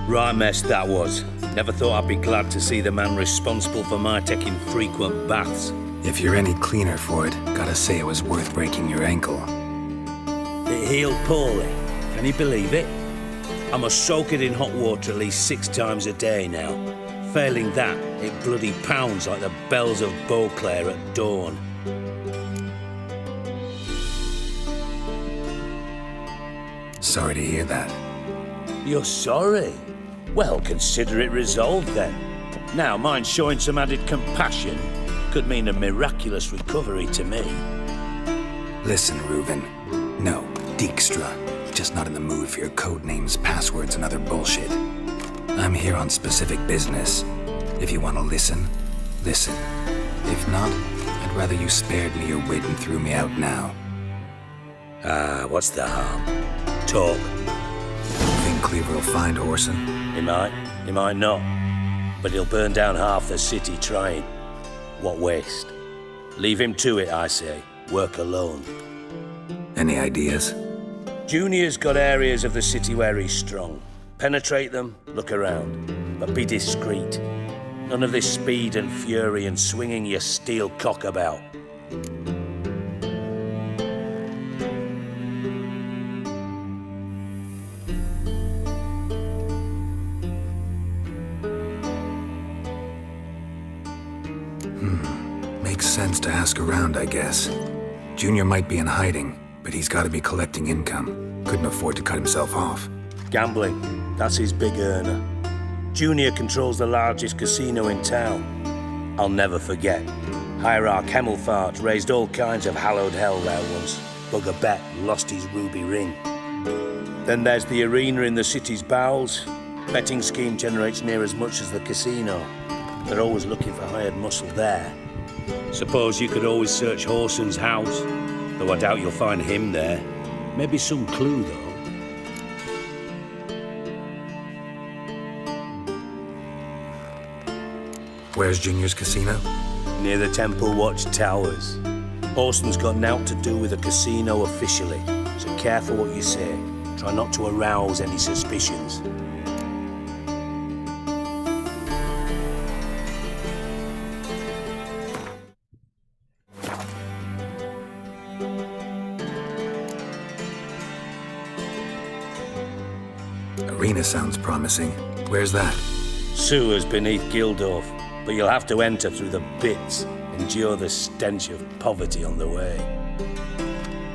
Right mess that was. Never thought I'd be glad to see the man responsible for my taking frequent baths. If you're any cleaner for it, gotta say it was worth breaking your ankle. It healed poorly. Can you believe it? I must soak it in hot water at least 6 times a day now. Failing that, it bloody pounds like the bells of Beauclair at dawn. Sorry to hear that. You're sorry? Well, consider it resolved then. Now, mind showing some added compassion could mean a miraculous recovery to me. Listen, Reuven. No, Dijkstra. Just not in the mood for your code names, passwords, and other bullshit. I'm here on specific business. If you want to listen, listen. If not, I'd rather you spared me your wit and threw me out now. What's the harm? Talk. Think Cleaver will find Whoreson? He might not. But he'll burn down half the city trying. What waste? Leave him to it, I say. Work alone. Any ideas? Junior's got areas of the city where he's strong. Penetrate them, look around. But be discreet. None of this speed and fury and swinging your steel cock about. Makes sense to ask around, I guess. Junior might be in hiding, but he's got to be collecting income. Couldn't afford to cut himself off. Gambling, that's his big earner. Junior controls the largest casino in town. I'll never forget. Hierarch Hemmelfart raised all kinds of hallowed hell there once. Bugger bet lost his ruby ring. Then there's the arena in the city's bowels. Betting scheme generates near as much as the casino. They're always looking for hired muscle there. Suppose you could always search Whoreson's house, though I doubt you'll find him there. Maybe some clue, though. Where's Junior's casino? Near the Temple Watch Towers. Whoreson's got naught to do with the casino officially, so careful what you say. Try not to arouse any suspicions. arena sounds promising. Where's that? Sewers beneath Gildorf, but you'll have to enter through the bits, endure the stench of poverty on the way.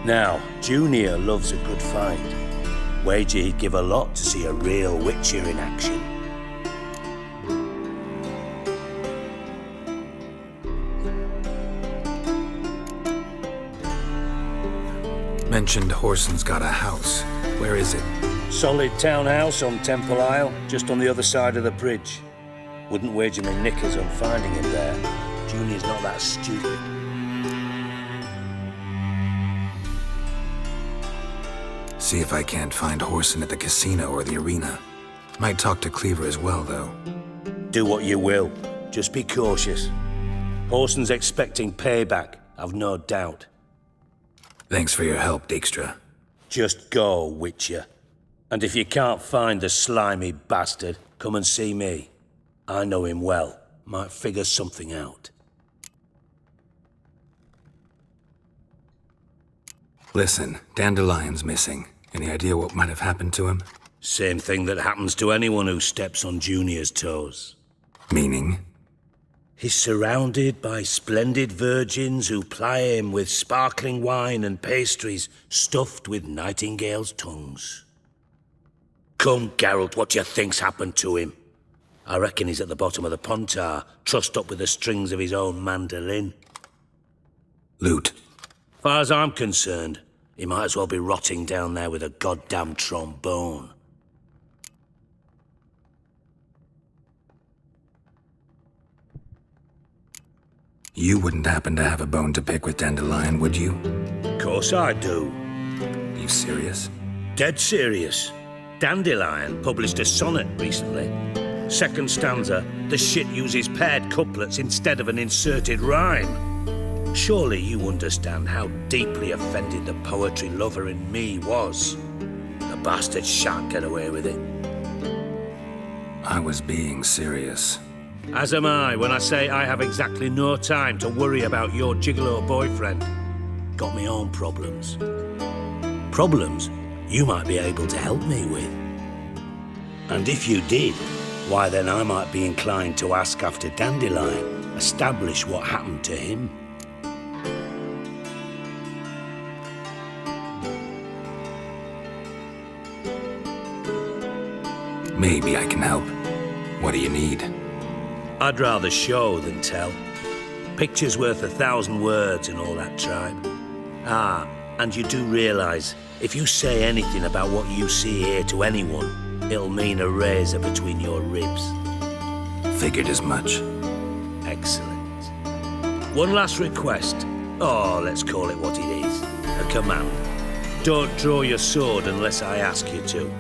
Now, Junior loves a good fight. Wager he'd give a lot to see a real Witcher in action. Mentioned Horson's got a house. Where is it? Solid townhouse on Temple Isle, just on the other side of the bridge. Wouldn't wager me knickers on finding him there. Junior's not that stupid. See if I can't find Horson at the casino or the arena. Might talk to Cleaver as well, though. Do what you will. Just be cautious. Horson's expecting payback, I've no doubt. Thanks for your help, Dijkstra. Just go, Witcher. And if you can't find the slimy bastard, come and see me. I know him well. Might figure something out. Listen, Dandelion's missing. Any idea what might have happened to him? Same thing that happens to anyone who steps on Junior's toes. Meaning? He's surrounded by splendid virgins who ply him with sparkling wine and pastries stuffed with nightingales' tongues. Come, Geralt, what do you think's happened to him? I reckon he's at the bottom of the Pontar, trussed up with the strings of his own mandolin. Loot. Far as I'm concerned, he might as well be rotting down there with a goddamn trombone. You wouldn't happen to have a bone to pick with Dandelion, would you? Of course I do. You serious? Dead serious. Dandelion published a sonnet recently. Second stanza, the shit uses paired couplets instead of an inserted rhyme. Surely you understand how deeply offended the poetry lover in me was. The bastard shan't get away with it. I was being serious. As am I when I say I have exactly no time to worry about your gigolo boyfriend. Got me own problems. Problems you might be able to help me with. And if you did, why then I might be inclined to ask after Dandelion, establish what happened to him. Maybe I can help. What do you need? I'd rather show than tell. Picture's worth 1,000 words and all that tribe. Ah, and you do realise, if you say anything about what you see here to anyone, it'll mean a razor between your ribs. Figured as much. Excellent. One last request. Oh, let's call it what it is. A command. Don't draw your sword unless I ask you to.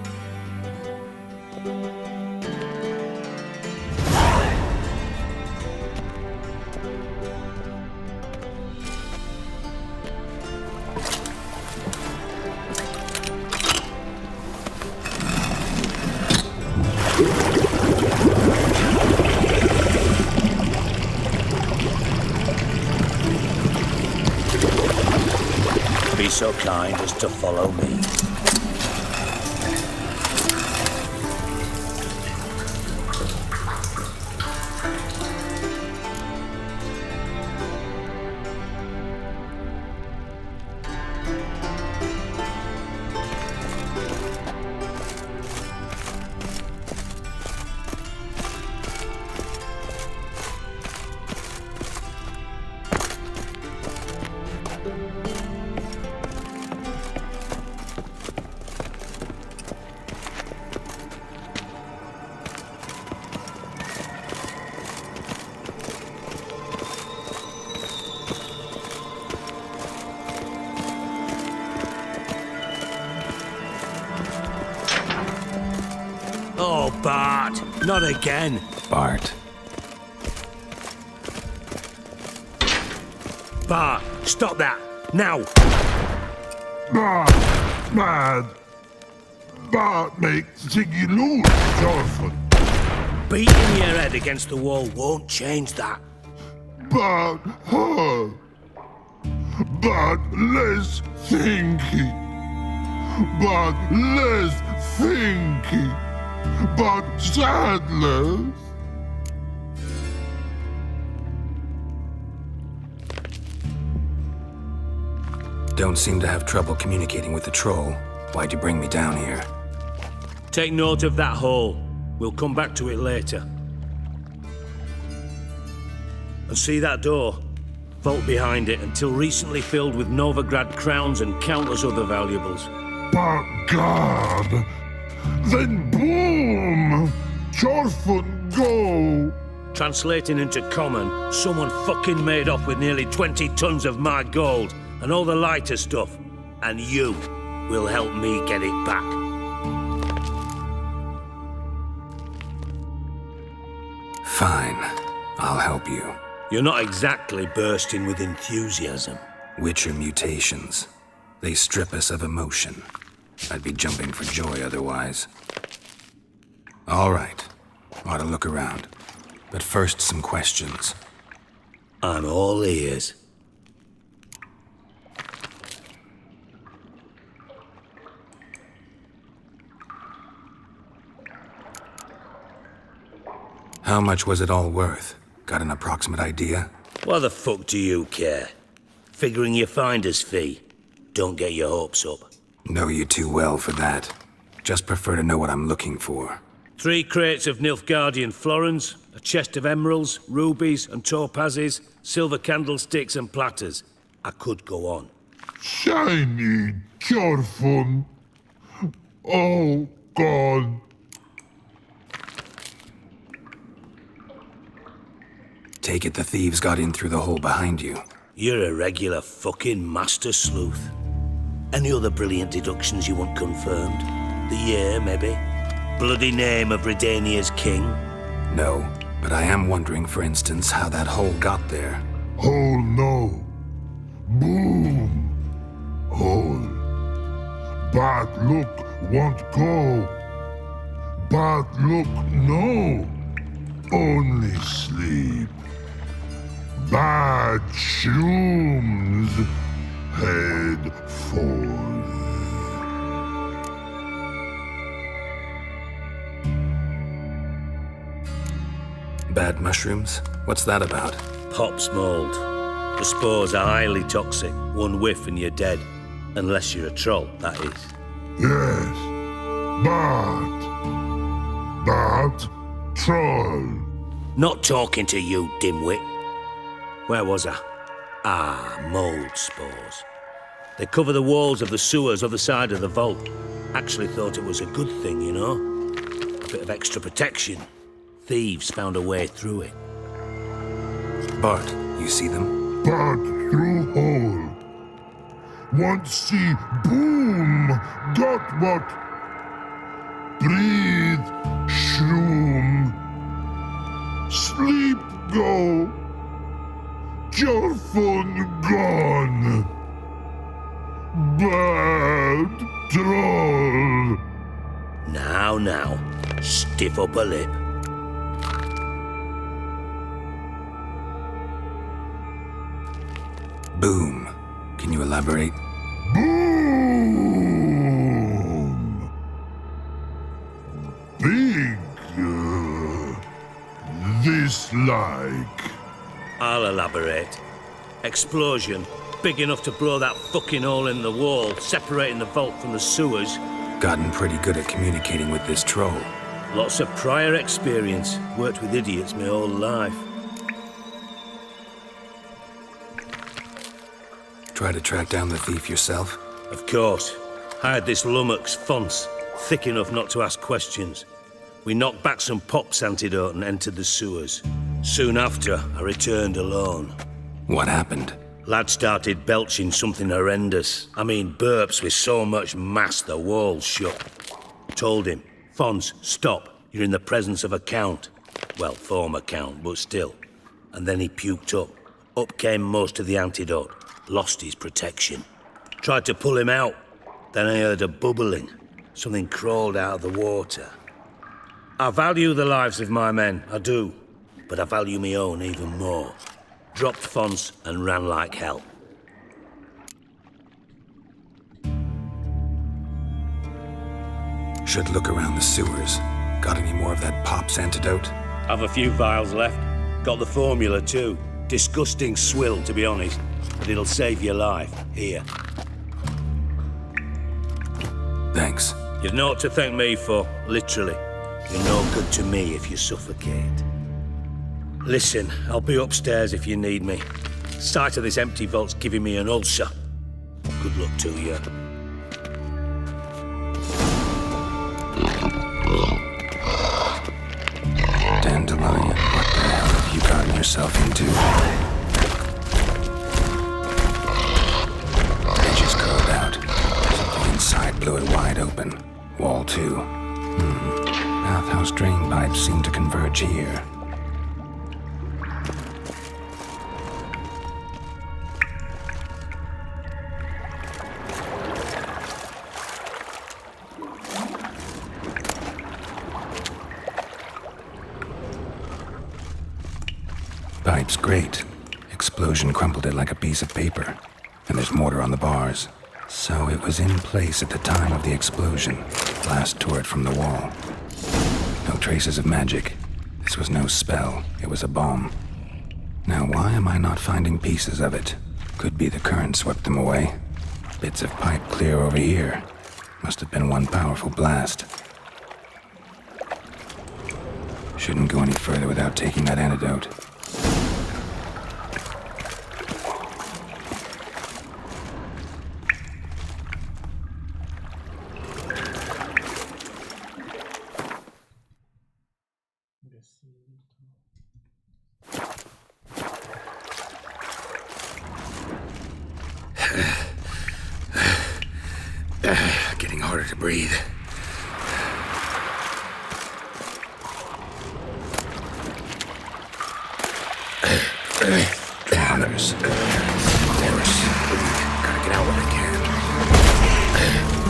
So kind as to follow me. Oh, Bart, not again. Bart. Bart, stop that, now. Bart, mad. Bart makes Ziggy lose, Jonathan. Beating your head against the wall won't change that. Bart, her. Bart, less thinky. Bart, less thinky. but saddlers. Don't seem to have trouble communicating with the troll. Why'd you bring me down here? Take note of that hole. We'll come back to it later. And see that door? Vault behind it, until recently filled with Novigrad crowns and countless other valuables. But God! Then boom! Chorfun go! Translating into common, someone fucking made off with nearly 20 tons of my gold and all the lighter stuff. And you will help me get it back. Fine. I'll help you. You're not exactly bursting with enthusiasm. Witcher mutations. They strip us of emotion. I'd be jumping for joy otherwise. All right. Ought to look around. But first, some questions. I'm all ears. How much was it all worth? Got an approximate idea? Why the fuck do you care? Figuring your finder's fee. Don't get your hopes up. Know you too well for that. Just prefer to know what I'm looking for. 3 crates of Nilfgaardian florins, a chest of emeralds, rubies and topazes, silver candlesticks and platters. I could go on. Shiny Chorfun. Oh, God. Take it the thieves got in through the hole behind you. You're a regular fucking master sleuth. Any other brilliant deductions you want confirmed? The year, maybe? Bloody name of Redania's king? No, but I am wondering, for instance, how that hole got there. Hole no. Boom. Hole. Bad look won't go. Bad look no. Only sleep. Bad shrooms head forth. Bad mushrooms? What's that about? Pop's mold. The spores are highly toxic. One whiff and you're dead. Unless you're a troll, that is. Yes. Bad troll. Not talking to you, dimwit. Where was I? Mold spores. They cover the walls of the sewers other side of the vault. Actually thought it was a good thing, you know? A bit of extra protection. Thieves found a way through it. Bart, you see them? Bart through hole. Want see boom. Got what? Breathe. Shroom. Sleep go. Chorfun gone. Bad troll. Now, stiff up a lip. Boom. Can you elaborate? Boom. Big. This like. I'll elaborate. Explosion. Big enough to blow that fucking hole in the wall, separating the vault from the sewers. Gotten pretty good at communicating with this troll. Lots of prior experience. Worked with idiots my whole life. Try to track down the thief yourself? Of course. Hired this lummox, Fons, thick enough not to ask questions. We knocked back some Pop's antidote and entered the sewers. Soon after, I returned alone. What happened? Lad started belching something horrendous. I mean, burps with so much mass the walls shook. Told him, Fons, stop. You're in the presence of a count. Well, former count, but still. And then he puked up. Up came most of the antidote. Lost his protection. Tried to pull him out. Then I heard a bubbling. Something crawled out of the water. I value the lives of my men, I do. But I value my own even more. Dropped Fons and ran like hell. Should look around the sewers. Got any more of that pop's antidote? Have a few vials left. Got the formula too. Disgusting swill, to be honest. But it'll save your life. Here. Thanks. You've naught to thank me for, literally. You're no good to me if you suffocate. Listen, I'll be upstairs if you need me. Sight of this empty vault's giving me an ulcer. Good luck to you. Dandelion, what the hell have you gotten yourself into? Edges curled out. Something inside blew it wide open. Wall too. Bathhouse drain pipes seem to converge here. Pipe's great. Explosion crumpled it like a piece of paper. And there's mortar on the bars. So it was in place at the time of the explosion. Blast tore it from the wall. No traces of magic. This was no spell. It was a bomb. Now why am I not finding pieces of it? Could be the current swept them away. Bits of pipe clear over here. Must have been one powerful blast. Shouldn't go any further without taking that antidote. Getting harder to breathe. Drowners. Of course. Gotta get out when I can.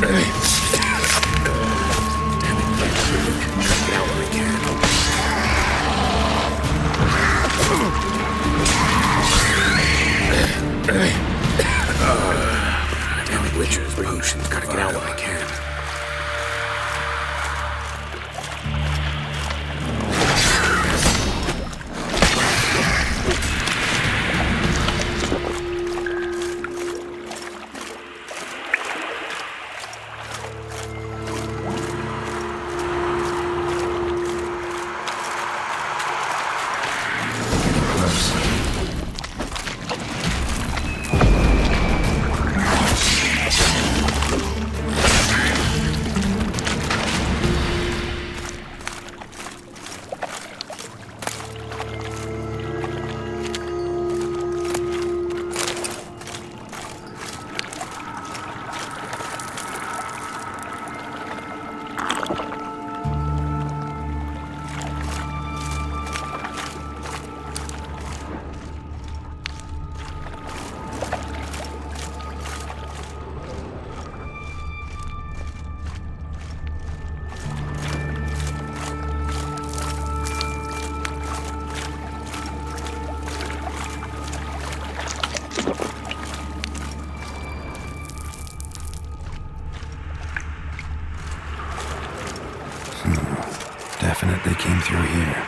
Damn it. Gotta get out when I can. Damn it, Witcher's potions. Gotta get out when I can. Definitely came through here.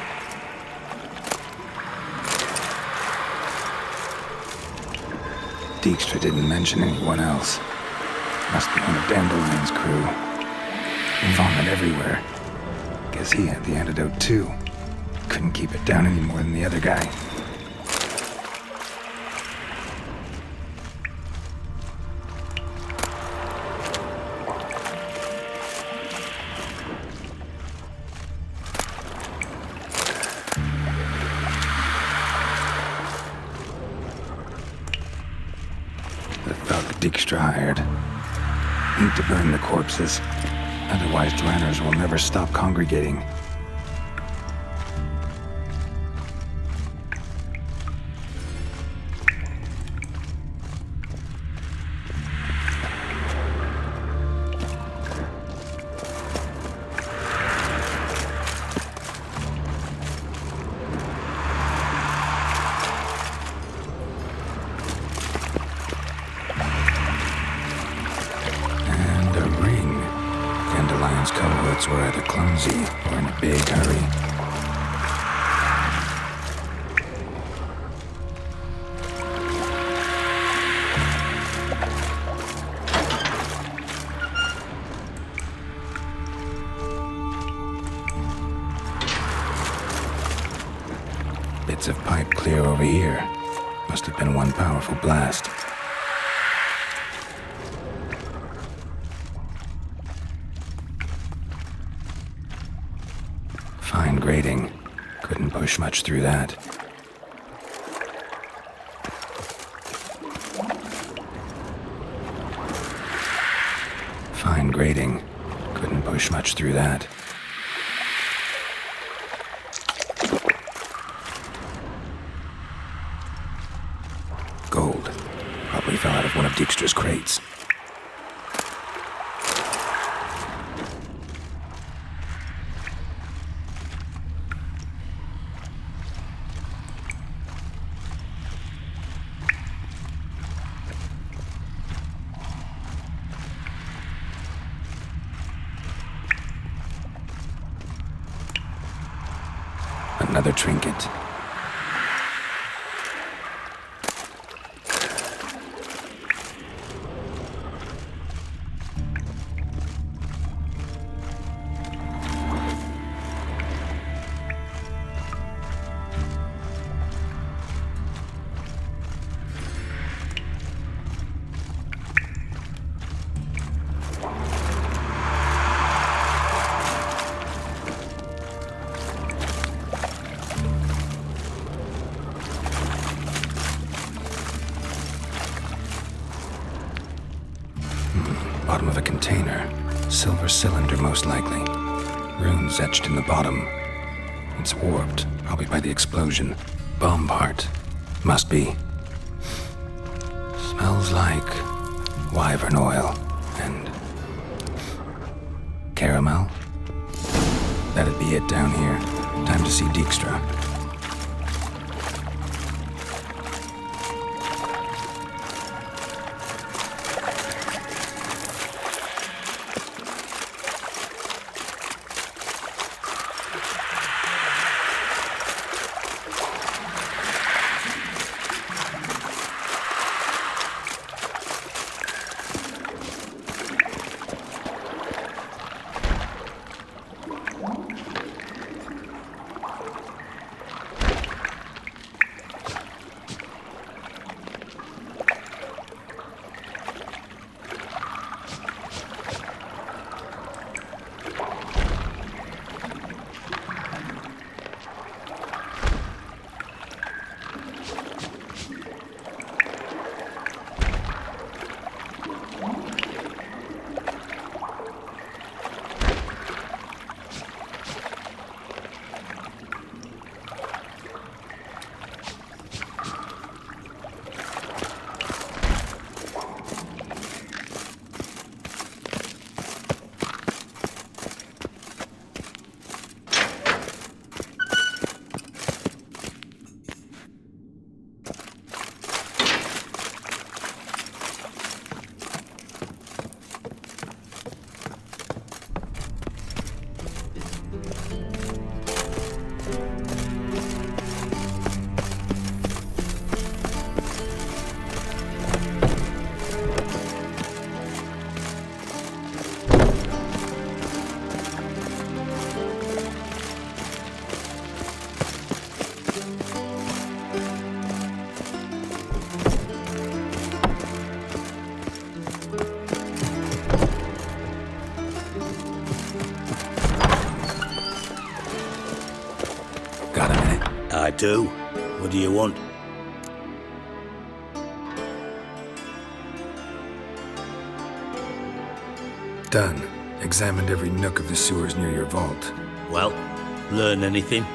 Dijkstra didn't mention anyone else. Must be one of Dandelion's crew. Vomit everywhere. Guess he had the antidote too. Couldn't keep it down any more than the other guy. Dijkstra hired. Need to burn the corpses. Otherwise, drowners will never stop congregating. Were either clumsy or in a big hurry. Bits of pipe clear over here. Must have been one powerful blast. Fine grating. Couldn't push much through that. Fine grating. Couldn't push much through that. Gold. Probably fell out of one of Dijkstra's crates. Another trinket. Bottom of a container. Silver cylinder, most likely. Runes etched in the bottom. It's warped, probably by the explosion. Bomb part. Must be. Smells like wyvern oil and caramel. That'd be it down here. Time to see Dijkstra. I do. What do you want? Done. Examined every nook of the sewers near your vault. Well, learn anything?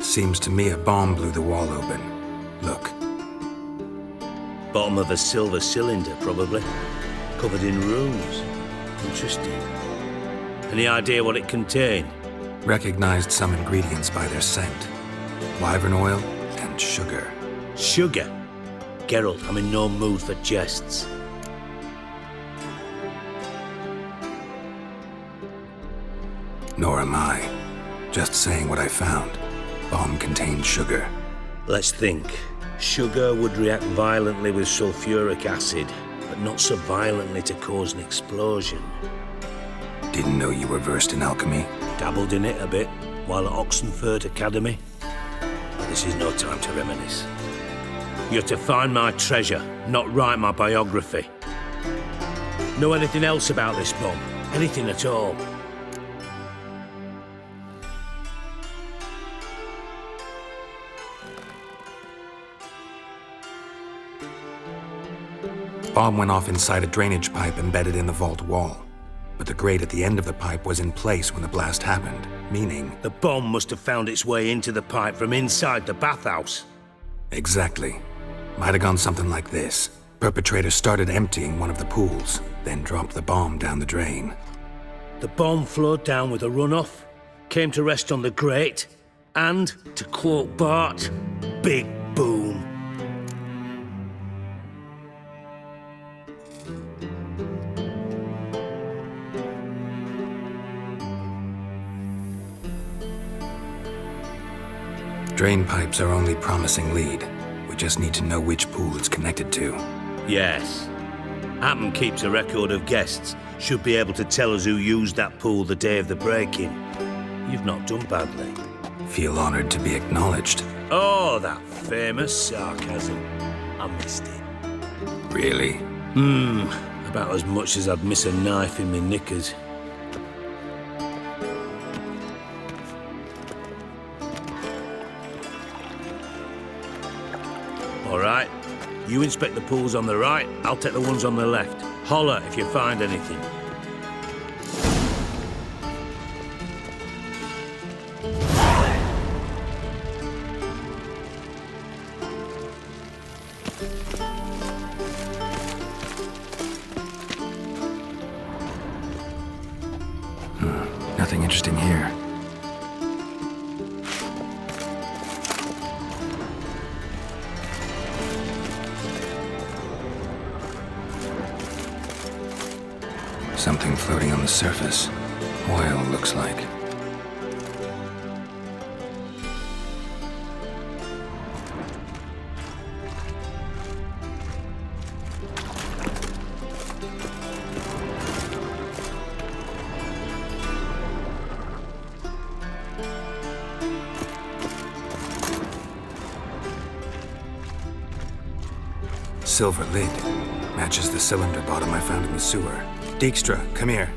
Seems to me a bomb blew the wall open. Look. Bottom of a silver cylinder, probably. Covered in runes. Interesting. Any idea what it contained? Recognized some ingredients by their scent. Wyvern oil and sugar. Sugar? Geralt, I'm in no mood for jests. Nor am I. Just saying what I found. Bomb contained sugar. Let's think. Sugar would react violently with sulfuric acid, but not so violently to cause an explosion. Didn't know you were versed in alchemy. Dabbled in it a bit while at Oxenford Academy. But this is no time to reminisce. You're to find my treasure, not write my biography. Know anything else about this bomb? Anything at all? Bomb went off inside a drainage pipe embedded in the vault wall. But the grate at the end of the pipe was in place when the blast happened, meaning... The bomb must have found its way into the pipe from inside the bathhouse. Exactly. Might have gone something like this. Perpetrator started emptying one of the pools, then dropped the bomb down the drain. The bomb flowed down with a runoff, came to rest on the grate, and, to quote Bart, big boom. Drain pipes are only promising lead. We just need to know which pool it's connected to. Yes. Hammond keeps a record of guests. Should be able to tell us who used that pool the day of the break-in. You've not done badly. Feel honored to be acknowledged. Oh, that famous sarcasm. I missed it. Really? About as much as I'd miss a knife in me knickers. All right. You inspect the pools on the right, I'll take the ones on the left. Holler if you find anything. Nothing interesting here. Something floating on the surface. Oil, looks like. Silver lid. Matches the cylinder bottom I found in the sewer. Dijkstra, come here.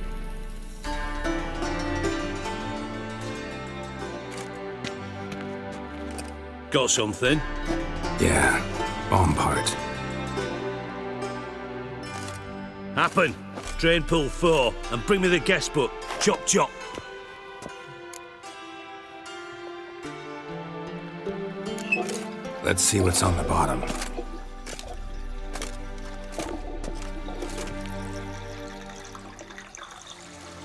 Got something? Yeah, bomb part. Happen. Drain pool 4, and bring me the guest book. Chop chop. Let's see what's on the bottom.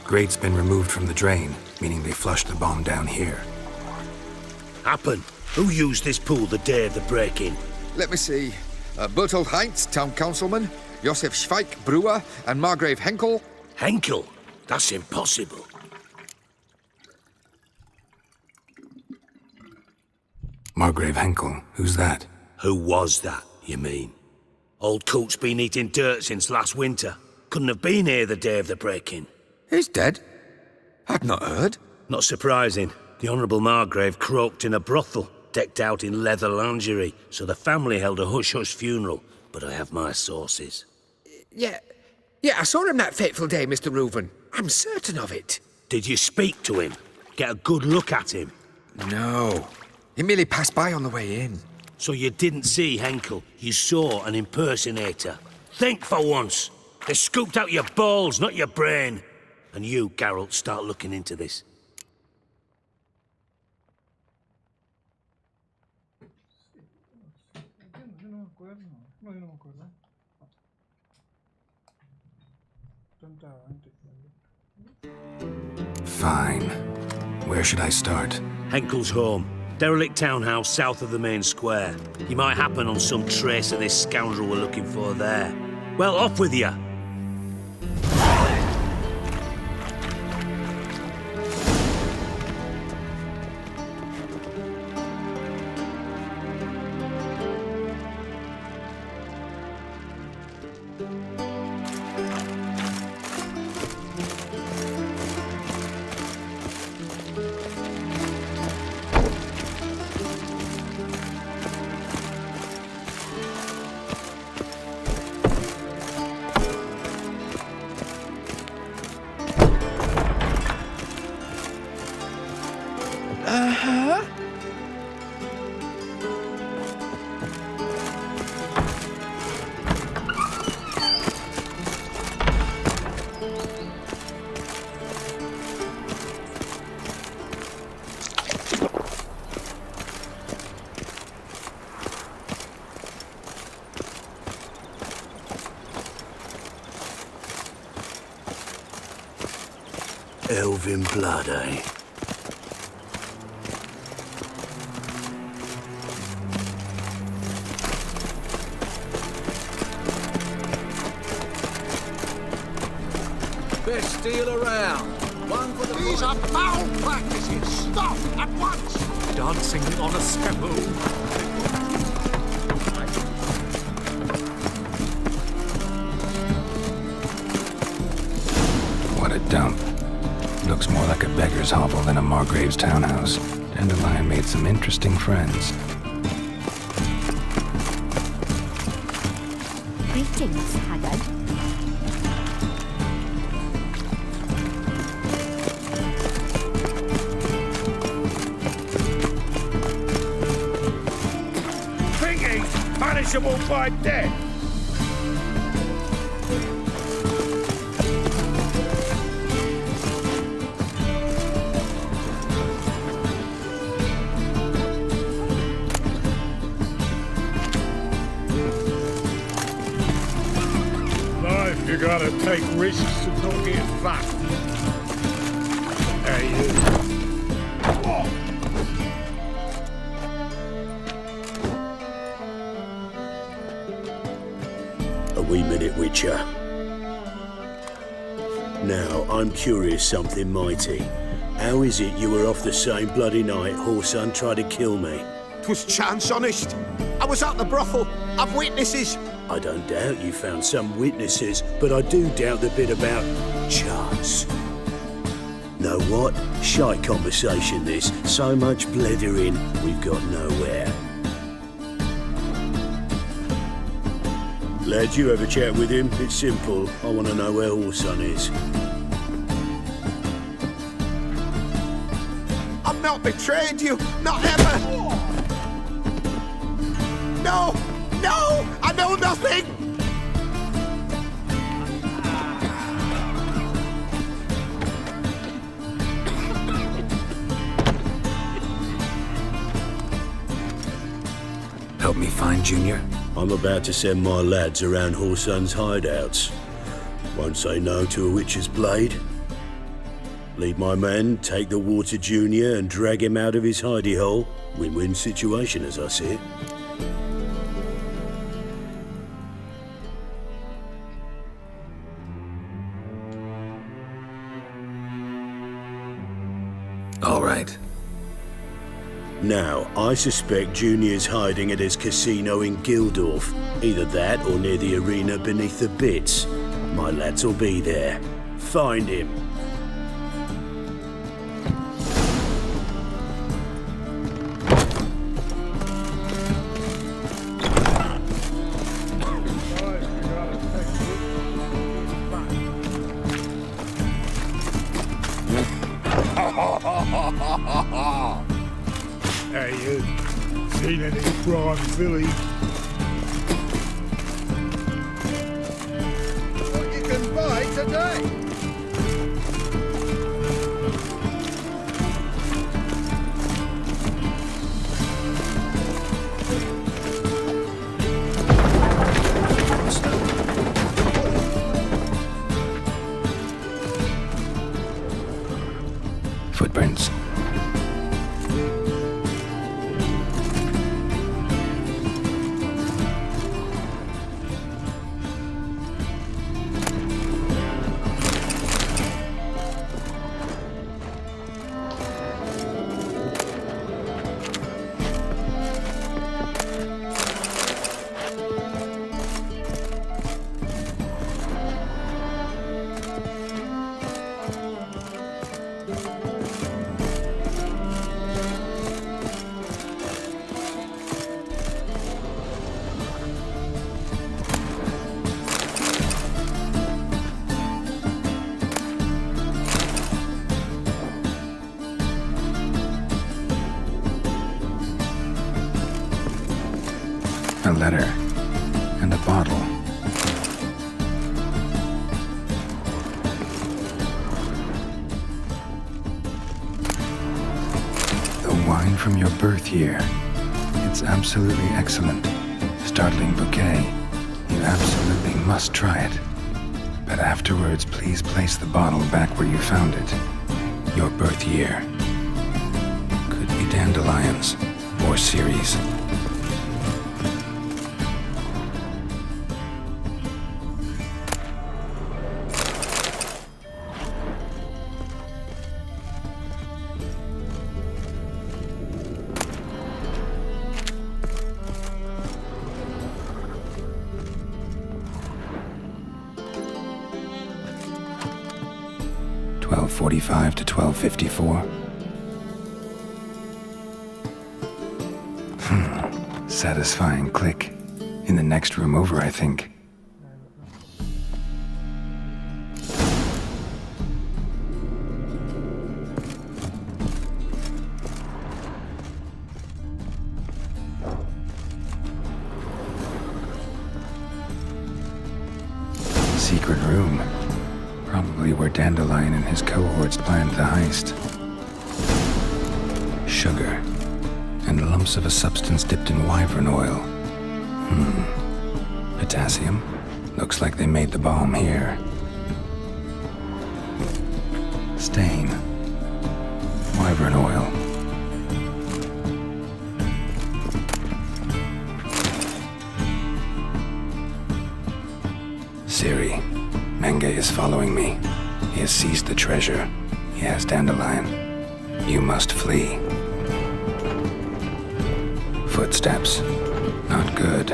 Grate's been removed from the drain, meaning they flushed the bomb down here. Happen. Who used this pool the day of the break-in? Let me see. Bertold Heinz, town councilman, Josef Schweik, brewer, and Margrave Henkel. Henkel? That's impossible. Margrave Henkel, who's that? Who was that, you mean? Old Coot's been eating dirt since last winter. Couldn't have been here the day of the break-in. He's dead? I'd not heard. Not surprising. The Honourable Margrave croaked in a brothel, decked out in leather lingerie, so the family held a hush-hush funeral, but I have my sources. Yeah, I saw him that fateful day, Mr. Reuven. I'm certain of it. Did you speak to him? Get a good look at him? No. He merely passed by on the way in. So you didn't see Henkel, you saw an impersonator. Think for once. They scooped out your balls, not your brain. And you, Geralt, start looking into this. Fine. Where should I start? Henkel's home. Derelict townhouse south of the main square. You might happen on some trace of this scoundrel we're looking for there. Well, off with you! Elven blood, eh? Best deal around. One for the These are foul practices. Stop at once. dancing on a scaffold. What a dump. Looks more like a beggar's hovel than a Margrave's townhouse. Dandelion made some interesting friends. Greetings, Haggard. Thinking punishable by death. You gotta take risks and not get fucked. Hey, you. A wee minute, Witcher. Now, I'm curious something mighty. How is it you were off the same bloody night Whoreson tried to kill me? 'Twas chance, honest. I was at the brothel. I've witnesses. I don't doubt you found some witnesses, but I do doubt the bit about chance. Know what? Shite conversation this. So much blethering, we've got nowhere. Lad, you have a chat with him? It's simple. I want to know where Whoreson is. I've not betrayed you. Not ever. No! No! I know nothing! Help me find Junior? I'm about to send my lads around Whoreson's hideouts. Won't say no to a witch's blade. Lead my men, take the water Junior and drag him out of his hidey hole. Win-win situation as I see it. All right. Now, I suspect Junior's hiding at his casino in Gildorf. Either that or near the arena beneath the bits. My lads will be there. Find him. Hey, you. Seen any prime Philly? What you can buy today? Footprints. A letter. And a bottle. The wine from your birth year. It's absolutely excellent. Startling bouquet. You absolutely must try it. But afterwards, please place the bottle back where you found it. Your birth year. Could be dandelions or Ciri's. .45 to 12:54. Satisfying click. In the next room over, I think. Secret room. Probably where Dandelion and his cohorts planned the heist. Sugar. And lumps of a substance dipped in wyvern oil. Potassium. Looks like they made the bomb here. Stain. Wyvern oil. Ciri. Menge is following me. He has seized the treasure. He has Dandelion. You must flee. Footsteps. Not good.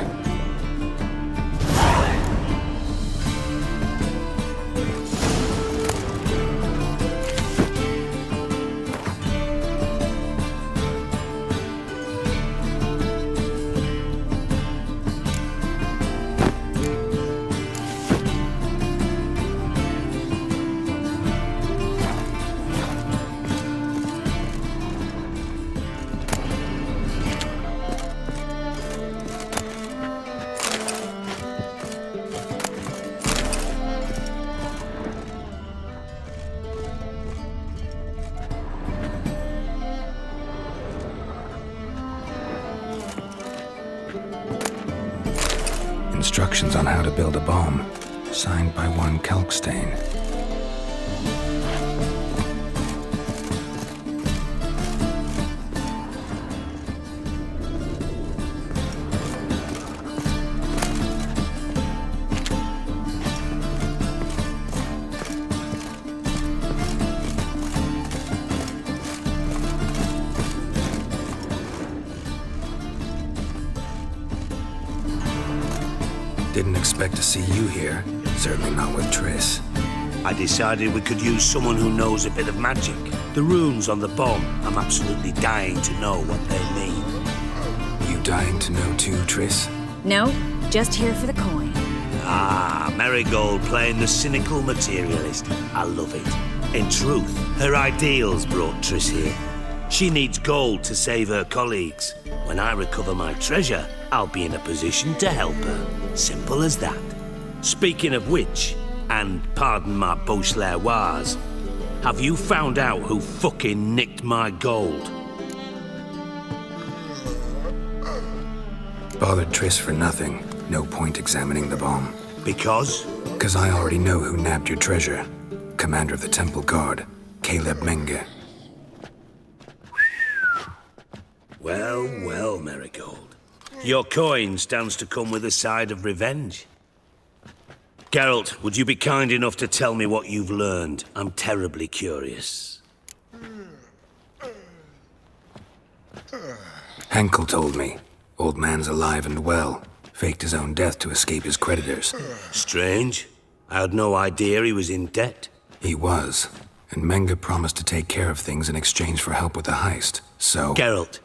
Instructions on how to build a bomb, signed by one Kalkstain. Didn't expect to see you here. Certainly not with Triss. I decided we could use someone who knows a bit of magic. The runes on the bomb, I'm absolutely dying to know what they mean. You dying to know too, Triss? No, just here for the coin. Ah, Marigold playing the cynical materialist. I love it. In truth, her ideals brought Triss here. She needs gold to save her colleagues. When I recover my treasure, I'll be in a position to help her. Simple as that. Speaking of which, and pardon my Beauclervoise, have you found out who fucking nicked my gold? Bothered Triss for nothing. No point examining the bomb. Because? Because I already know who nabbed your treasure. Commander of the Temple Guard, Caleb Menge. Well, well, Marigold. Your coin stands to come with a side of revenge. Geralt, would you be kind enough to tell me what you've learned? I'm terribly curious. Henkel told me. Old man's alive and well. Faked his own death to escape his creditors. Strange. I had no idea he was in debt. He was. And Menge promised to take care of things in exchange for help with the heist. So... Geralt,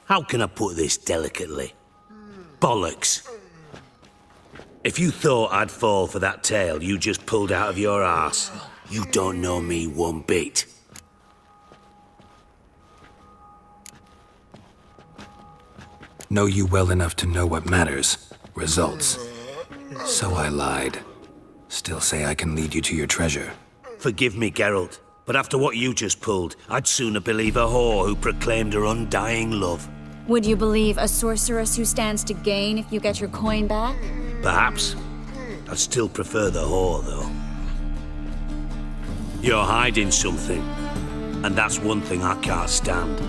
how can I put this delicately? Bollocks. If you thought I'd fall for that tale you just pulled out of your arse, you don't know me one bit. Know you well enough to know what matters. Results. So I lied. Still say I can lead you to your treasure. Forgive me, Geralt, but after what you just pulled, I'd sooner believe a whore who proclaimed her undying love. Would you believe a sorceress who stands to gain if you get your coin back? Perhaps. I'd still prefer the whore, though. You're hiding something, and that's one thing I can't stand.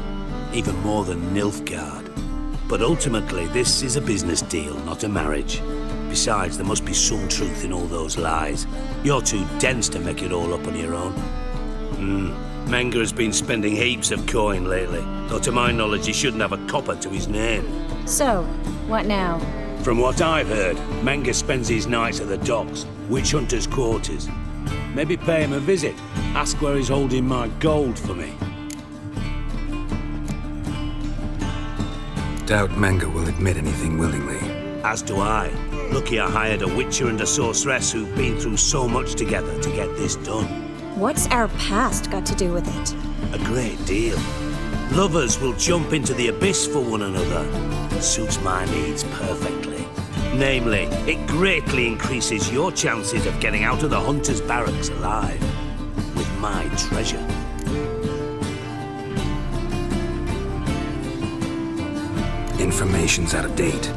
Even more than Nilfgaard. But ultimately, this is a business deal, not a marriage. Besides, there must be some truth in all those lies. You're too dense to make it all up on your own. Menga has been spending heaps of coin lately, though to my knowledge he shouldn't have a copper to his name. So, what now? From what I've heard, Menga spends his nights at the docks, witch hunters' quarters. Maybe pay him a visit. Ask where he's holding my gold for me. Doubt Menga will admit anything willingly. As do I. Lucky I hired a witcher and a sorceress who've been through so much together to get this done. What's our past got to do with it? A great deal. Lovers will jump into the abyss for one another. It suits my needs perfectly. Namely, it greatly increases your chances of getting out of the hunter's barracks alive. With my treasure. Information's out of date.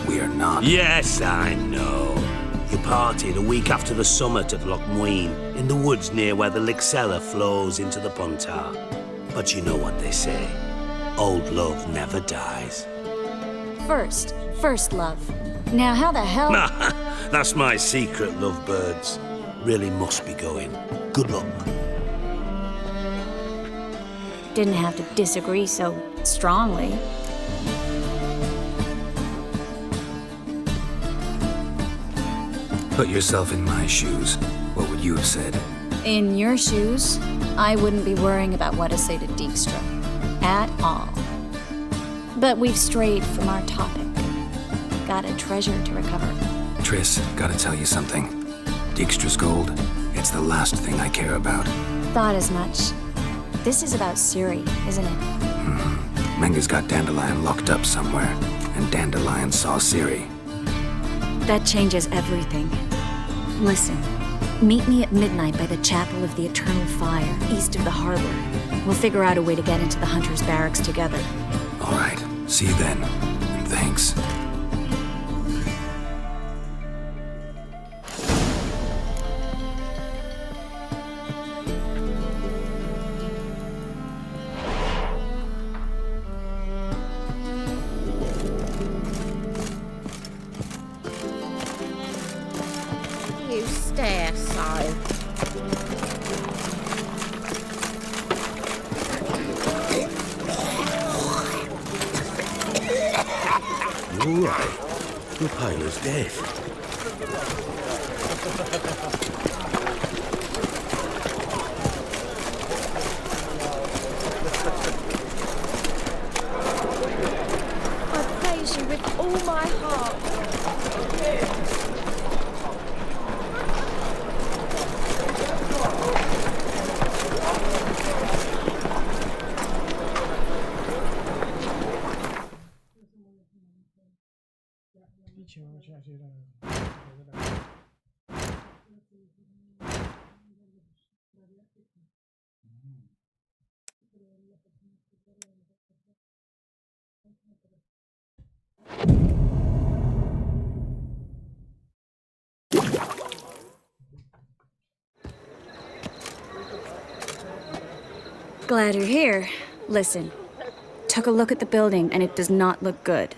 We are not... Yes, I know. You partied a week after the summit of Loch Muin, in the woods near where the Lixella flows into the Pontar. But you know what they say. Old love never dies. First love. Now how the hell... That's my secret, lovebirds. Really must be going. Good luck. Didn't have to disagree so strongly. Put yourself in my shoes. What would you have said? In your shoes, I wouldn't be worrying about what to say to Dijkstra. At all. But we've strayed from our topic. Got a treasure to recover. Triss, gotta tell you something. Dijkstra's gold, it's the last thing I care about. Thought as much. This is about Ciri, isn't it? Menga's got Dandelion locked up somewhere, and Dandelion saw Ciri. That changes everything. Listen, meet me at midnight by the Chapel of the Eternal Fire, east of the harbor. We'll figure out a way to get into the Hunter's Barracks together. All right, see you then. And thanks. All right. You're pale as death. I praise you with all my heart. Glad you're here. Listen, took a look at the building and it does not look good.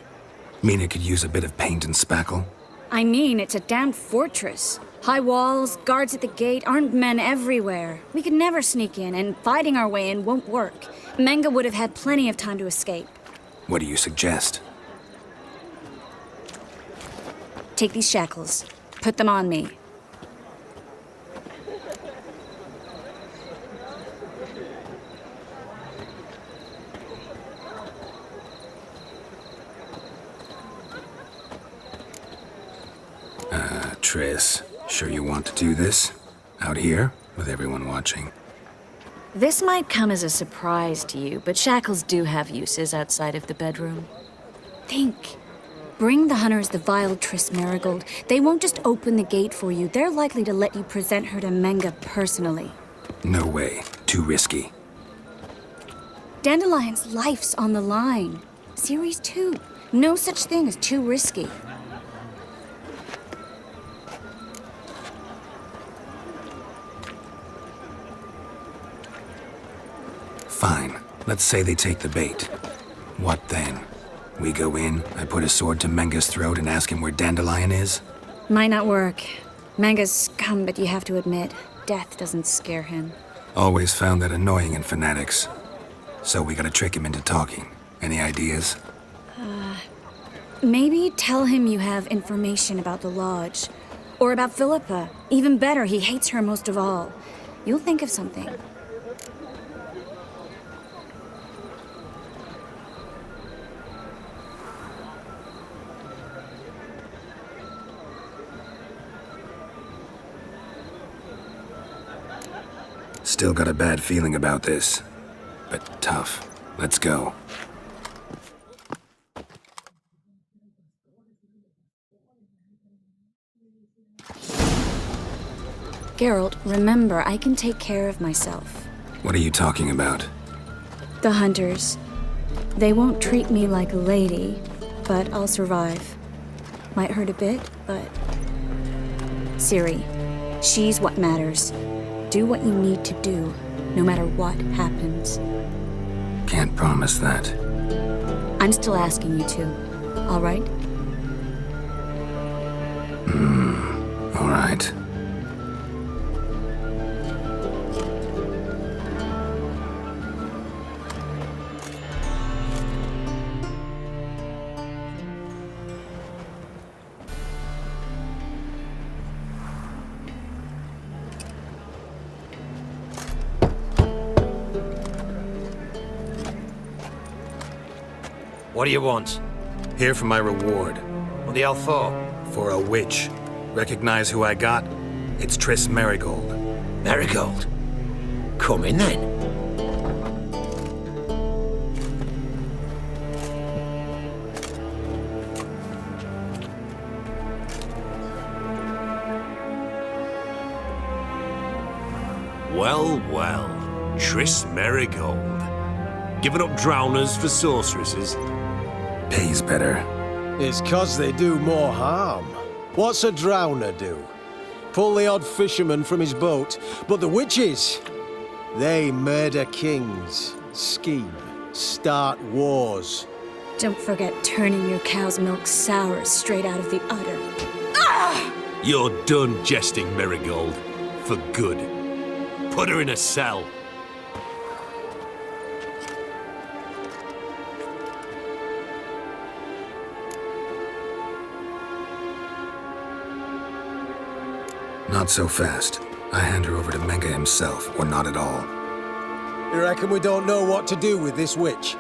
Mean it could use a bit of paint and spackle? I mean, it's a damned fortress. High walls, guards at the gate, armed men everywhere. We could never sneak in, and fighting our way in won't work. Menga would have had plenty of time to escape. What do you suggest? Take these shackles. Put them on me. Triss, sure you want to do this? Out here, with everyone watching? This might come as a surprise to you, but shackles do have uses outside of the bedroom. Think. Bring the hunters the vile Triss Marigold. They won't just open the gate for you. They're likely to let you present her to Menga personally. No way. Too risky. Dandelion's life's on the line. Ciri's too. No such thing as too risky. Fine. Let's say they take the bait. What then? We go in, I put a sword to Menga's throat and ask him where Dandelion is? Might not work. Menga's scum, but you have to admit, death doesn't scare him. Always found that annoying in fanatics. So we gotta trick him into talking. Any ideas? Maybe tell him you have information about the Lodge. Or about Philippa. Even better, he hates her most of all. You'll think of something. Still got a bad feeling about this. But tough. Let's go. Geralt, remember, I can take care of myself. What are you talking about? The hunters. They won't treat me like a lady, but I'll survive. Might hurt a bit, but... Ciri, she's what matters. Do what you need to do, no matter what happens. Can't promise that. I'm still asking you to, all right? All right. What do you want? Here for my reward. What the hell for? For a witch. Recognize who I got? It's Triss Marigold. Marigold? Come in then. Well, well. Triss Marigold. Giving up drowners for sorceresses? Pays better. It's 'cause they do more harm. What's a drowner do? Pull the odd fisherman from his boat. But the witches, they murder kings, scheme, start wars. Don't forget turning your cow's milk sour straight out of the udder. You're done jesting, Marigold. For good. Put her in a cell. Not so fast. I hand her over to Menga himself, or not at all. You reckon we don't know what to do with this witch?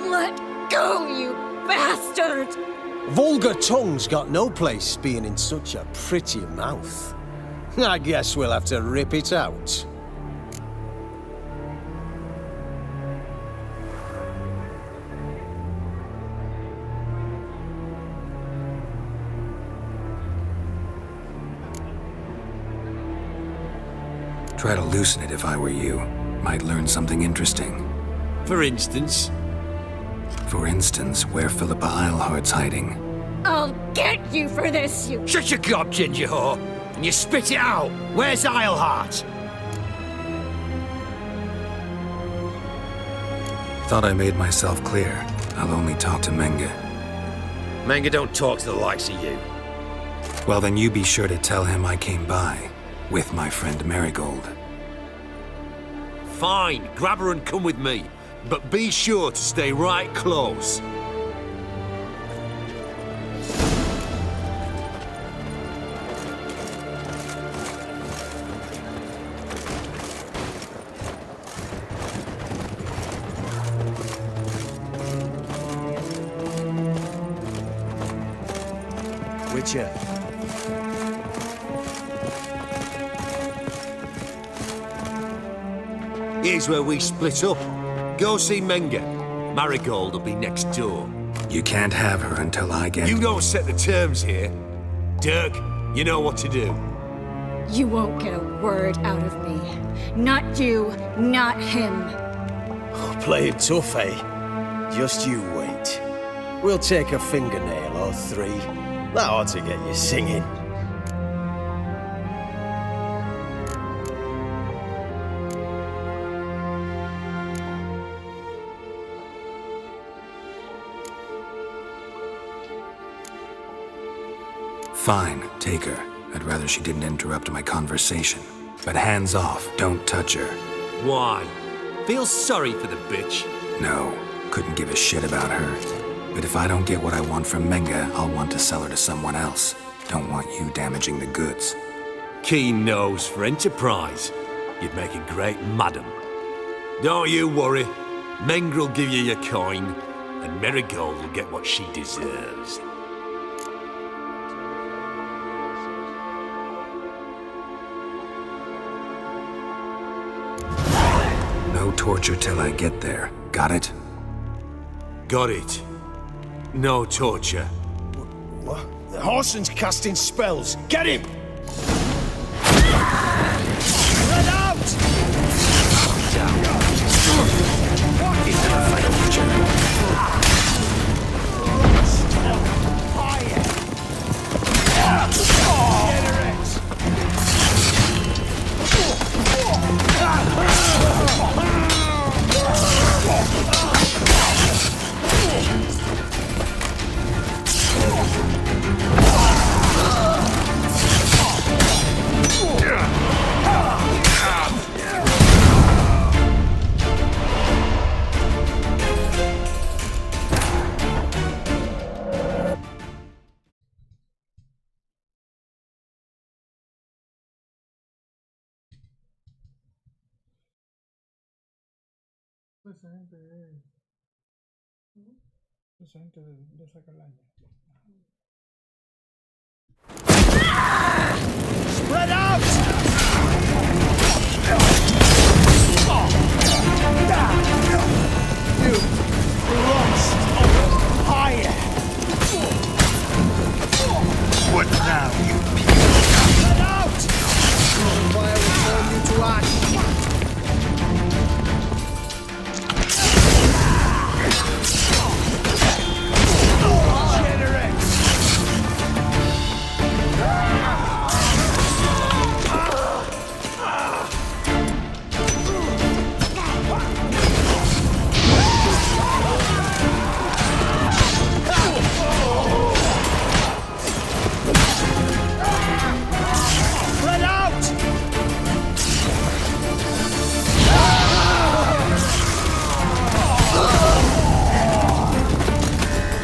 Let go, you bastard! Vulgar tongue's got no place being in such a pretty mouth. I guess we'll have to rip it out. Try to loosen it if I were you. Might learn something interesting. For instance? For instance, where Philippa Eilhart's hiding. I'll get you for this, you... Shut your gob, ginger whore, and you spit it out. Where's Eilhart? Thought I made myself clear. I'll only talk to Menga. Menga don't talk to the likes of you. Well, then you be sure to tell him I came by. With my friend Marigold. Fine, grab her and come with me. But be sure to stay right close. Witcher. Here's where we split up. Go see Menga. Marigold will be next door. You can't have her until I get... You don't set the terms here. Dirk, you know what to do. You won't get a word out of me. Not you, not him. Play it tough, eh? Just you wait. We'll take a fingernail or 3. That ought to get you singing. Fine, take her. I'd rather she didn't interrupt my conversation. But hands off, don't touch her. Why? Feel sorry for the bitch? No, couldn't give a shit about her. But if I don't get what I want from Menga, I'll want to sell her to someone else. Don't want you damaging the goods. Keen nose for enterprise. You'd make a great madam. Don't you worry. Menga will give you your coin, and Marigold will get what she deserves. No torture till I get there. Got it? Got it. No torture. What? The Horson's casting spells. Get him! Run out! What is Spread out! You lost higher. What now, you people? Spread out! Fire will turn you to ash.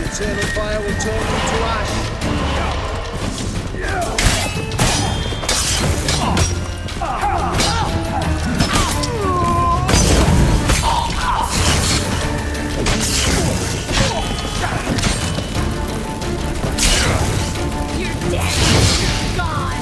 Eternal fire will turn you to ash. You're dead. You're gone.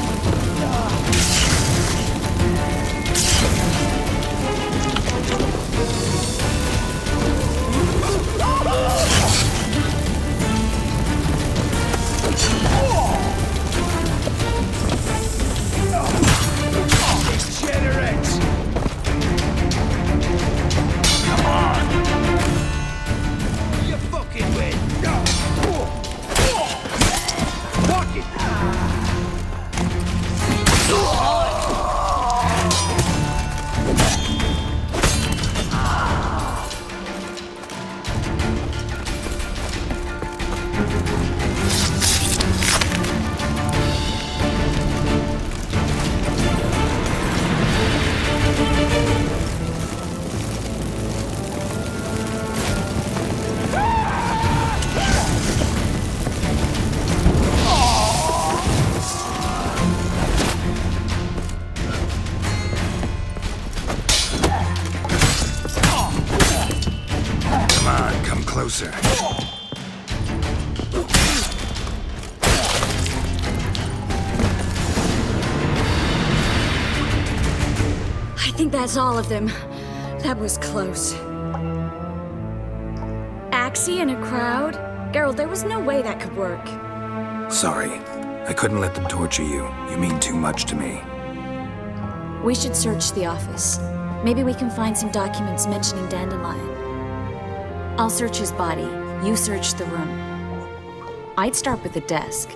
Closer. I think that's all of them. That was close. Axie in a crowd? Geralt, there was no way that could work. Sorry. I couldn't let them torture you. You mean too much to me. We should search the office. Maybe we can find some documents mentioning Dandelion. I'll search his body. You search the room. I'd start with the desk.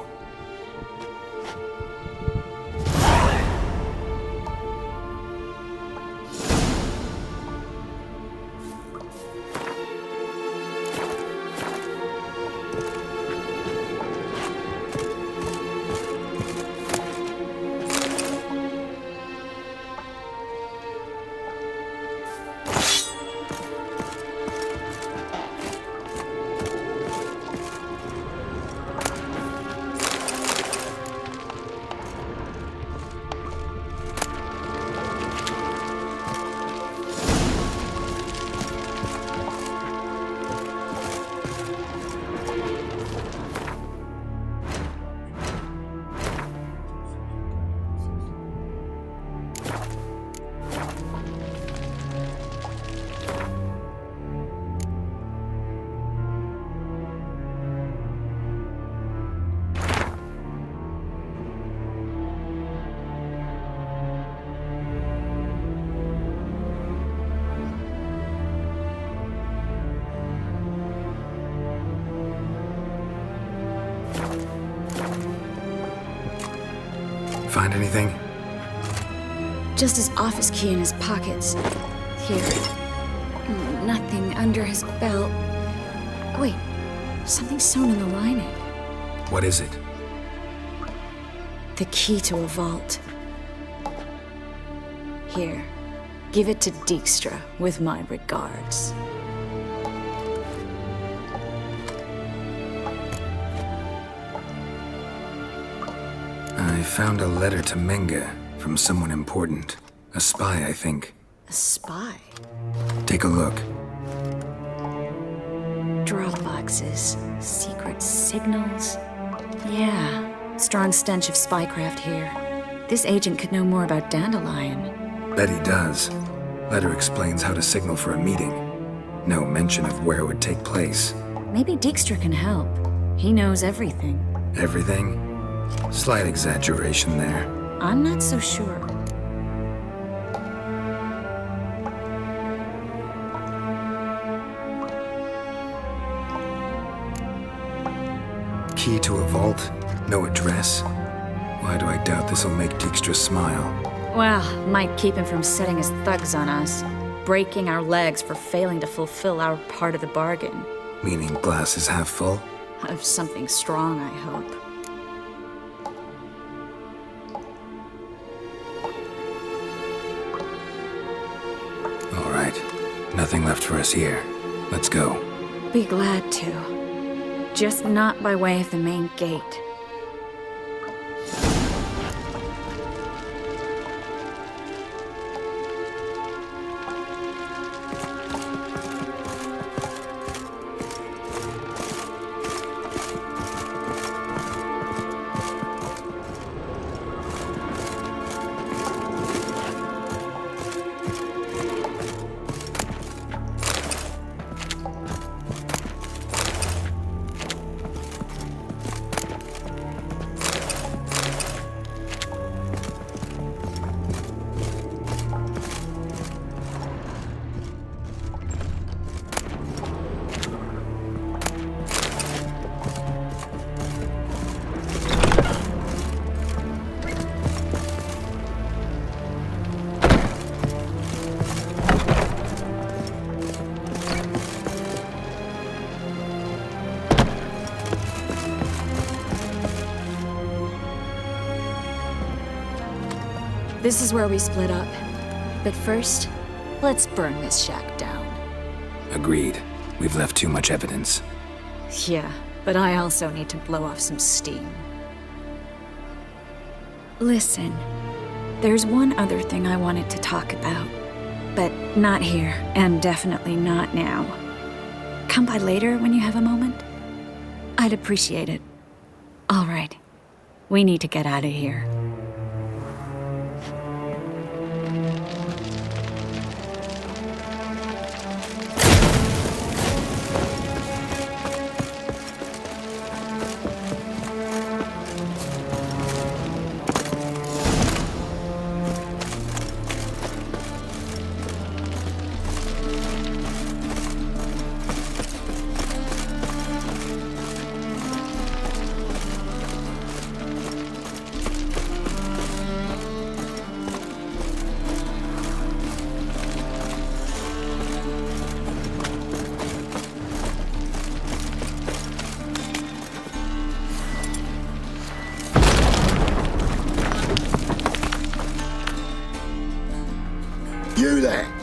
Find anything? Just his office key in his pockets. Here. Nothing under his belt. Wait, something sewn in the lining. What is it? The key to a vault. Here. Give it to Dijkstra, with my regards. I found a letter to Menga from someone important. A spy, I think. A spy? Take a look. Drop boxes, secret signals. Yeah, strong stench of spycraft here. This agent could know more about Dandelion. Bet he does. Letter explains how to signal for a meeting. No mention of where it would take place. Maybe Dijkstra can help. He knows everything. Everything? Slight exaggeration there. I'm not so sure. Key to a vault? No address? Why do I doubt this'll make Dijkstra smile? Well, might keep him from setting his thugs on us. Breaking our legs for failing to fulfill our part of the bargain. Meaning glass is half full? Of something strong, I hope. All right. Nothing left for us here. Let's go. Be glad to. Just not by way of the main gate. This is where we split up. But first, let's burn this shack down. Agreed. We've left too much evidence. Yeah, but I also need to blow off some steam. Listen, there's one other thing I wanted to talk about. But not here, and definitely not now. Come by later when you have a moment? I'd appreciate it. All right. We need to get out of here.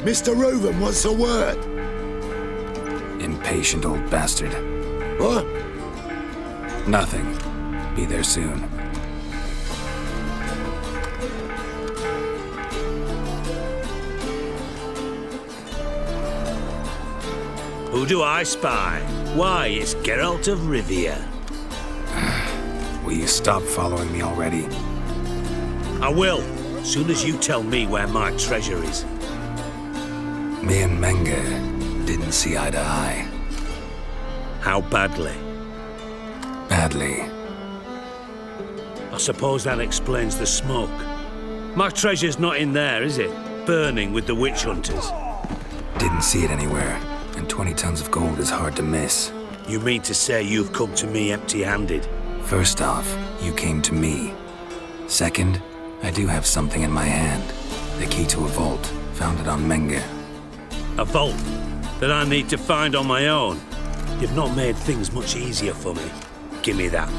Mr. Reuven wants a word. Impatient old bastard. What? Nothing. Be there soon. Who do I spy? Why, it's Geralt of Rivia. Will you stop following me already? I will, soon as you tell me where my treasure is. Me and Menge didn't see eye to eye. How badly? Badly. I suppose that explains the smoke. My treasure's not in there, is it? Burning with the witch hunters. Didn't see it anywhere, and 20 tons of gold is hard to miss. You mean to say you've come to me empty-handed? First off, you came to me. Second, I do have something in my hand. The key to a vault, found it on Menge. A vault that I need to find on my own. You've not made things much easier for me. Give me that.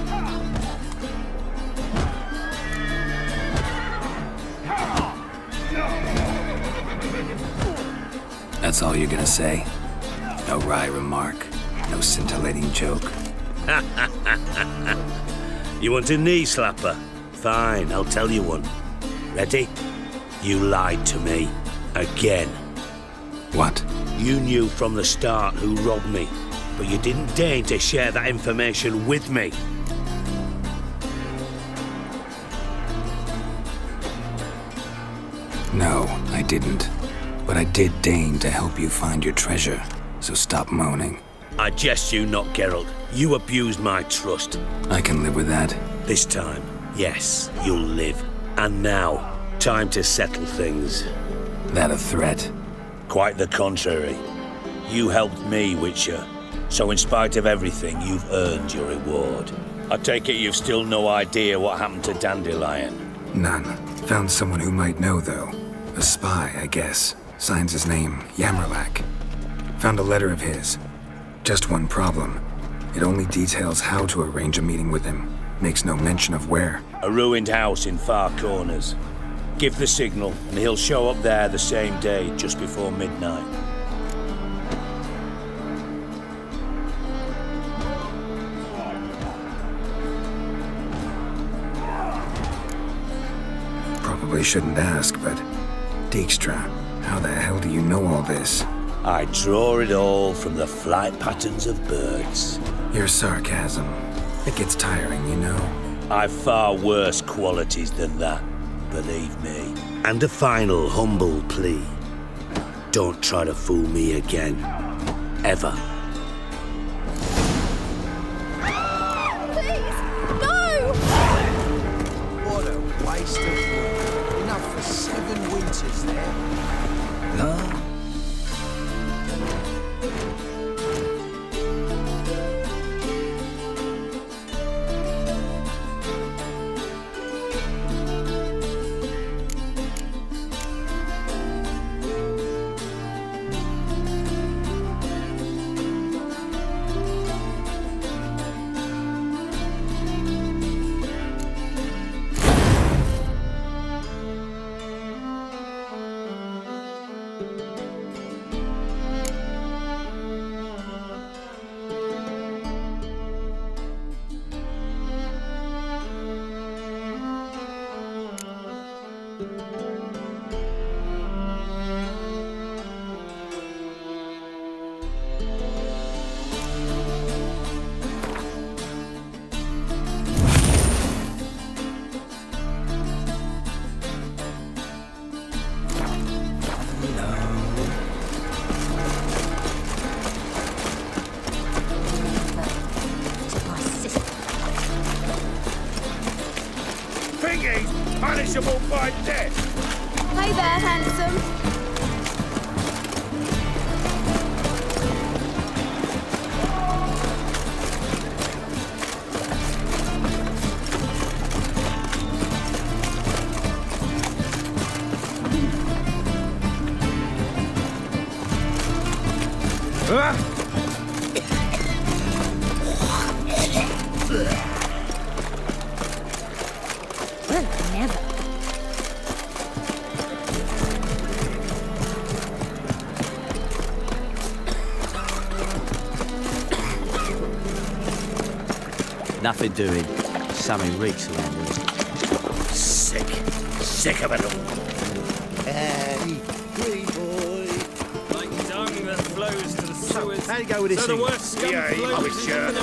That's all you're gonna say? No wry remark, no scintillating joke. You want a knee slapper? Fine, I'll tell you one. Ready? You lied to me. Again. What? You knew from the start who robbed me, but you didn't deign to share that information with me. No, I didn't. But I did deign to help you find your treasure, so stop moaning. I jest you not, Geralt. You abused my trust. I can live with that. This time, yes, you'll live. And now, time to settle things. That a threat? Quite the contrary. You helped me, Witcher. So in spite of everything, you've earned your reward. I take it you've still no idea what happened to Dandelion? None. Found someone who might know, though. A spy, I guess. Signs his name, Yammerlack. Found a letter of his. Just one problem. It only details how to arrange a meeting with him. Makes no mention of where. A ruined house in Far Corners. Give the signal, and he'll show up there the same day, just before midnight. Probably shouldn't ask, but... Dijkstra, how the hell do you know all this? I draw it all from the flight patterns of birds. Your sarcasm. It gets tiring, you know. I've far worse qualities than that, believe me. And a final humble plea. Don't try to fool me again. Ever. Please, no! What a waste of wood. Enough for 7 winters there. No? Punishable by death. Hey there, handsome. nothing doing. Something reeks around here. Sick of it all. Hey, green boy. Like dung that flows to the sewers. How do you go with this So the thing? worst scum Yeah, flows I'm into sure. the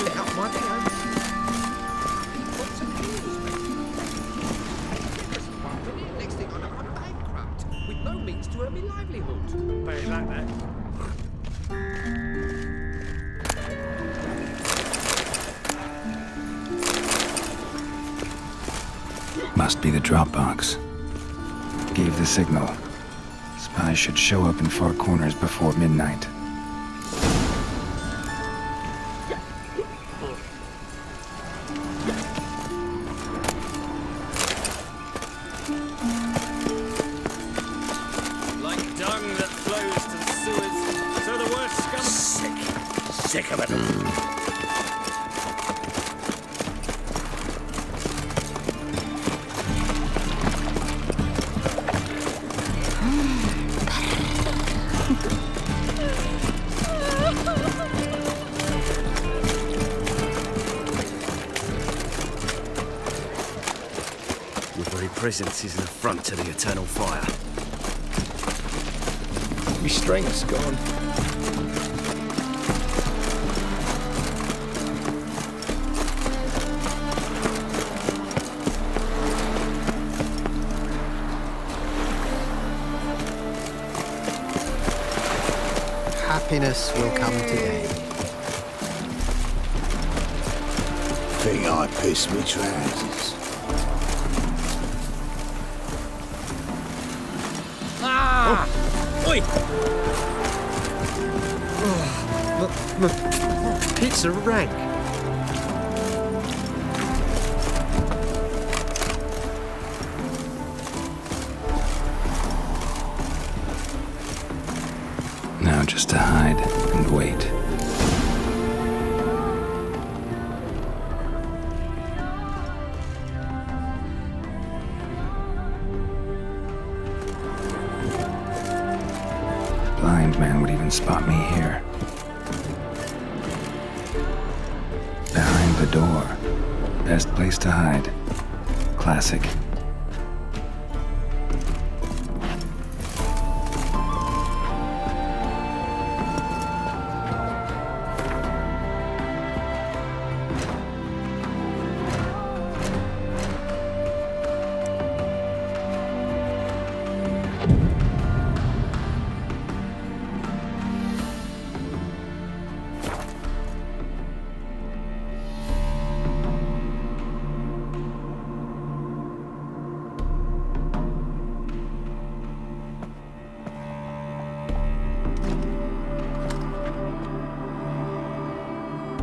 Next thing I know, I'm bankrupt, with no means to earn me livelihood. Pay it back there. Must be the drop box. Gave the signal. Spies should show up in far corners before midnight. Like dung that flows to the sewers. So the worst scum... Sick of it all. Your very presence is an affront to the eternal fire. My strength's gone. Happiness will come today. Think I pissed me trousers. Ah! Oi! Pizza rank. Now just to hide and wait. Blind man would even spot me here. Behind the door. Best place to hide. Classic.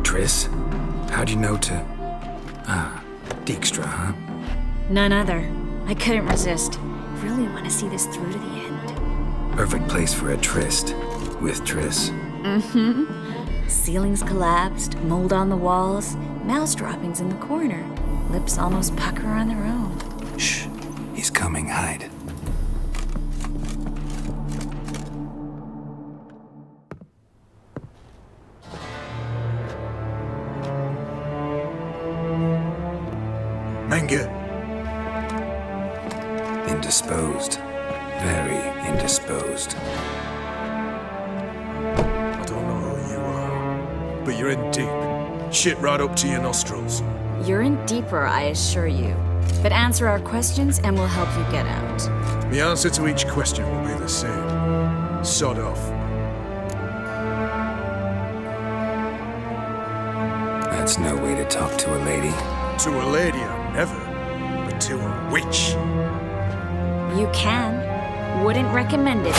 Triss, how'd you know to... Dijkstra, huh? None other. I couldn't resist. Really want to see this through to the end. Perfect place for a tryst. With Triss. Mm-hmm. Ceilings collapsed, mold on the walls, mouse droppings in the corner. Lips almost pucker on their own. Shh. He's coming. Hide. Manga. Indisposed. Very indisposed. I don't know who you are, but you're in deep. Shit right up to your nostrils. You're in deeper, I assure you. But answer our questions and we'll help you get out. The answer to each question will be the same. Sod off. That's no way to talk to a lady. To a lady, I never. But to a witch. You can. Wouldn't recommend it.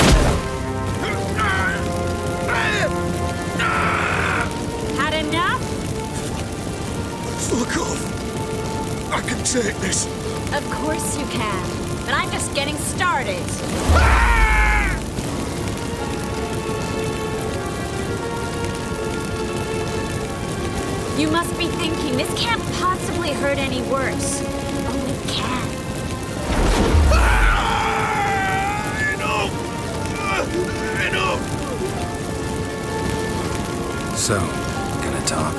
Had enough? Fuck off. I can take this. Of course you can. But I'm just getting started. You must be thinking, this can't possibly hurt any worse. Oh, it can. Enough! So, gonna talk?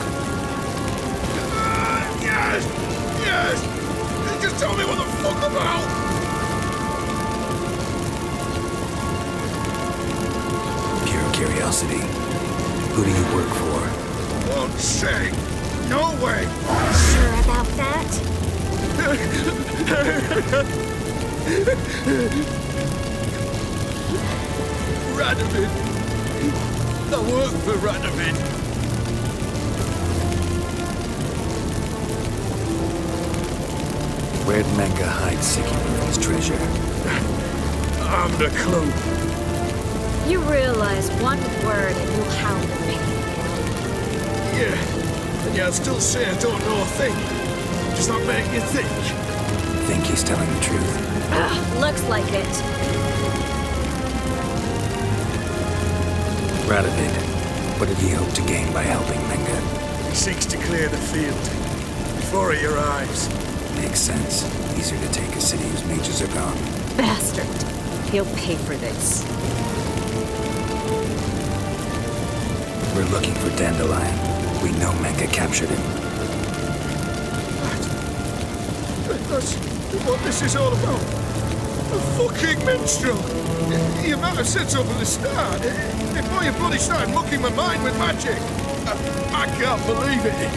work for. Won't say. No way. Sure about that? Radovid. I work for Radovid. Where'd Menga hide Ciri's treasure? I'm the clue. You realize one word and you'll howl at me. Yeah, and yet I still say I don't know a thing. Does that make you think? Think he's telling the truth? Looks like it. Radovid, what did he hope to gain by helping Menga? He seeks to clear the field before he arrives. Makes sense. Easier to take a city whose mages are gone. Bastard. He'll pay for this. We're looking for Dandelion. We know Menga captured him. That's what this is all about. A fucking minstrel! You might have said so from the start. Before you bloody started mucking my mind with magic. I can't believe it.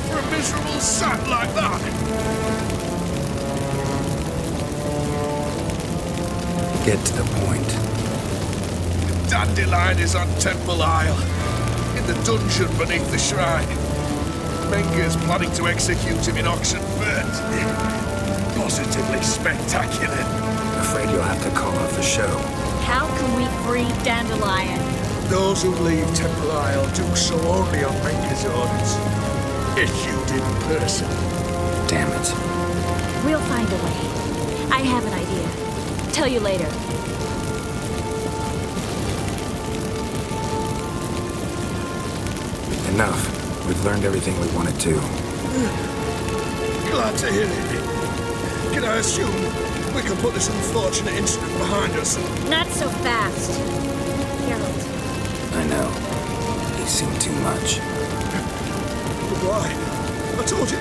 For a miserable sap like that. Get to the point. Dandelion is on Temple Isle, in the dungeon beneath the shrine. Menga's planning to execute him in Oxenfurt. Positively spectacular. Afraid you'll have to call off the show. How can we free Dandelion? Those who leave Temple Isle do so only on Menga's orders. Issued in person. Damn it. We'll find a way. I have an idea. Tell you later. Enough. We've learned everything we wanted to. Glad to hear it. Can I assume we can put this unfortunate incident behind us? Not so fast. Geralt. I know. He's seen too much. But why? I told you.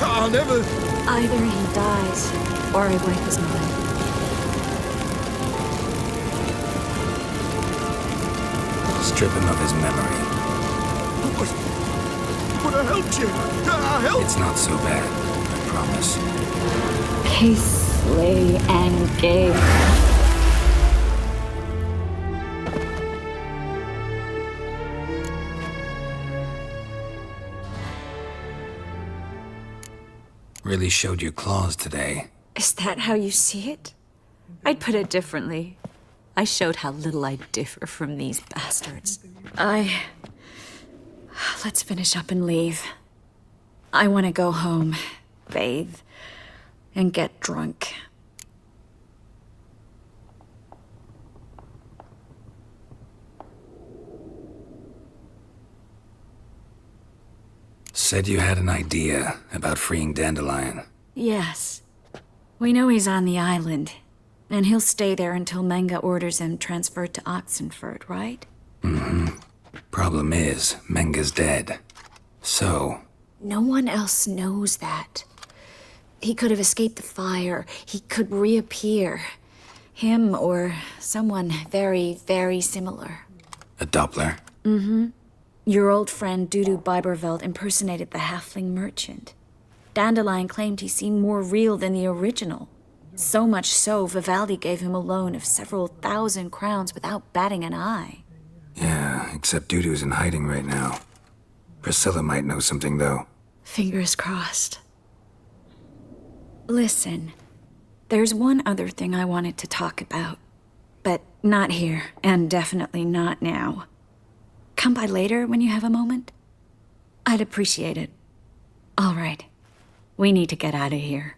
I'll never... Either he dies, or I wipe his mind. Strip him of his memory. But I helped you. I helped. It's not so bad. I promise. Peace, slay, and gay. Really showed your claws today. Is that how you see it? I'd put it differently. I showed how little I differ from these bastards. Let's finish up and leave. I want to go home, bathe, and get drunk. Said you had an idea about freeing Dandelion. Yes. We know he's on the island, and he'll stay there until Menga orders him transferred to Oxenfurt, right? Mm-hmm. Problem is, Menga's dead. So... No one else knows that. He could have escaped the fire. He could reappear. Him or someone very, very similar. A Doppler? Mm-hmm. Your old friend Dudu Biberveld impersonated the halfling merchant. Dandelion claimed he seemed more real than the original. So much so, Vivaldi gave him a loan of several thousand crowns without batting an eye. Yeah, except Dudu's in hiding right now. Priscilla might know something, though. Fingers crossed. Listen, there's one other thing I wanted to talk about. But not here, and definitely not now. Come by later when you have a moment? I'd appreciate it. All right. We need to get out of here.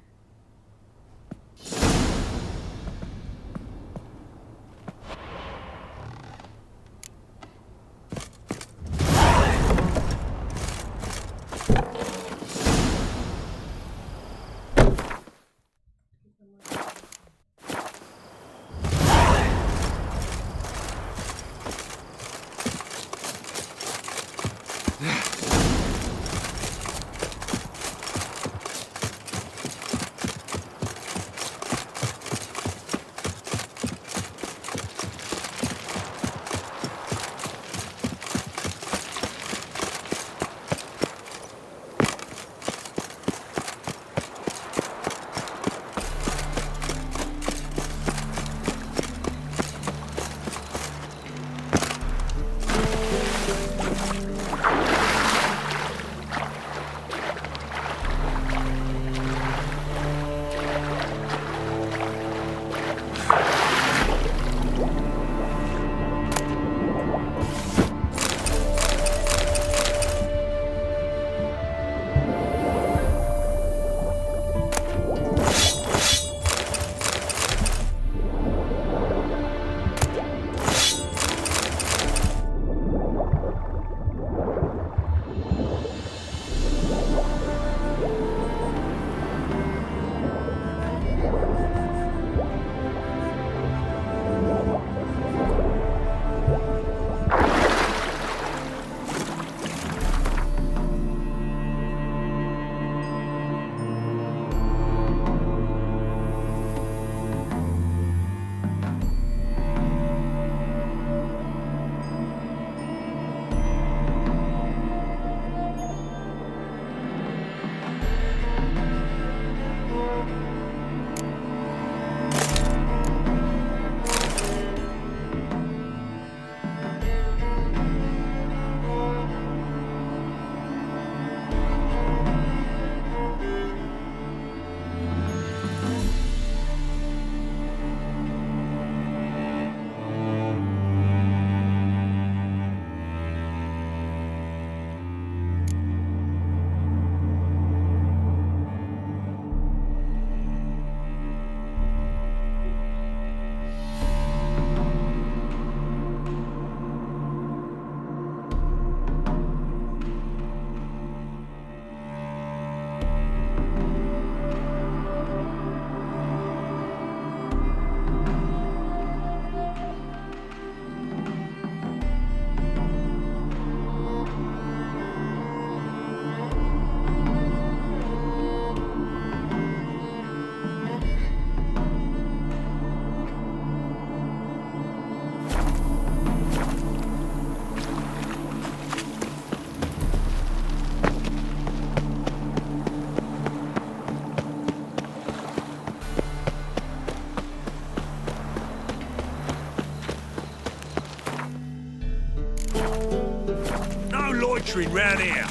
adventuring round here.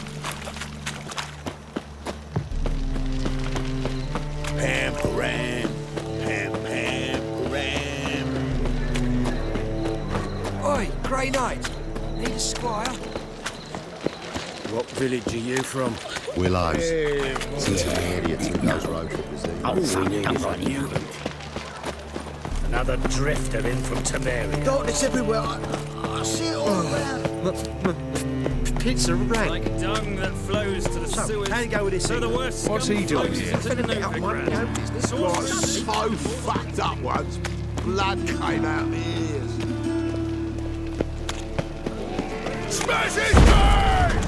Pam-param, pam-pam-param. Oi, Grey Knight. Need a squire? What village are you from? Willows. Since an idiot who goes road trippers there. Oh, we need it on you. Another drifter in from Temeria. Darkness everywhere. I see it all around. Pizza rank. Like dung that flows to the sewers. How do you go with this? So the worst What's he doing here? to Novigrado. Got so fucked up once. Blood came out of the ears. Smash his face!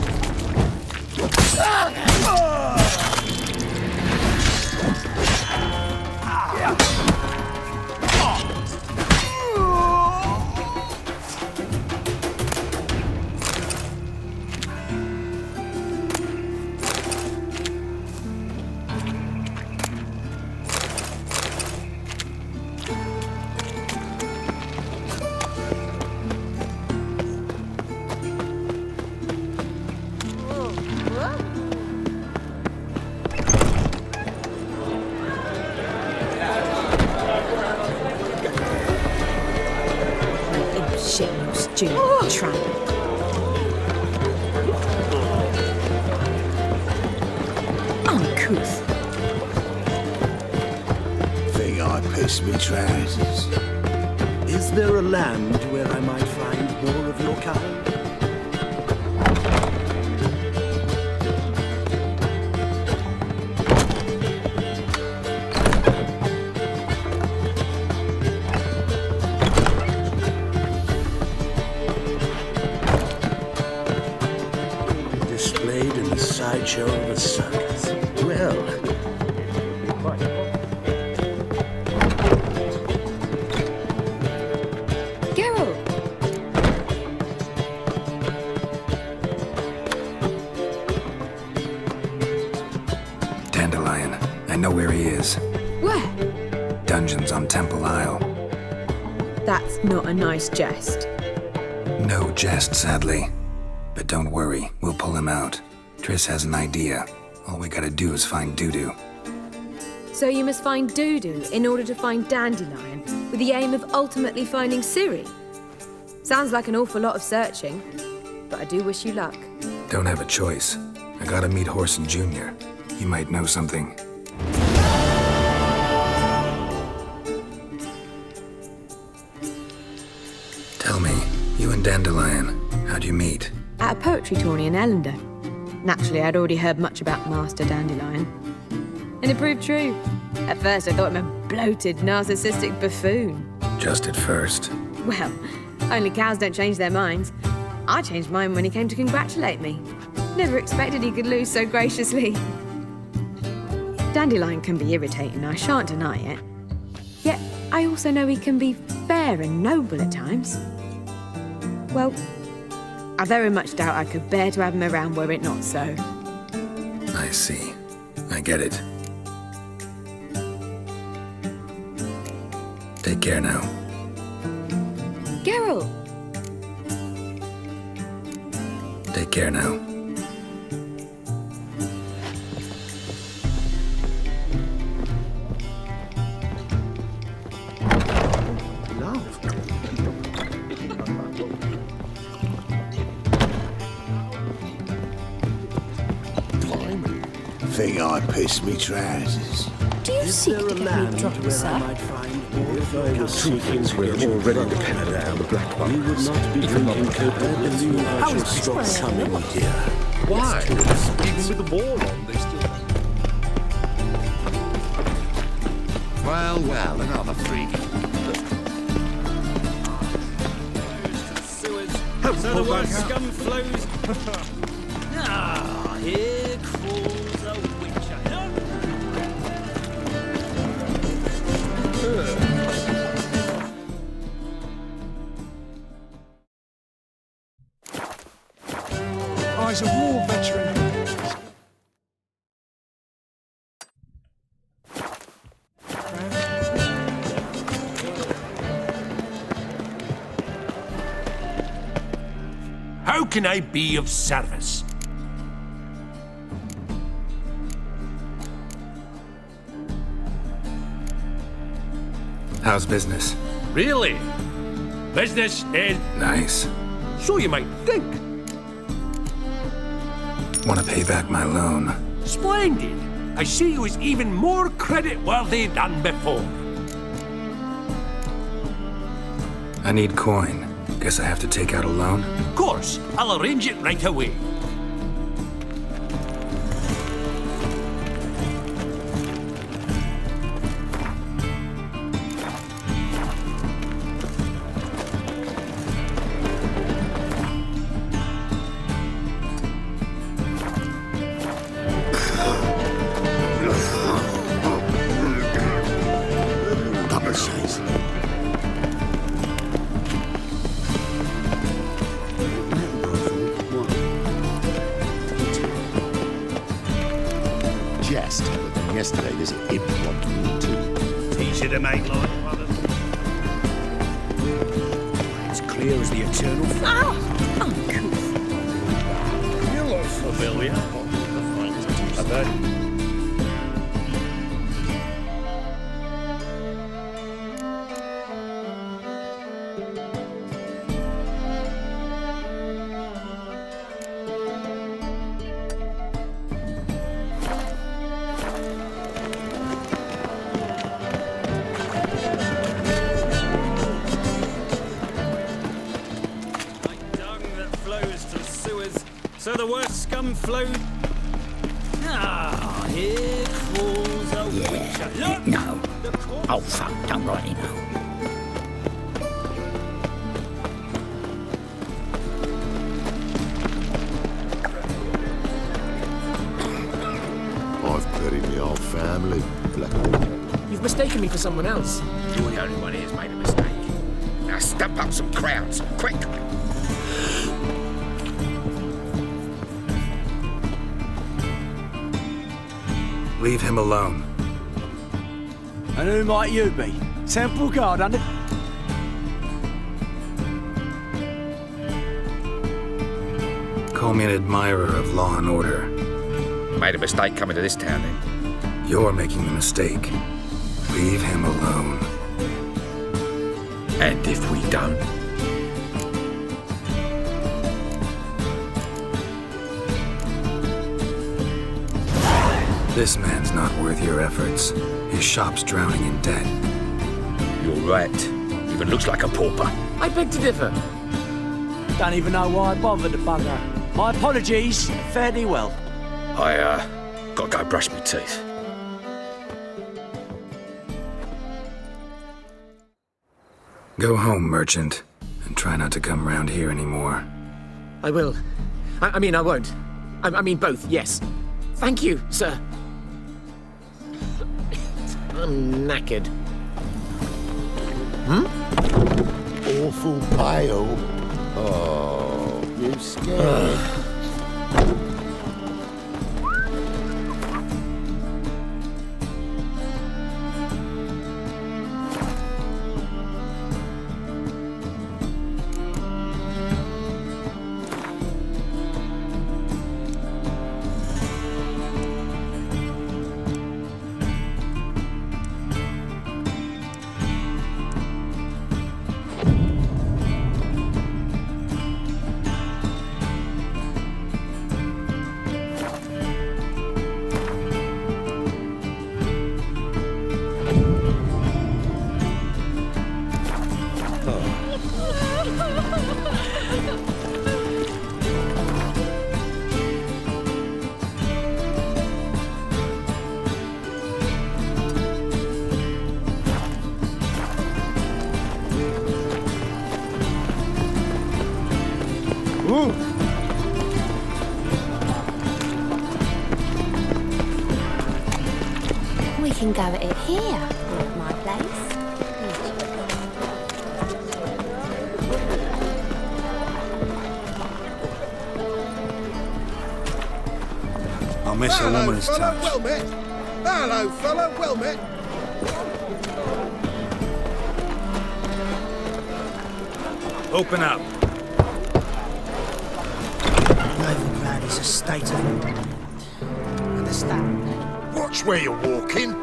Shitnose Jew tramp. Uncouth. Think I pissed me trousers. Is there a land where I might find more of your kind? Displayed in the sideshow of a circus. Well, Geralt! Dandelion. I know where he is. Where? Dungeons on Temple Isle. That's not a nice jest. No jest, sadly. But don't worry, we'll pull him out. Triss has an idea. All we gotta do is find Dudu. So you must find Dudu in order to find Dandelion, with the aim of ultimately finding Ciri. Sounds like an awful lot of searching, but I do wish you luck. Don't have a choice. I gotta meet Horson Jr. He might know something. Tell me, you and Dandelion, how'd you meet? At a poetry tourney in Ellender. Naturally, I'd already heard much about Master Dandelion. And it proved true. At first, I thought him a bloated, narcissistic buffoon. Just at first. Well, only cows don't change their minds. I changed mine when he came to congratulate me. Never expected he could lose so graciously. Dandelion can be irritating, I shan't deny it. Yet, I also know he can be fair and noble at times. Well, I very much doubt I could bear to have him around were it not so. I see. I get it. Take care now. Geralt! Take care now. Think I pissed me trousers. Do you seek to get me drunk, sir? If I was seeking for it already depended on the black one, you would not be drinking coke. I believe I should stop coming here. Why? Even with the war on, they still... Well, another freak. So the word scum flows. Ah, here crawls a witcher. I's a war veteran. How can I be of service? How's business? Really? Business is... Nice. So you might think. Want to pay back my loan? Splendid. I see you as even more credit-worthy than before. I need coin. Guess I have to take out a loan? Of course. I'll arrange it right away. Yesterday, there's an impromptu too. Easy to make like, brother. It's clear as the eternal fire. You look familiar. I bet. So the worst scum flowed. Ah, here crawls a witcher. Look! No. Oh, fuck, don't write it now. I've buried my whole family, Black. You've mistaken me for someone else. You're the only one who's made a mistake. Now stump up some crowds, quick! Leave him alone. And who might you be? Temple guard under... Call me an admirer of law and order. Made a mistake coming to this town, then. You're making the mistake. Leave him alone. And if we don't? This man's not worth your efforts. His shop's drowning in debt. You're right. Even looks like a pauper. I beg to differ. Don't even know why I bothered the bugger. My apologies. Fare thee well. I, gotta go brush my teeth. Go home, merchant, and try not to come round here anymore. I will. I mean, I won't. I mean, both, yes. Thank you, sir. I'm knackered. Awful pale. Oh, you scared. We can go at it here, at my place. I'll miss a woman's touch. Well met. Hello, fella, well met. Open up. Novigrado is a state of mind. Understand? Watch where you're walking.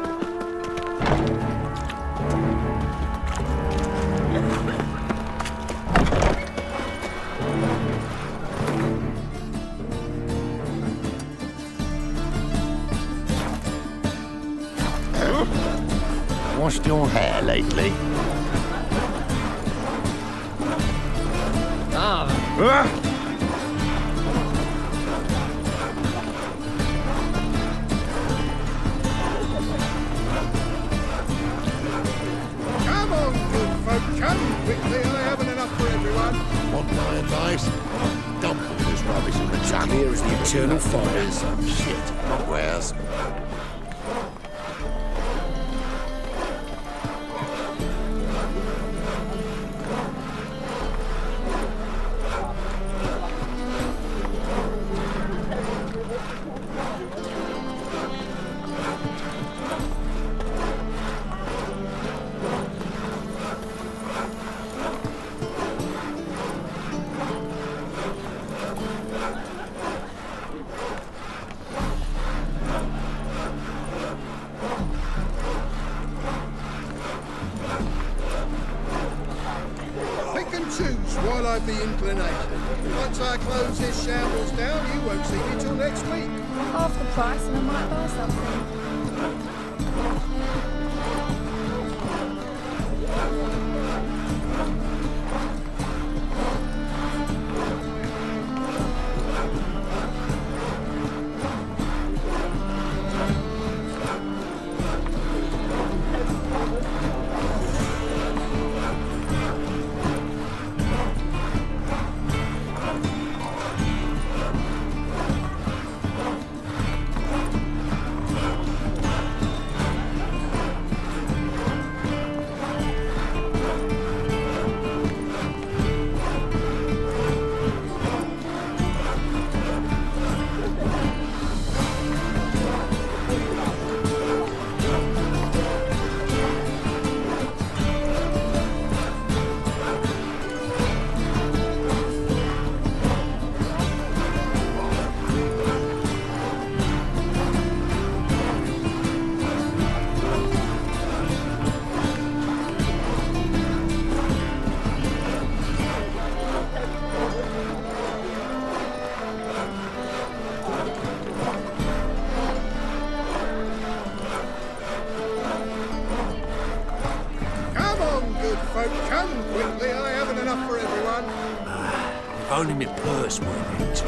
Washed your hair lately? Come on, good folk, come quickly. I haven't enough for everyone. Want my advice? Dump all this rubbish in the channel. Clear as the eternal fire. Some shit, not wares. Choose while I've the inclination. Once I close this shambles down, you won't see me till next week. Half the price and I might buy something. Come quickly, I haven't enough for everyone. If only my purse weren't empty.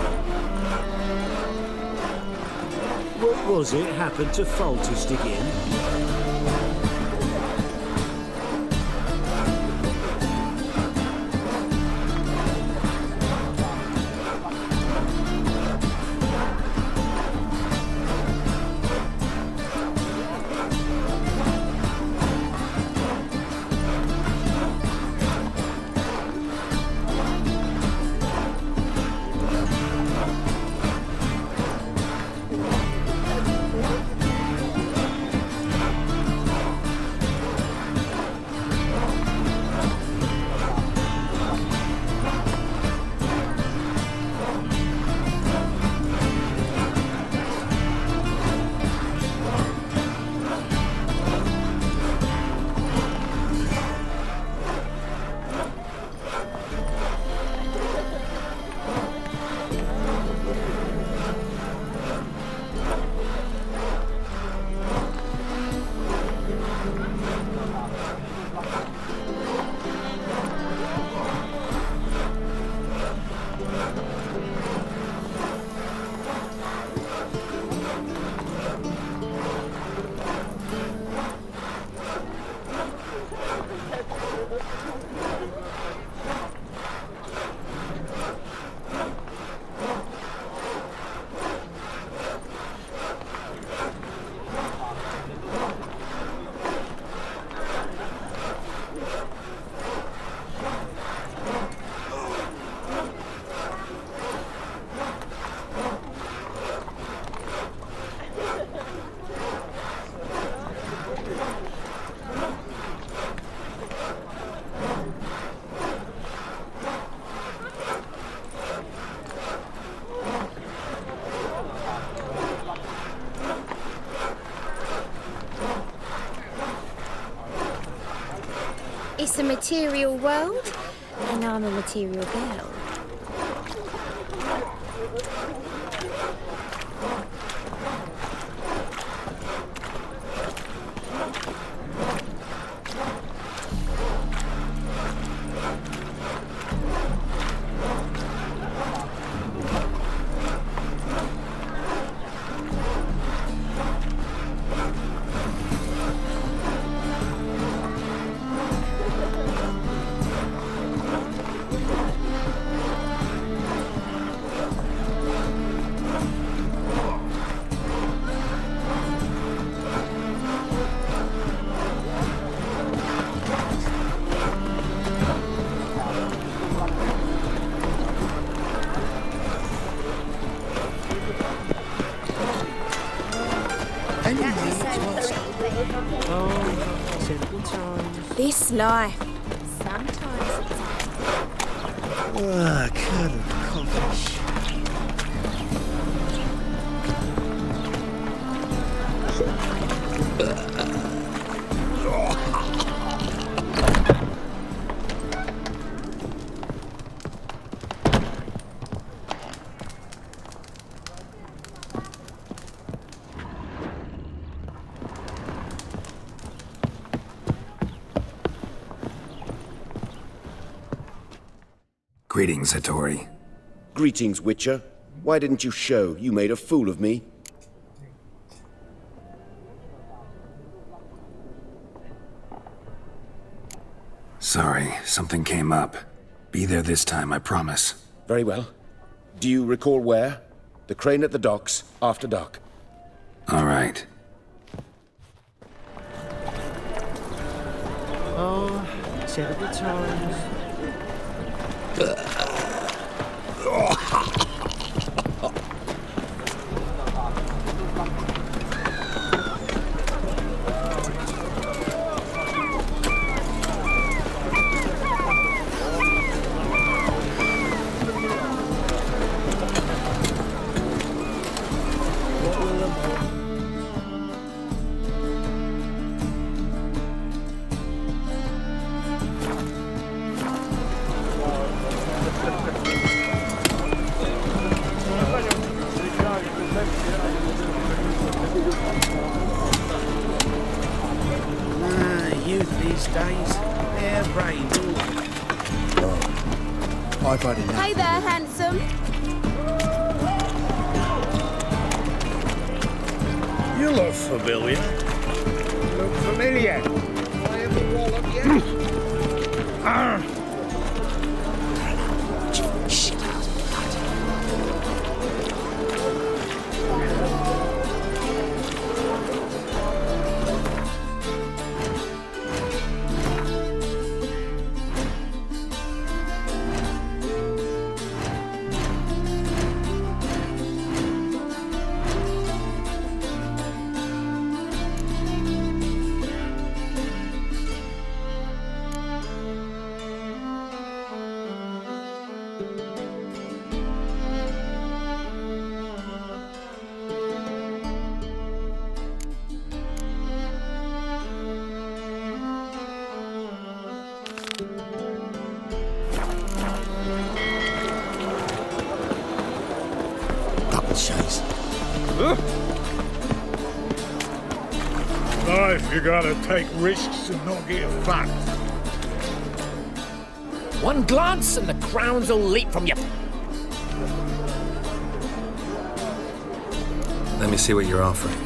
What was it happened to Faltist again? It's a material world, and I'm a material girl. This life. Sometimes it's... Ah, Colonel Cottage. Greetings, Hattori. Greetings, Witcher. Why didn't you show? You made a fool of me. Sorry, something came up. Be there this time, I promise. Very well. Do you recall where? The crane at the docks, after dark. All right. Oh, terrible times. I've had enough. Hey there, handsome. You look familiar. Look familiar. I have the wallop yet. Life, you gotta take risks and not get fucked. One glance and the crowns will leap from you. Let me see what you're offering.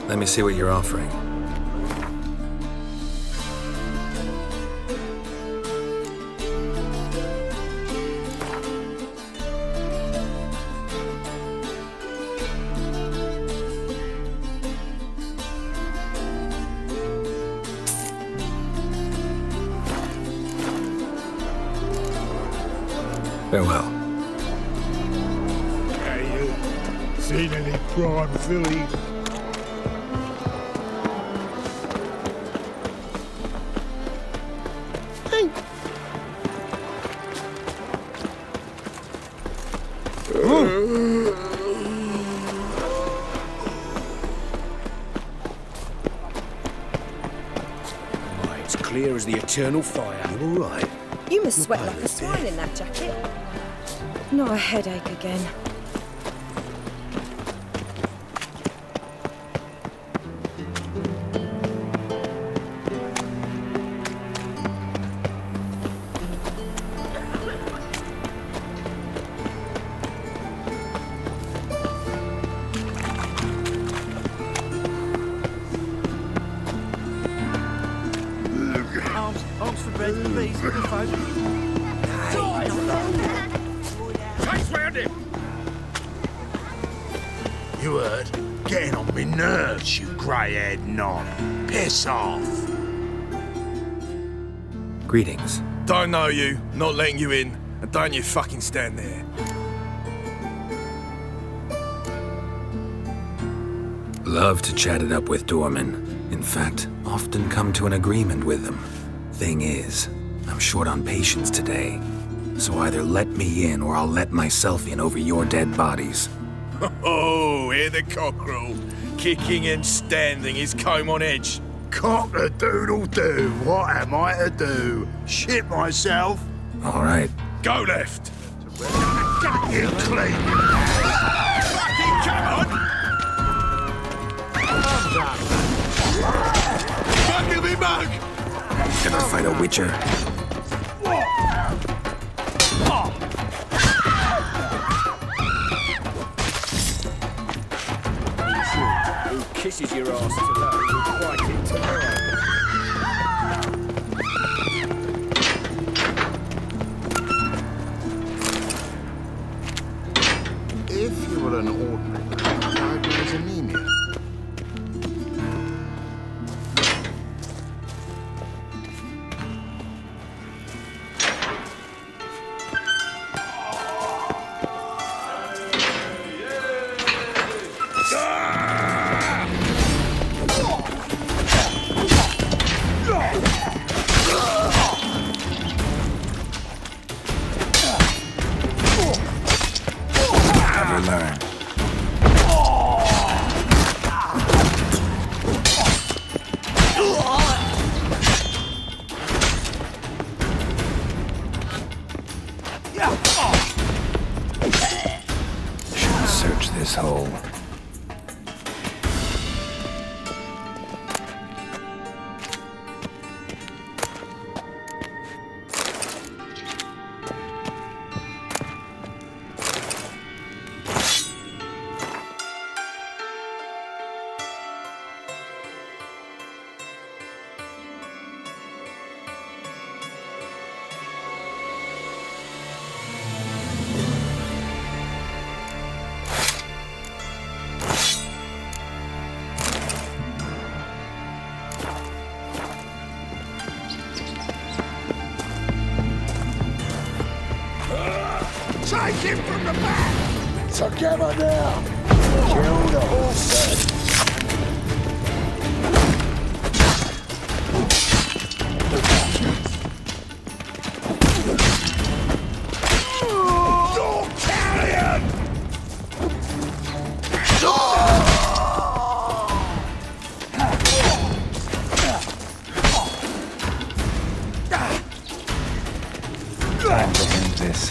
Let me see what you're offering. Farewell. Hey, you seen any prime fillies? It's clear as the eternal fire. You all right? You must sweat like a swine in that jacket. Not a headache again. Arms for bread, please, little folk. Chase round him! You heard? Getting on me nerves, you grey-haired knob. Piss off! Greetings. Don't know you, not letting you in, and don't you fucking stand there. Love to chat it up with doormen. In fact, often come to an agreement with them. Thing is, I'm short on patience today. So either let me in or I'll let myself in over your dead bodies. Oh, hear the cockerel, kicking and standing, his comb on edge. Cock-a-doodle-doo, what am I to do? Shit myself? All right. Go left. Gut you clean! Fucking come on! Fucking me mug! Gonna fight a witcher. Who kisses your ass today will quite it tomorrow. If you were an ordinary man, diagnosed anemia. Never learn. Should search this hole. Take him from the back! Together now! Kill the horse! Dog carrion! Time to end this.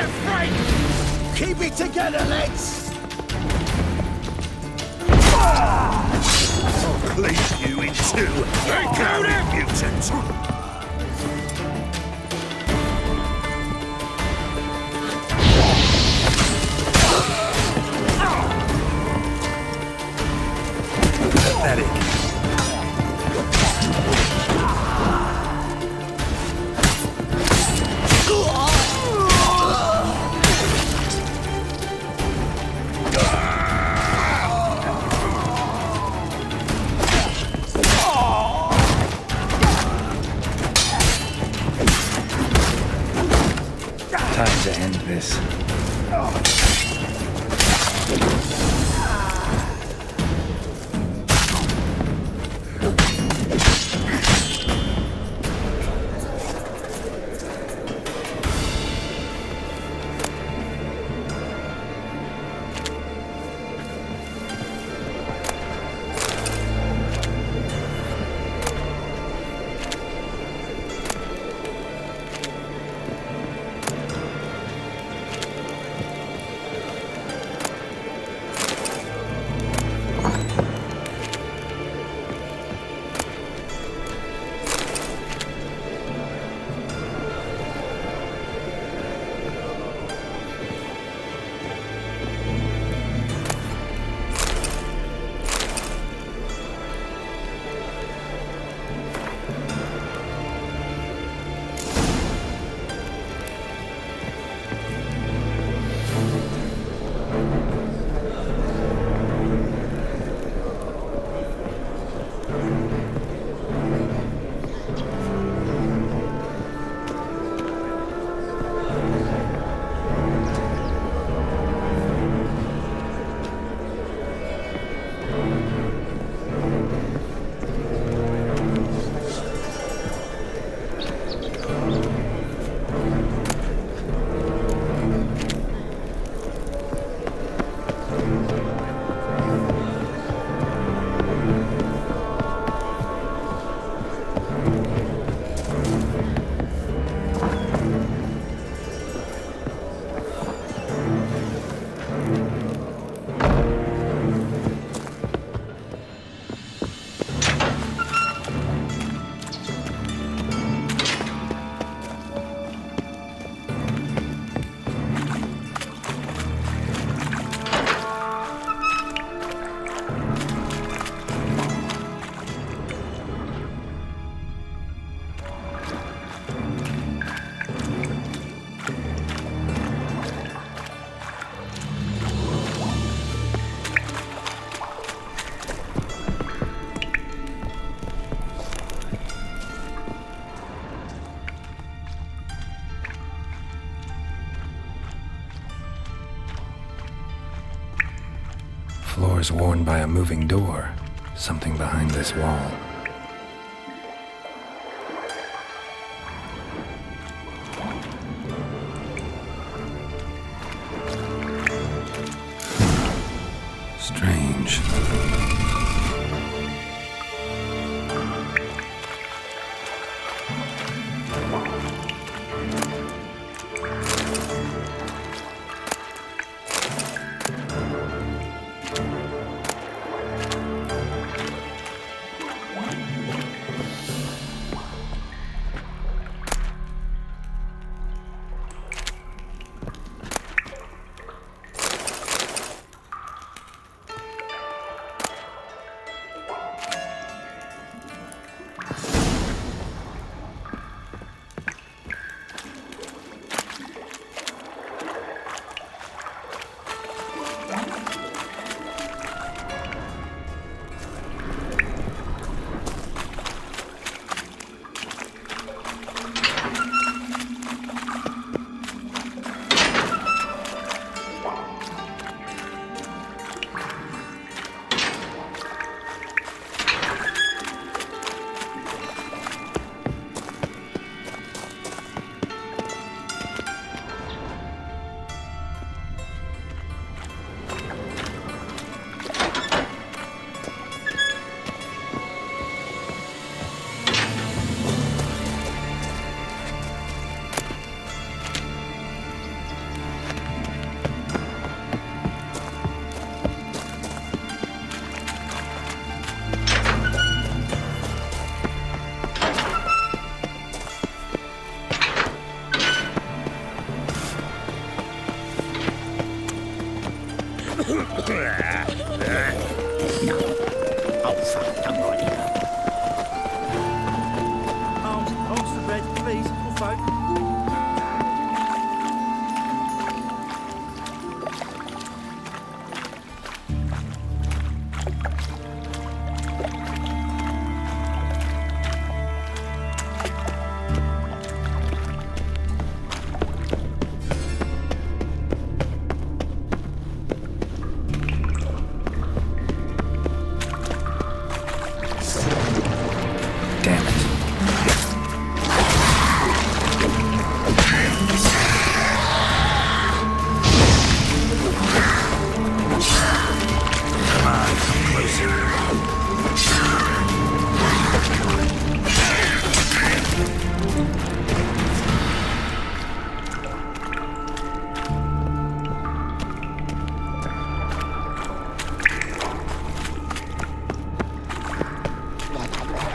afraid! Keep it together, lads! I'll cleave you in two. Go, mutant! Pathetic. Time to end this. Floors worn by a moving door. Something behind this wall. Strange.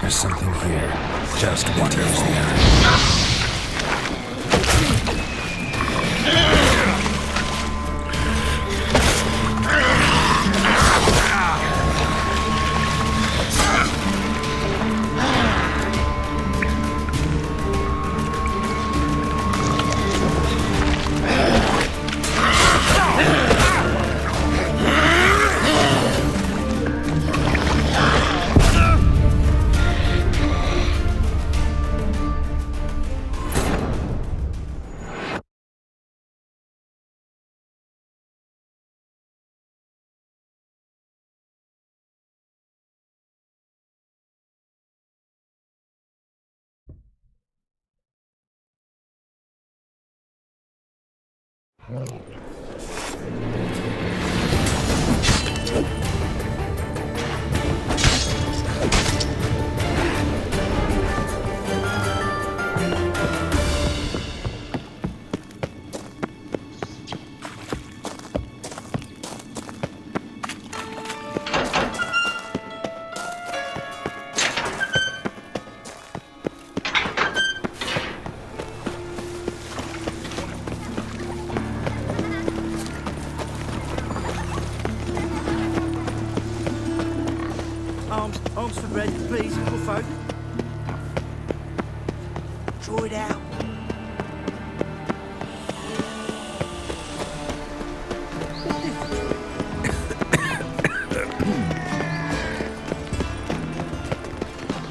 There's something here. Just wonders the eye. Arms for bread, please, little folk. Draw it out.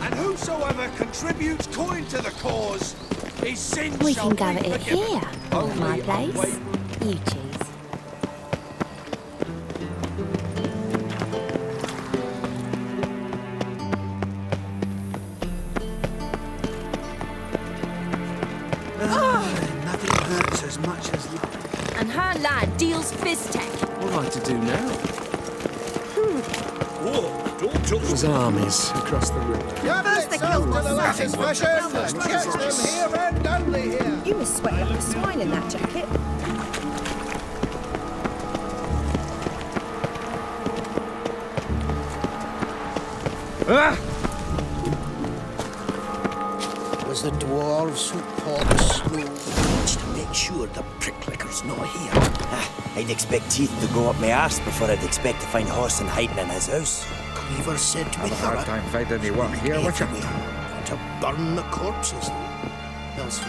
And whosoever contributes coin to the cause, his sin We shall can be gather it forgiven. here, at my place. You choose. Nothing hurts as much as love. And her lad deals fizz-tech. What am I to do now? Whoa, don't touch There's armies across the river. First they killed my latest fashion, get them here and only here. You must sweat like a swine in that jacket. Was the dwarves who poured the snow to make sure the pricklicker's not here? I'd expect teeth to go up my arse before I'd expect to find Horson hiding in his house. Cleaver said to me, Have a hard time finding anyone here, would you? to burn the corpses. Else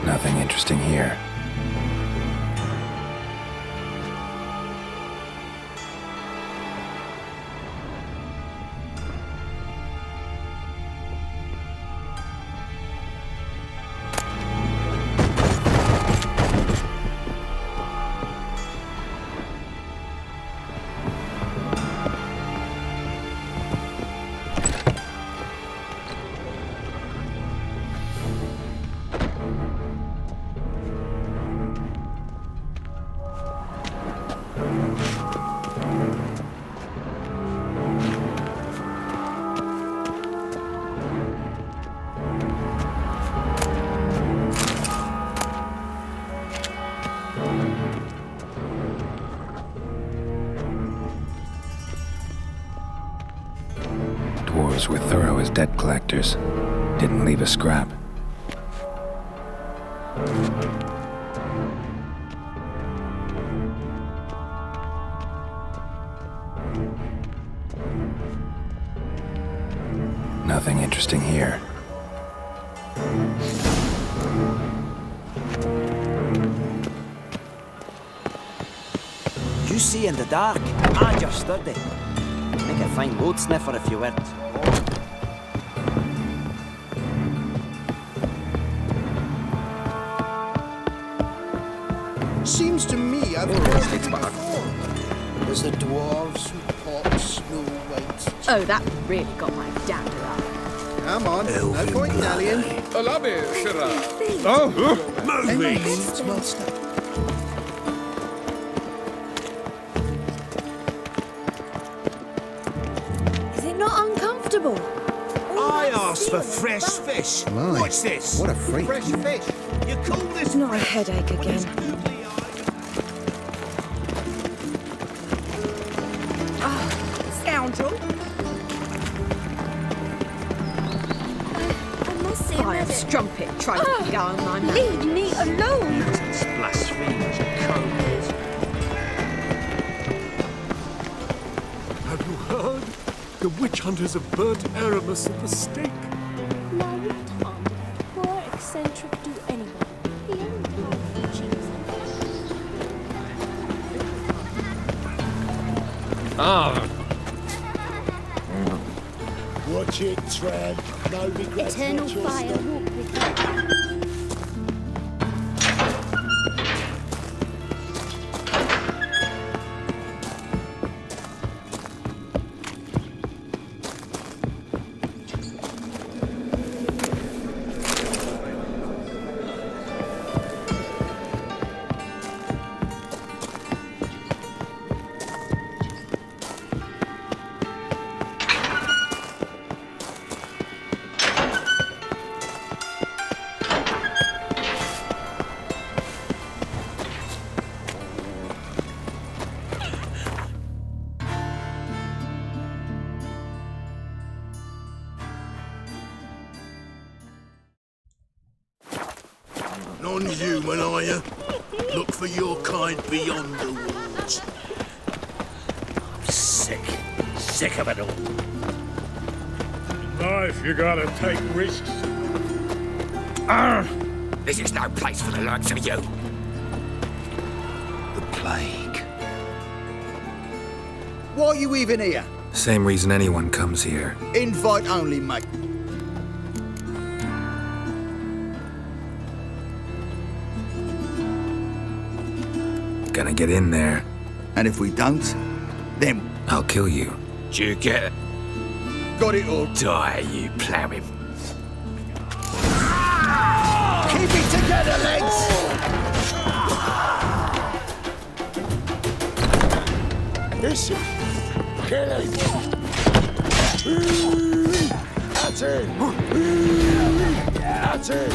Nothing interesting here. Dwarves were thorough as debt collectors. Didn't leave a scrap. Nothing interesting here. You see in the dark, and you're sturdy. Make a fine load sniffer if you weren't. Seems to me I've heard it before. Was the dwarves who poured Snow White's Oh, that really got my dander up. Come on, no point dallying. Allow me, Shiraz. Oh, moving! Is it not uncomfortable? I asked for fresh fish. My, What's this? what a freak. Fresh fish. You call this Not a headache again. Scoundrel. I must say, Fire strumpet trying to go on my mouth. leave me alone. Blasphemies and codes. Have you heard? The witch hunters have burnt Aramis at the stake. Now what harm did poor eccentric do anyone? He only had cheeks. Ah. Watch it, Tran. No regrets. Eternal fire walk with you. Non-human, are you? Look for your kind beyond the walls. Sick of it all. Life, you gotta take risks. This is no place for the likes of you. The plague. Why are you even here? Same reason anyone comes here. Invite only, mate. Gonna get in there. And if we don't, then I'll kill you. Do you get it? got it all. Die, you ploughing. Keep it together, legs! Listen, kill him. That's it. That's it.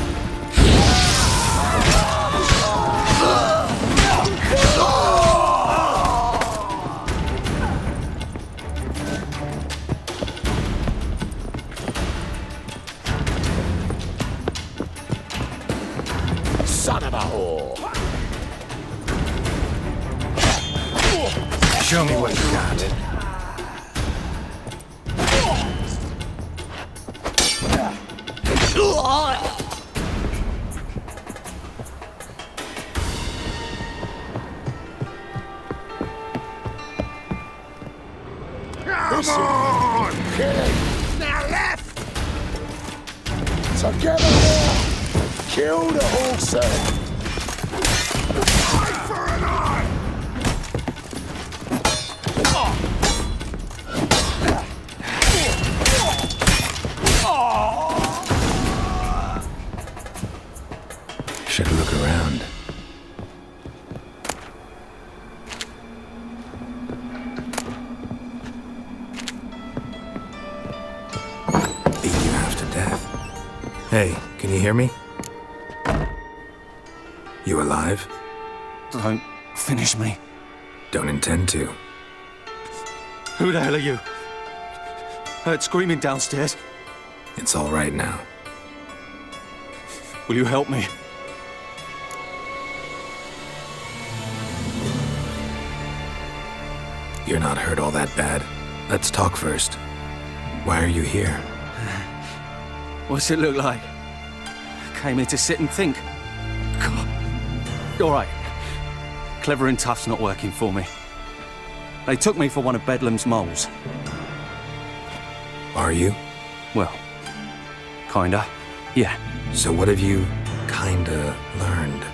Son of a whore! Show me what you got. Come on! Kill him. Now left! Together now! Kill the horse! Eye for an eye! Should look around. Beat you half to death. Hey, can you hear me? You alive? Don't finish me. Don't intend to. Who the hell are you? Heard screaming downstairs. It's all right now. Will you help me? You're not hurt all that bad. Let's talk first. Why are you here? What's it look like? Came here to sit and think. God. All right. Clever and tough's not working for me. They took me for one of Bedlam's moles. Are you? Well, kinda. Yeah. So what have you kinda learned?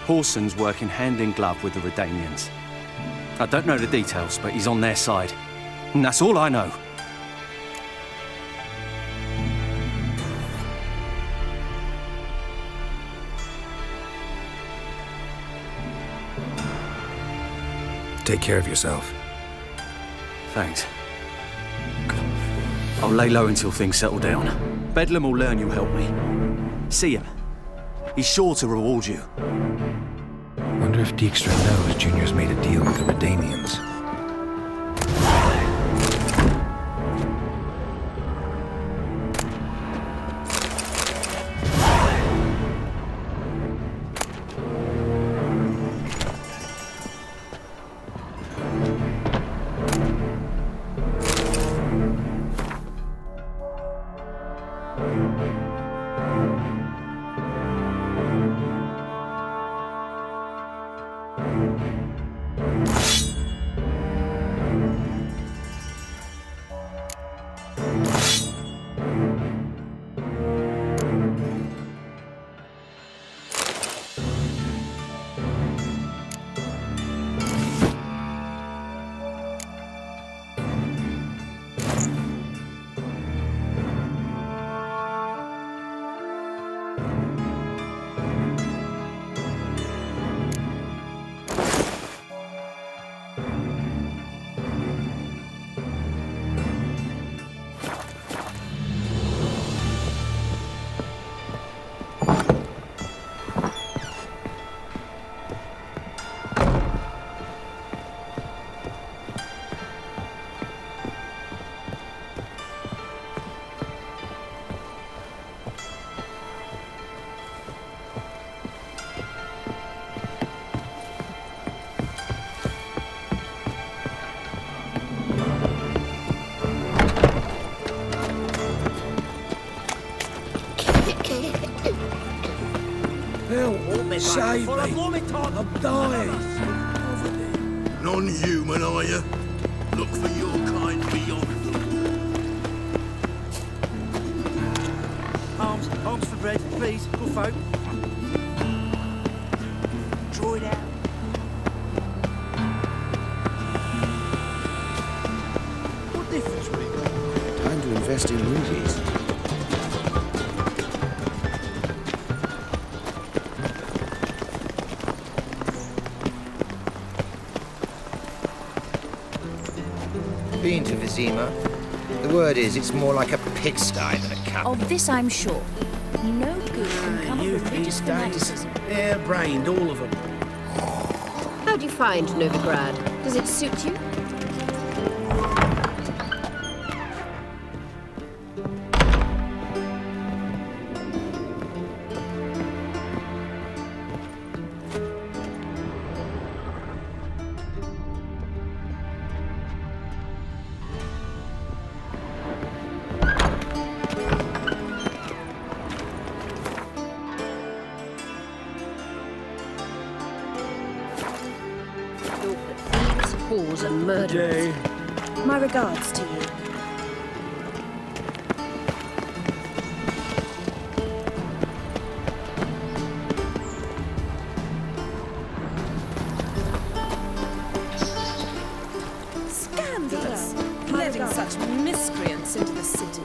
Horson's working hand in glove with the Redanians. I don't know the details, but he's on their side. And that's all I know. Take care of yourself. Thanks. I'll lay low until things settle down. Bedlam will learn you helped me. See him. He's sure to reward you. Wonder if Dijkstra knows Junior's made a deal with the Redanians. Save me! I'm dying! Non-human, are you? Look for your kind beyond the wall. Arms for bread, please, good folk. Draw it out. What difference will it make? Time to invest in movies. Been to Vizima. The word is, it's more like a pigsty than a camp. Of this I'm sure. No good can come of religious fanaticism. Hair-brained, all of them. How do you find Novigrad? Does it suit you? And murderers. My regards to you. Scandalous! Letting such miscreants into the city.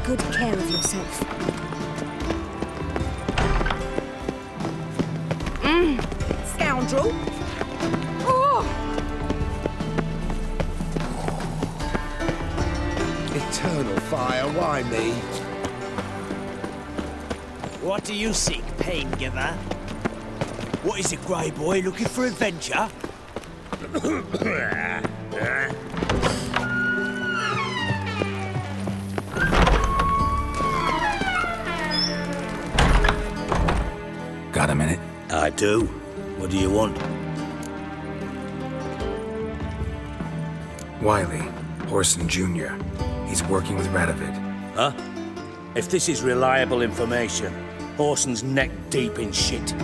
Good care of yourself. Scoundrel! Oh! Eternal fire, why me? What do you seek, pain giver? What is it, Grey Boy, looking for adventure? Got a minute? I do. What do you want? Wiley, Horson Jr. He's working with Radovid. Huh? If this is reliable information, Horson's neck deep in shit.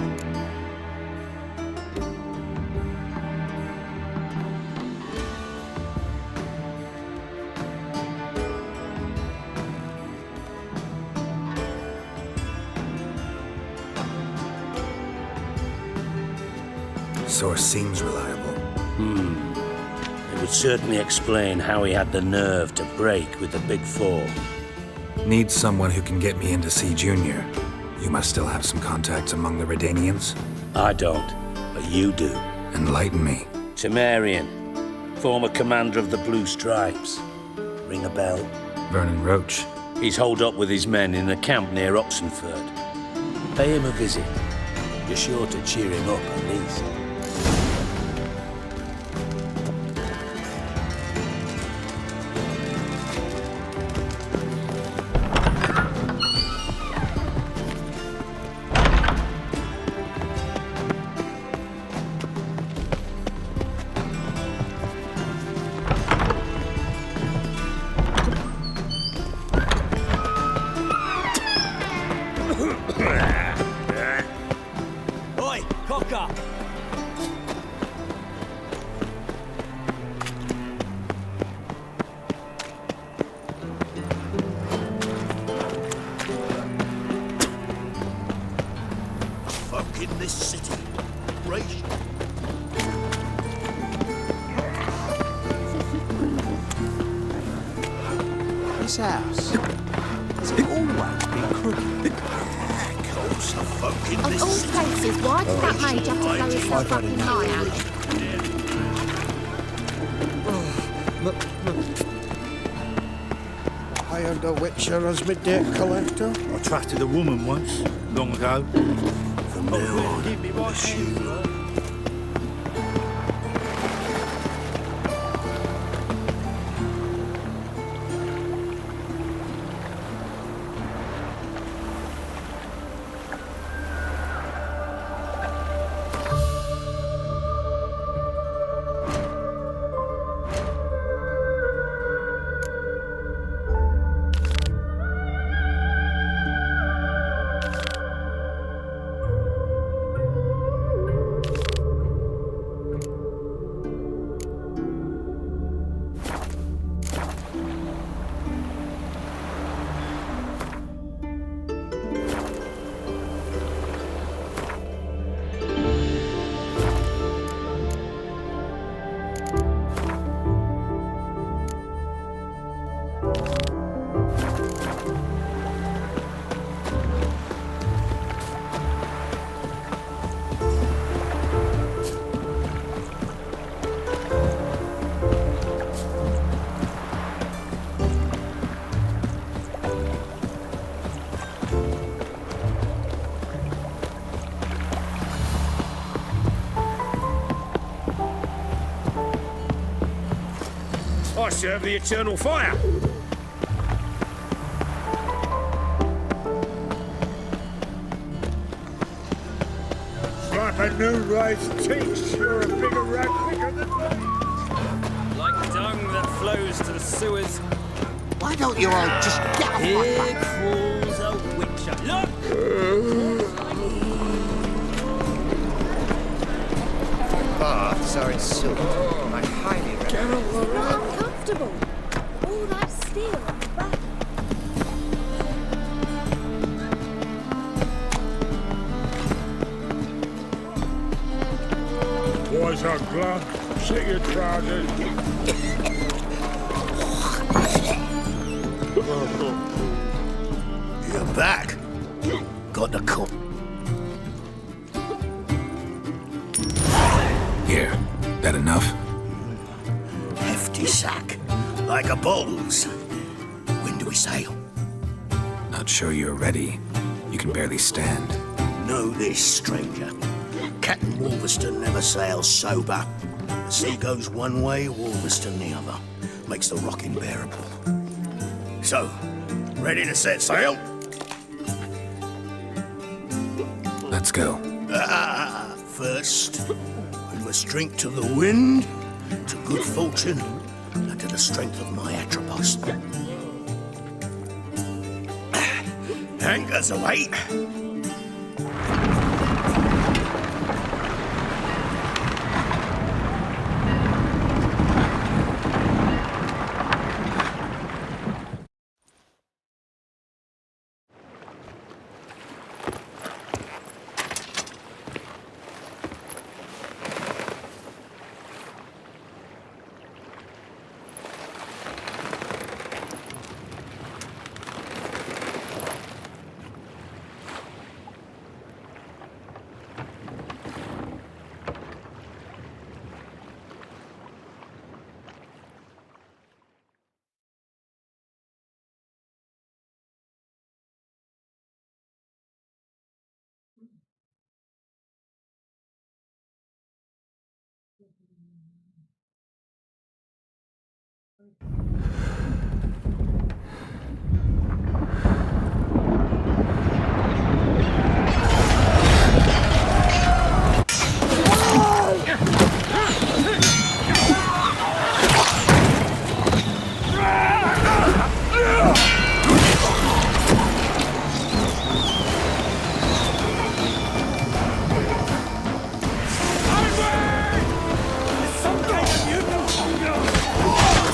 Source seems reliable. It would certainly explain how he had the nerve to break with the Big Four. Need someone who can get me in to see Junior. You must still have some contacts among the Redanians? I don't, but you do. Enlighten me. Temerian, former commander of the Blue Stripes. Ring a bell? Vernon Roach. He's holed up with his men in a camp near Oxenford. Pay him a visit. You're sure to cheer him up at least. In this city, race. This house has always been crooked. Coats of folk in Of this all city. places, why did that mage have to blow himself up in my house? I had a witcher as my debt collector. I trusted a woman once, long ago. From now on, it's you. I serve the eternal fire. It's like a new raised teach. You're a bigger rat quicker than me. Like dung that flows to the sewers. Why don't you all just get off my Here back? crawls a witcher. Look! Baths are in silk. I highly recommend. It's not uncomfortable. All that steel on the back. Boys are glad. Sit your trousers. You're back. Got the cup. Here, that enough? Hefty sack. Like a bull's. When do we sail? Not sure you're ready. You can barely stand. Know this, stranger. Captain Wolverston never sails sober. The sea goes one way, Wolverston the other. Makes the rocking bearable. So, ready to set sail? Let's go. First, we must drink to the wind, to good fortune, and to the strength of my Atropos. Anchors away.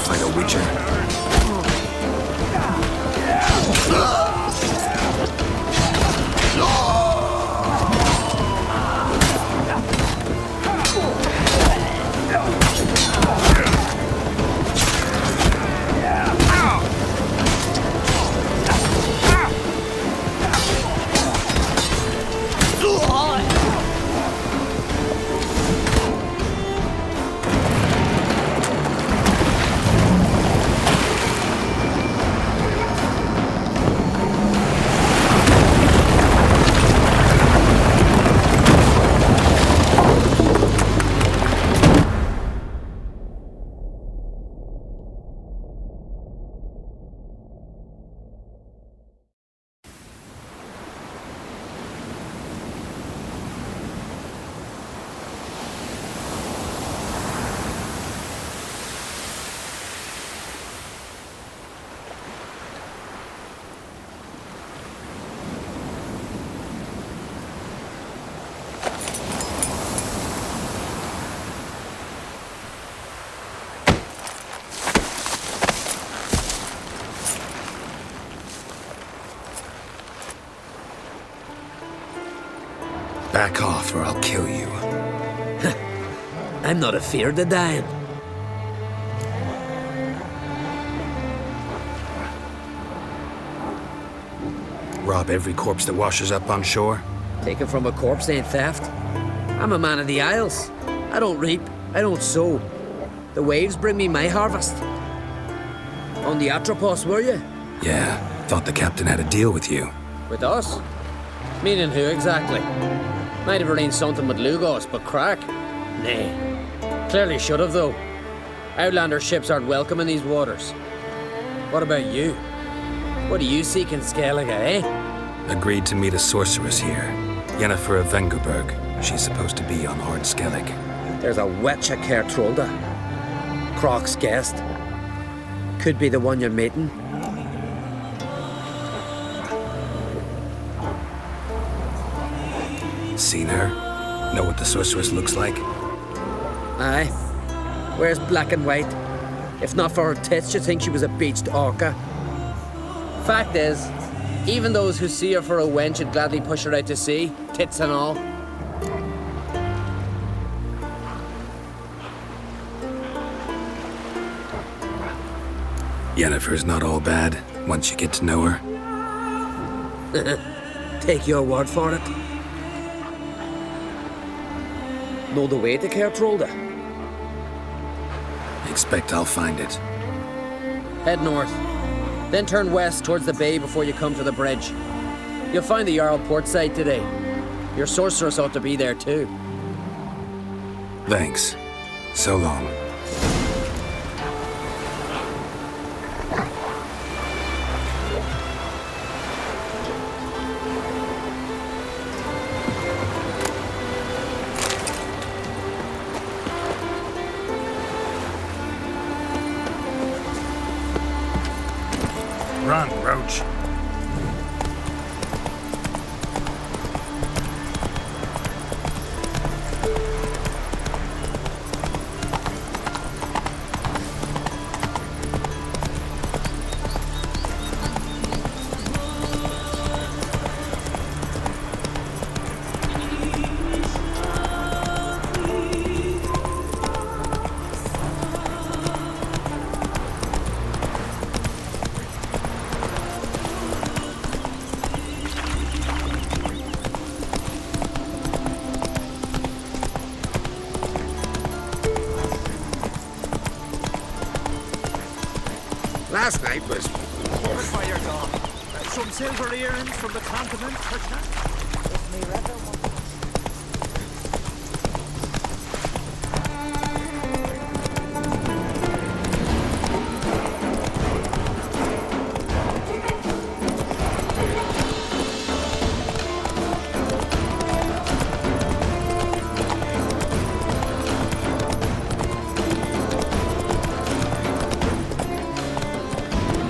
Find a witcher. Back off or I'll kill you. I'm not afeard of dying. Rob every corpse that washes up on shore? Taken from a corpse ain't theft. I'm a man of the Isles. I don't reap, I don't sow. The waves bring me my harvest. On the Atropos, were you? Yeah, thought the captain had a deal with you. With us? Meaning who exactly? Might have arranged something with Lugos, but crack? Nay. Clearly should have, though. Outlander ships aren't welcome in these waters. What about you? What do you seek in Skellige, eh? Agreed to meet a sorceress here. Yennefer of Vengerberg. She's supposed to be on Hard Skellig. There's a witch at Kertrolda. Croc's guest. Could be the one you're meeting. Seen her? Know what the sorceress looks like? Aye. Wears black and white. If not for her tits, you'd think she was a beached orca. Fact is, even those who see her for a wench would gladly push her out to sea, tits and all. Yennefer's not all bad, once you get to know her. Take your word for it. Know the way to Kertrolda? Expect I'll find it. Head north. Then turn west towards the bay before you come to the bridge. You'll find the Jarl port side today. Your sorceress ought to be there too. Thanks. So long. Run, Roach. Last night was... What fire gone? Some silver earrings from the continent, perchance?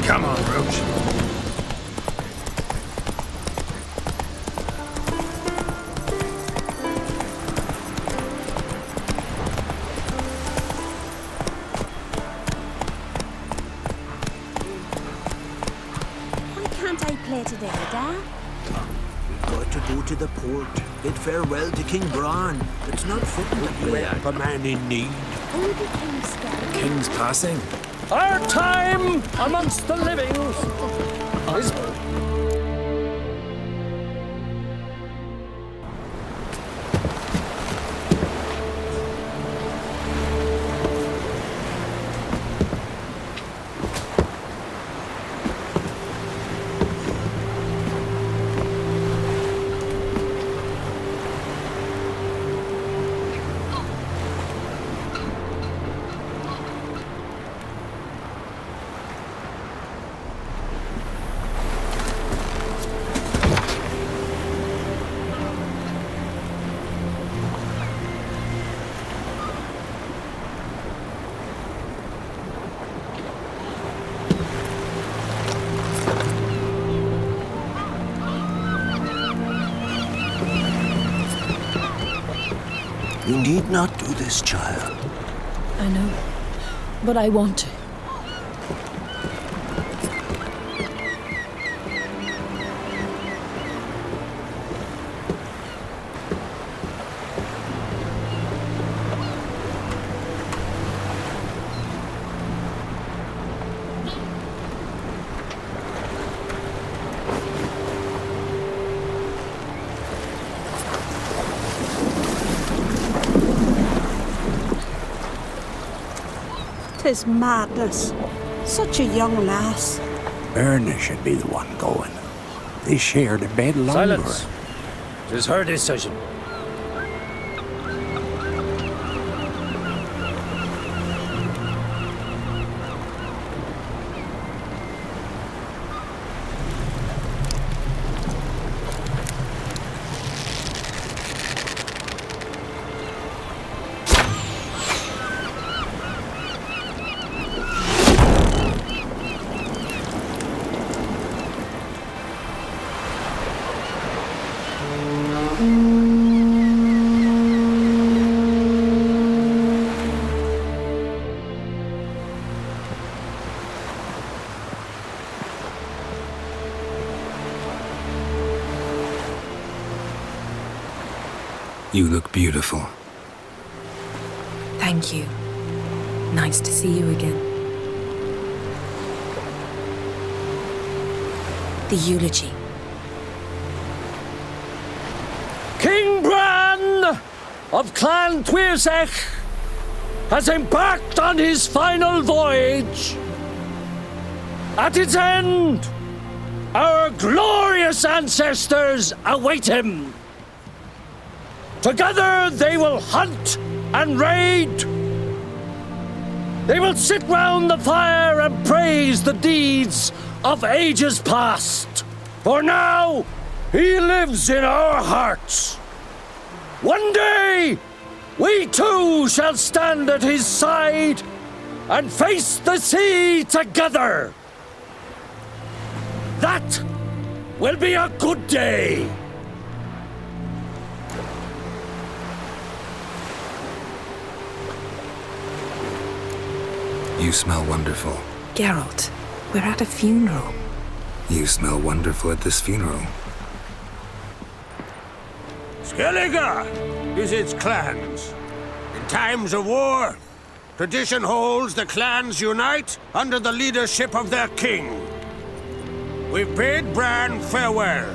Come on, Roach. Why can't I play today, Dad? Got to go to the port. Bid farewell to King Bran. It's not fitting to play up a man in need. Only the King's Scout. King's passing. Our time amongst the living is... You need not do this, child. I know, but I want to. Tis madness. Such a young lass. Erna should be the one going. They shared a bed longer. Silence. It is her decision. You look beautiful. Thank you. Nice to see you again. The eulogy. King Bran of Clan Tuirsech has embarked on his final voyage. At its end, our glorious ancestors await him. Together they will hunt and raid. They will sit round the fire and praise the deeds of ages past. For now, he lives in our hearts. One day, we too shall stand at his side and face the sea together. That will be a good day. You smell wonderful. Geralt, we're at a funeral. You smell wonderful at this funeral. Skellige visits clans. In times of war, tradition holds the clans unite under the leadership of their king. We bid Bran farewell.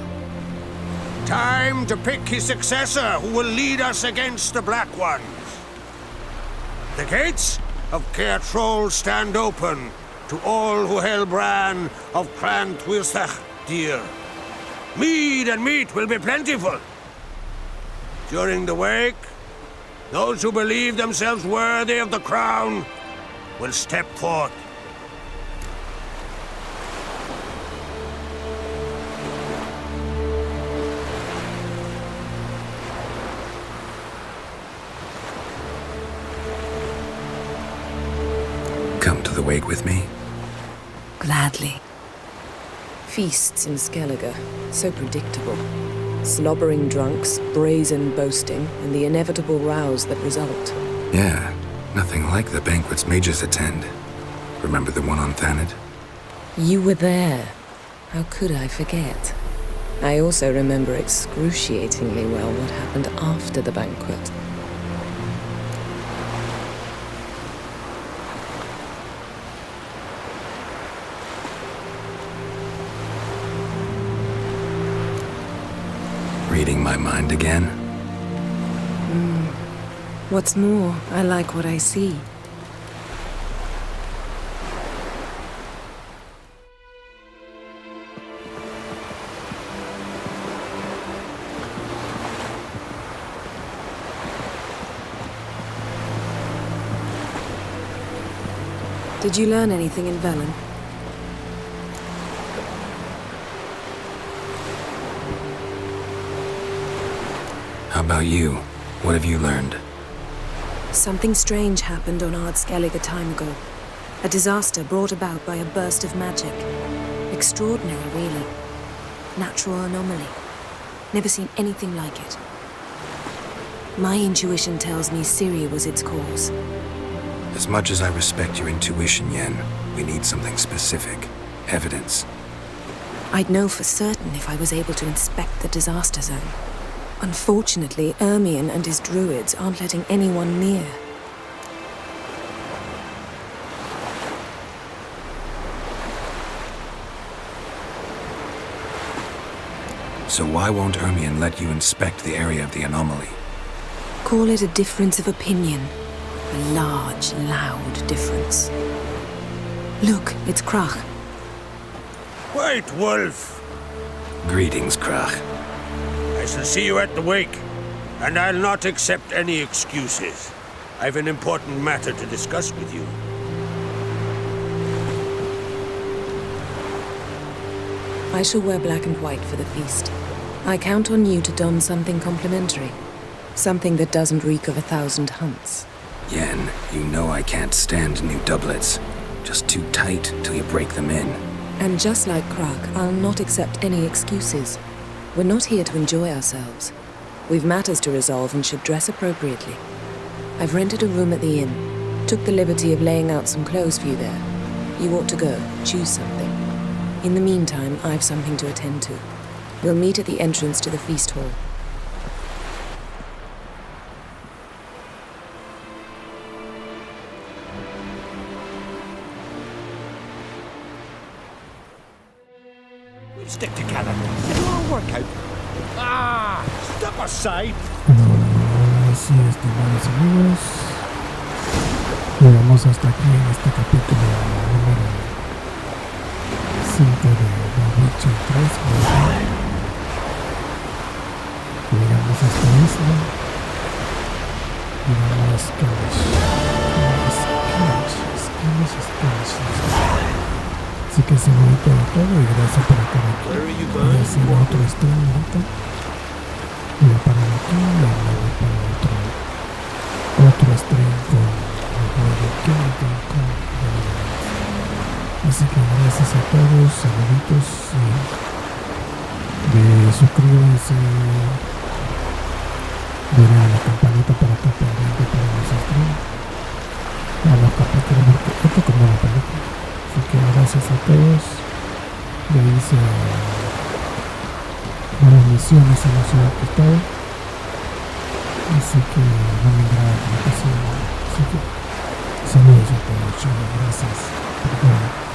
Time to pick his successor who will lead us against the Black Ones. The gates of Caer Troll stand open to all who held Bran of Clan Tuirsech dear. Mead and meat will be plentiful. During the wake, those who believe themselves worthy of the crown will step forth. Come to the wake with me. Gladly. Feasts in Skellige, so predictable. Slobbering drunks, brazen boasting, and the inevitable rows that result. Yeah, nothing like the banquets mages attend. Remember the one on Thanedd? You were there. How could I forget? I also remember excruciatingly well what happened after the banquet. Reading my mind again? What's more, I like what I see. Did you learn anything in Velen? How about you? What have you learned? Something strange happened on Skellige a time ago. A disaster brought about by a burst of magic. Extraordinary, really. Natural anomaly. Never seen anything like it. My intuition tells me Ciri was its cause. As much as I respect your intuition, Yen, we need something specific. Evidence. I'd know for certain if I was able to inspect the disaster zone. Unfortunately, Ermion and his druids aren't letting anyone near. So why won't Ermion let you inspect the area of the anomaly? Call it a difference of opinion. A large, loud difference. Look, it's Krach. Wait, Wolf. Greetings, Krach. I shall see you at the wake, and I'll not accept any excuses. I've an important matter to discuss with you. I shall wear black and white for the feast. I count on you to don something complimentary. Something that doesn't reek of 1,000 hunts. Yen, you know I can't stand new doublets. Just too tight till you break them in. And just like Krach, I'll not accept any excuses. We're not here to enjoy ourselves. We've matters to resolve and should dress appropriately. I've rented a room at the inn. Took the liberty of laying out some clothes for you there. You ought to go, choose something. In the meantime, I've something to attend to. We'll meet at the entrance to the feast hall. Stick together. It'll all work out. Ah, step aside. Ahora sí, estimados amigos, llegamos hasta aquí en este capítulo número 5 de The Witcher 3. Llegamos a esta isla. Llegamos a Skellige. Así que se me todo y gracias por estar aquí. Voy a hacer otro stream ahorita. Voy a parar aquí y luego para otro stream con el juego Kingdom Come Deliverance. Así que gracias a todos, saluditos y suscríbanse, denle a la campanita para estar pendiente para los streams, a los capítulos, porque esto es como una película. Así que gracias a todos. Ya hice unas misiones en la ciudad que estaba. Así que Novigrado, así que saludos a todos, chicos, gracias. Perdón.